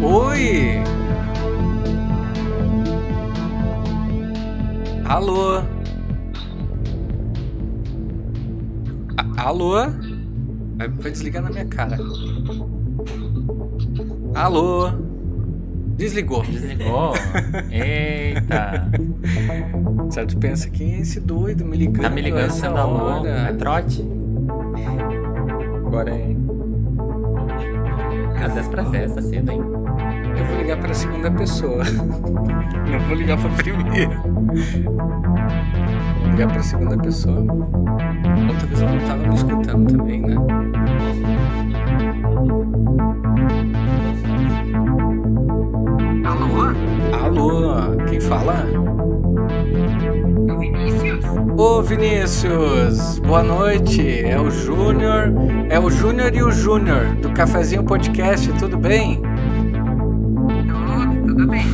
Alô? Oi? Alô? Alô? Vai desligar na minha cara. Alô? Desligou. Desligou? Eita. Certo, pensa, quem é esse doido me ligando? Tá me ligando essa sendo louco. É hora? trote? Agora é. Às 10 para 10, tá cedo, hein? Eu vou ligar pra segunda pessoa. Não vou ligar pra primeira. Vou ligar pra segunda pessoa. Outra vez ela não tava me escutando também, né? Alô? Alô, quem fala? É o Vinícius? Ô Vinícius, boa noite. É o Júnior. É o Júnior e o Júnior do Cafezinho Podcast, tudo bem? Tudo bem.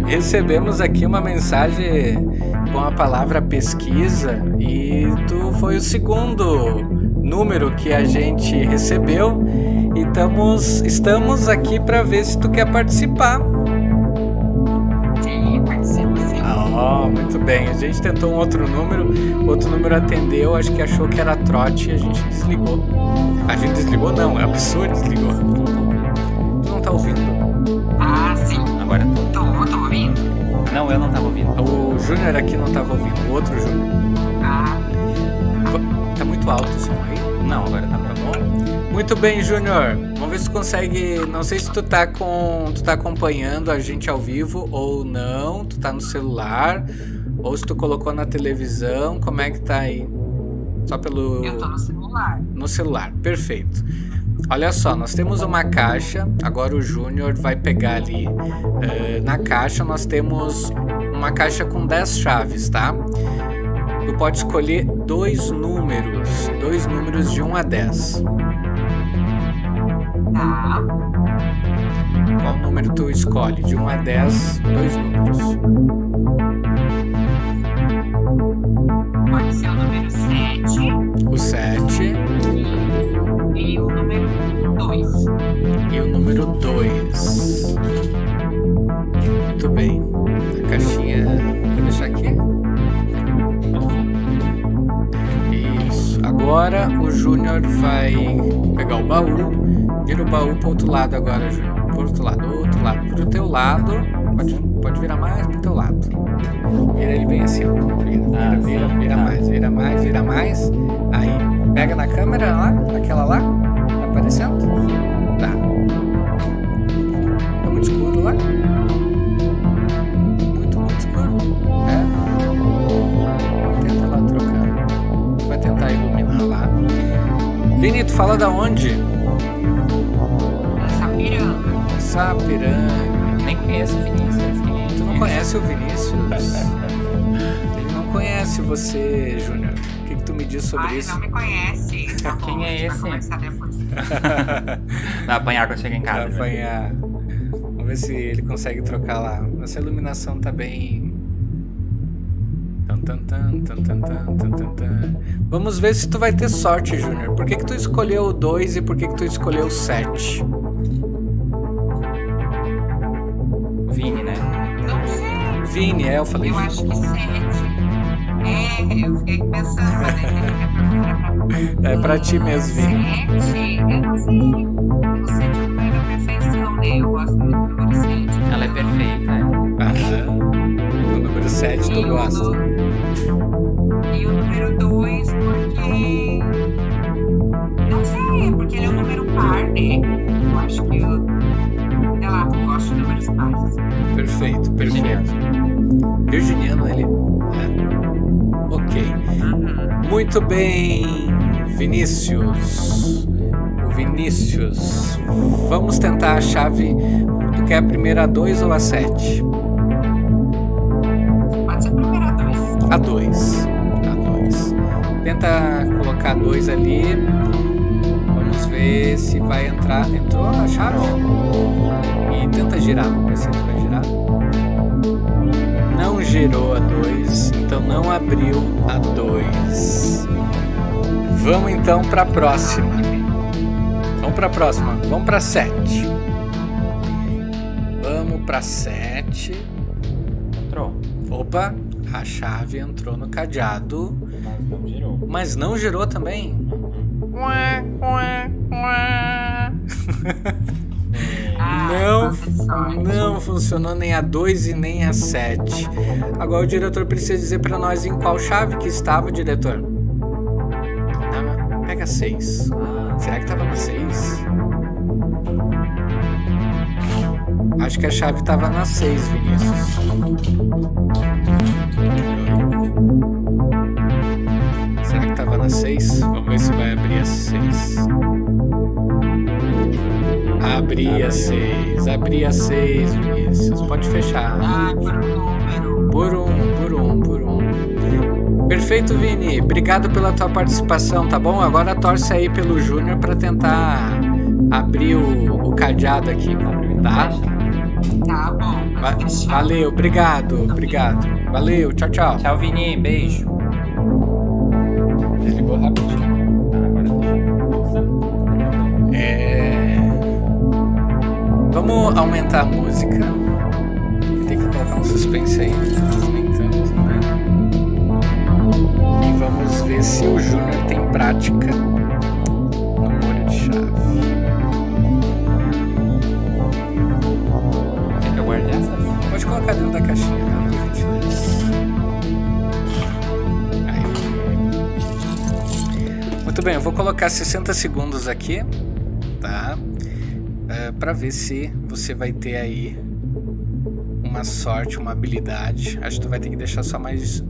Recebemos aqui uma mensagem com a palavra pesquisa e tu foi o segundo número que a gente recebeu e estamos aqui para ver se tu quer participar. Sim, participo sim. Muito bem. A gente tentou um outro número atendeu, acho que achou que era trote e a gente desligou. A gente desligou não, a pessoa desligou. Tu não tá ouvindo? Ah, sim. Agora tô. Tô ouvindo? Não, eu não tava ouvindo. O Júnior aqui não tava ouvindo, o outro Júnior. Ah, Tá muito alto o som aí? Não, agora tá bom. Muito bem, Júnior. Vamos ver se tu consegue. Não sei se tu tá acompanhando a gente ao vivo ou não. Tu tá no celular. Ou se tu colocou na televisão. Como é que tá aí? Só pelo. eu tô no celular. No celular. Perfeito. Olha só, nós temos uma caixa. Agora o Júnior vai pegar ali. Na caixa nós temos uma caixa com 10 chaves, tá? Tu pode escolher dois números de 1 a 10. Tá. Qual número tu escolhe? De 1 a 10, dois números. Pode ser o número 7 O 7 e o número 2. e o número 2. Muito bem. A caixinha. Vou deixar aqui. Isso. Agora o Júnior vai pegar o baú. Vira o baú pro outro lado agora, Júnior. Pro outro lado. Pro teu lado. Pode virar mais pro teu lado. Vira ele bem assim, ó. Vira mais. Aí, pega na câmera lá, aquela lá. Tá aparecendo? Tá. Tá muito escuro lá? Muito escuro. Tenta lá trocar. Vai tentar iluminar lá. Vini, tu fala da onde? Sapiranga. Nem conheço o Vinícius. Quem é Tu não conhece o Vinícius? Ele não conhece você, Júnior. O que tu me diz sobre Ele isso? não me conhece. Tá bom, Quem é a gente esse? Vai conversar depois. Vai apanhar quando chegar em Vai casa. apanhar. Vamos ver se ele consegue trocar lá. Essa iluminação tá bem. Vamos ver se tu vai ter sorte, Júnior. Por que tu escolheu o 2 e por que tu escolheu o 7? Vini, né? Não sei. Vini, eu falei. Eu acho que 7. Eu fiquei pensando, mas ele É pra ti mesmo, Vini. 7, eu não sei. O 7 é o número da perfeição, né? Eu gosto muito do número 7. Ela é perfeita, né? Aham. O número 7 tu gosta. E o número 2 porque... Não sei, porque ele é um número par, né? Eu acho que eu... Sei lá, eu gosto de números pares. Perfeito. Virginiano, ele. Ok. Muito bem, Vinícius. O Vinícius. Vamos tentar a chave. Tu quer a primeira a 2 ou a 7? Pode ser a primeira 2. A 2. Tenta colocar 2 ali. Vamos ver se vai entrar. Entrou a chave? E tenta girar. Vamos ver se ele vai girar. Não girou a 2, então não abriu a 2. Vamos então para a próxima. Vamos para 7. Vamos para 7. Entrou. Opa, a chave entrou no cadeado, Mas não girou. mas não girou também. Não funcionou nem a 2 e nem a 7. Agora o diretor precisa dizer para nós em qual chave que estava, diretor. Pega 6. Será que estava na 6? Acho que a chave estava na 6, Vinícius. Será que estava na 6? Vamos ver se vai abrir a 6. Abri a 6, Vinícius. Pode fechar. Por um. Perfeito, Vini. Obrigado pela tua participação, tá bom? Agora torce aí pelo Júnior para tentar abrir o cadeado aqui, tá? Tá bom. Valeu, obrigado. Valeu, tchau. Tchau, Vini. Beijo. Desligou rapidinho. Vamos aumentar a música. Tem que colocar um suspense aí. Nem tanto, né? E vamos ver se o Júnior tem prática no molho de chave. Quer que eu guarde essas? Pode colocar dentro da caixinha, né? Por gentileza. Aí. Muito bem, eu vou colocar 60 segundos aqui, tá? Para ver se você vai ter aí uma sorte, uma habilidade. Acho que tu vai ter que deixar só mais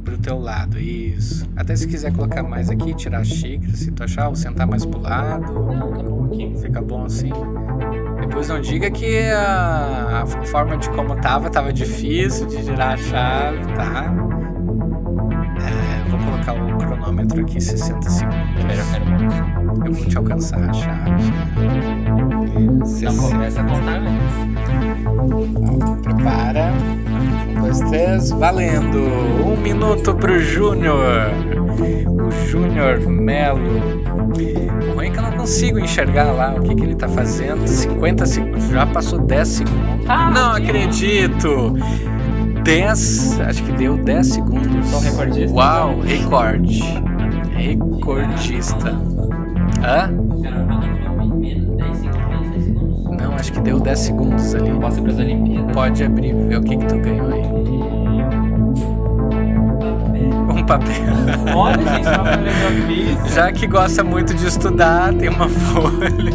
pro teu lado, isso. Até se quiser colocar mais aqui, tirar a xícara, se tu achar, ou sentar mais pro lado. Não, tá bom aqui. Fica bom assim. Depois não diga que a forma de como tava difícil de girar a chave, tá? Vou colocar o cronômetro aqui, 60 segundos. Eu quero muito. Eu vou te alcançar a chave. Então começa a contar antes. Prepara. 1, 2, 3, valendo! 1 minuto pro Júnior. O Júnior Melo. O ruim é que eu não consigo enxergar lá o que ele tá fazendo. 50 segundos. Já passou 10 segundos. Não acredito! 10, acho que deu 10 segundos. Sou recordista. Uau, recorde. Recordista. Hã? Menos 10 segundos, 10 segundos. Não, acho que deu 10 segundos ali. Posso ir pras Olimpíadas? Pode abrir, ver o que tu ganhou aí. Um papel. Olha, gente, uma folha que eu fiz. Já que gosta muito de estudar, tem uma folha.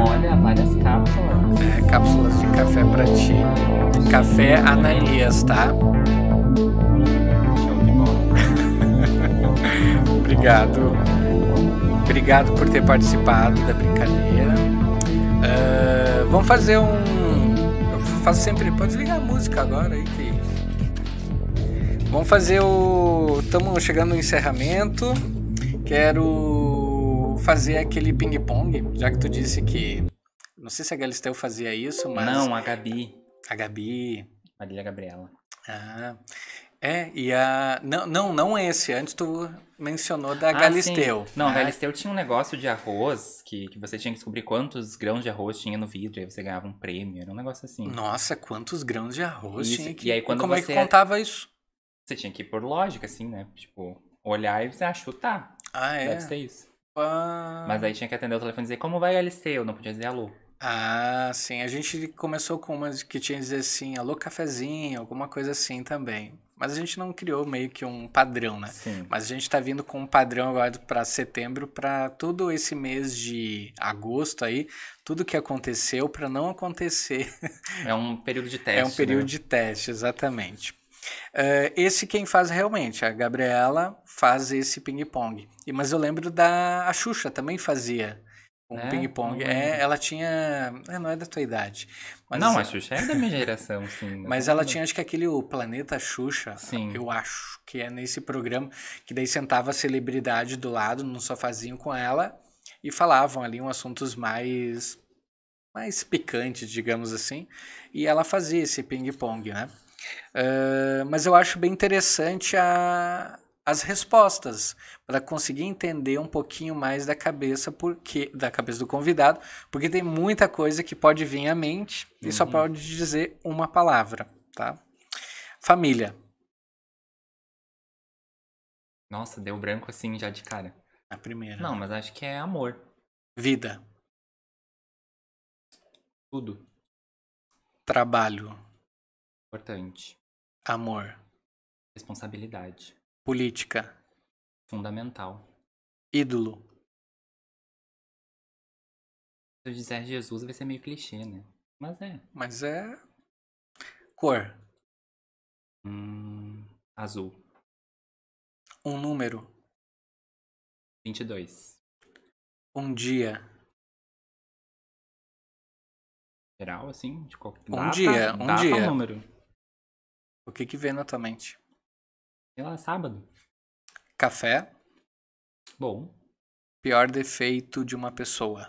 Olha, várias cápsulas. Cápsulas de café pra ti. Café Ananias, tá? Show de bola. Obrigado. Obrigado por ter participado da brincadeira. Vamos fazer um... Eu faço sempre... Pode ligar a música agora aí que... Vamos fazer o... Estamos chegando no encerramento. Quero fazer aquele ping-pong, já que tu disse que... Não sei se a Galisteu fazia isso, mas... Não, a Gabi. A Gabi... Marília Gabriela. Ah... e a... Não esse. Antes tu mencionou da Ah, Galisteu. sim. Não, a né? Galisteu tinha um negócio de arroz que você tinha que descobrir quantos grãos de arroz tinha no vidro, aí você ganhava um prêmio, era um negócio assim. Nossa, quantos grãos de arroz Isso, tinha que... e aí quando como é que você- contava isso? Você tinha que ir por lógica, assim, né? Tipo, olhar e você chutar. Ah, é? Deve ser isso. Ah, Mas aí tinha que atender o telefone e dizer, como vai, Galisteu? Não podia dizer alô. Ah, sim. A gente começou com umas que tinha que dizer assim, alô cafezinho, alguma coisa assim também. Mas a gente não criou meio que um padrão, né? Sim. Mas a gente tá vindo com um padrão agora para setembro, para todo esse mês de agosto aí, tudo que aconteceu para não acontecer. É um período de teste. É um período né? de teste, exatamente. Esse quem faz realmente, a Gabriela faz esse ping-pong. Mas eu lembro a Xuxa também fazia um É? ping-pong. Não lembro. Ela tinha... não é da tua idade. Mas, Não, a Xuxa é da minha geração, sim. mas ela tinha, acho que aquele o Planeta Xuxa, Sim. eu acho que é nesse programa, que daí sentava a celebridade do lado, num sofazinho com ela, e falavam ali uns assuntos mais picantes, digamos assim, e ela fazia esse ping-pong, né? Mas eu acho bem interessante as respostas, para conseguir entender um pouquinho mais da cabeça do convidado, porque tem muita coisa que pode vir à mente e só pode dizer uma palavra, tá? Família. Nossa, deu branco assim já de cara. A primeira. Não, mas acho que é amor. Vida. Tudo. Trabalho. Importante. Amor. Responsabilidade. Política. Fundamental. Ídolo. Se eu disser Jesus vai ser meio clichê, né? Mas é. Mas é... Cor. Azul. Um número. 22. Um dia. Geral, assim, de qualquer Um dia. Ou número. O que vem na tua mente? Sei lá, sábado. Café. Bom. Pior defeito de uma pessoa.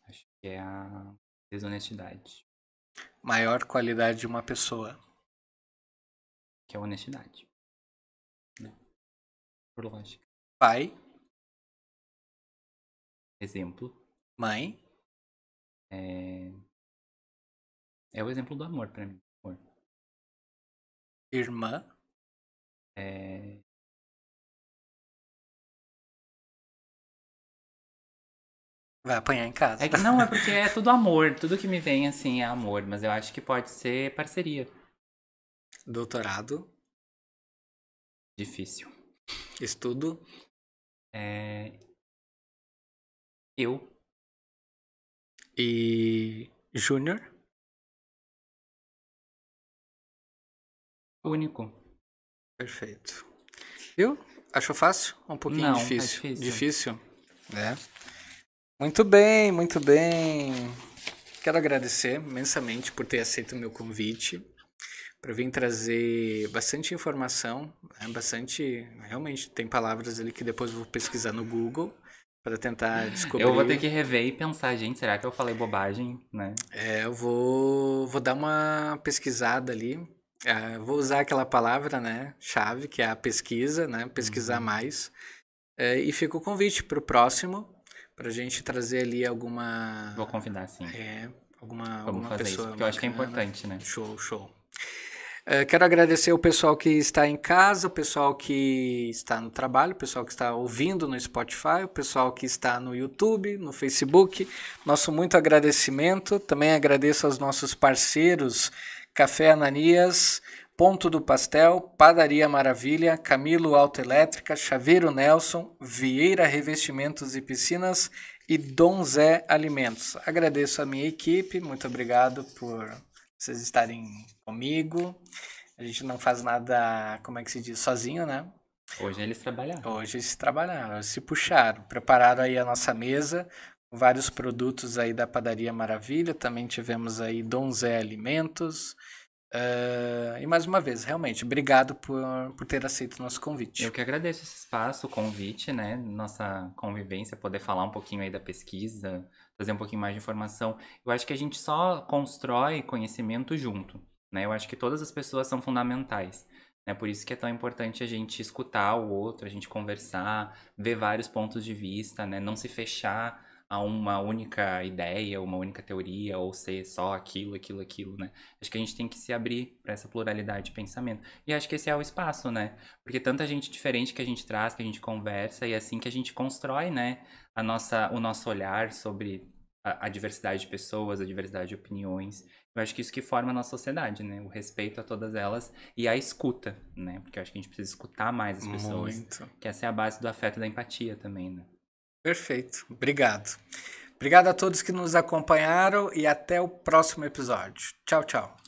Acho que é a desonestidade. Maior qualidade de uma pessoa. Que é a honestidade. Né? Por lógica. Pai. Exemplo. Mãe. É o exemplo do amor pra mim. Amor. Irmã. Vai apanhar em casa. Não, é porque é tudo amor. Tudo que me vem, assim, é amor. Mas eu acho que pode ser parceria. Doutorado. Difícil. Estudo. Eu. E... Júnior. Único. Perfeito. Viu? Achou fácil? Um pouquinho Não, é difícil. difícil. Difícil? É. Muito bem, muito bem. Quero agradecer imensamente por ter aceito o meu convite para vir trazer bastante informação, né? Bastante, realmente tem palavras ali que depois eu vou pesquisar no Google para tentar descobrir. Eu vou ter que rever e pensar, gente, será que eu falei bobagem, né? Eu vou dar uma pesquisada ali. Vou usar aquela palavra, né, chave, que é a pesquisa, né, pesquisar mais. E fica o convite para o próximo, para a gente trazer ali alguma... Vou convidar, sim. Alguma fazer pessoa isso, porque eu acho que é bacana. importante, né? Show. Quero agradecer o pessoal que está em casa, o pessoal que está no trabalho, o pessoal que está ouvindo no Spotify, o pessoal que está no YouTube, no Facebook. Nosso muito agradecimento. Também agradeço aos nossos parceiros Café Ananias, Ponto do Pastel, Padaria Maravilha, Camilo Autoelétrica, Chaveiro Nelson, Vieira Revestimentos e Piscinas e Dom Zé Alimentos. Agradeço a minha equipe, muito obrigado por vocês estarem comigo. A gente não faz nada, como é que se diz, sozinho, né? Hoje eles trabalharam. Hoje eles trabalharam, se puxaram, prepararam aí a nossa mesa, vários produtos aí da Padaria Maravilha, também tivemos aí Dom Zé Alimentos. E mais uma vez, realmente, obrigado por ter aceito o nosso convite. Eu que agradeço esse espaço, o convite, né? Nossa convivência, poder falar um pouquinho aí da pesquisa, trazer um pouquinho mais de informação. Eu acho que a gente só constrói conhecimento junto, né? Eu acho que todas as pessoas são fundamentais, né? Por isso que é tão importante a gente escutar o outro, a gente conversar, ver vários pontos de vista, né? Não se fechar a uma única ideia, uma única teoria, ou ser só aquilo, né? Acho que a gente tem que se abrir para essa pluralidade de pensamento. E acho que esse é o espaço, né? Porque tanta gente diferente que a gente traz, que a gente conversa, e é assim que a gente constrói, né? O nosso olhar sobre a diversidade de pessoas, a diversidade de opiniões. Eu acho que isso que forma a nossa sociedade, né? O respeito a todas elas e a escuta, né? Porque eu acho que a gente precisa escutar mais as pessoas. Muito. Que essa é a base do afeto e da empatia também, né? Perfeito. Obrigado. Obrigado a todos que nos acompanharam e até o próximo episódio. Tchau, tchau.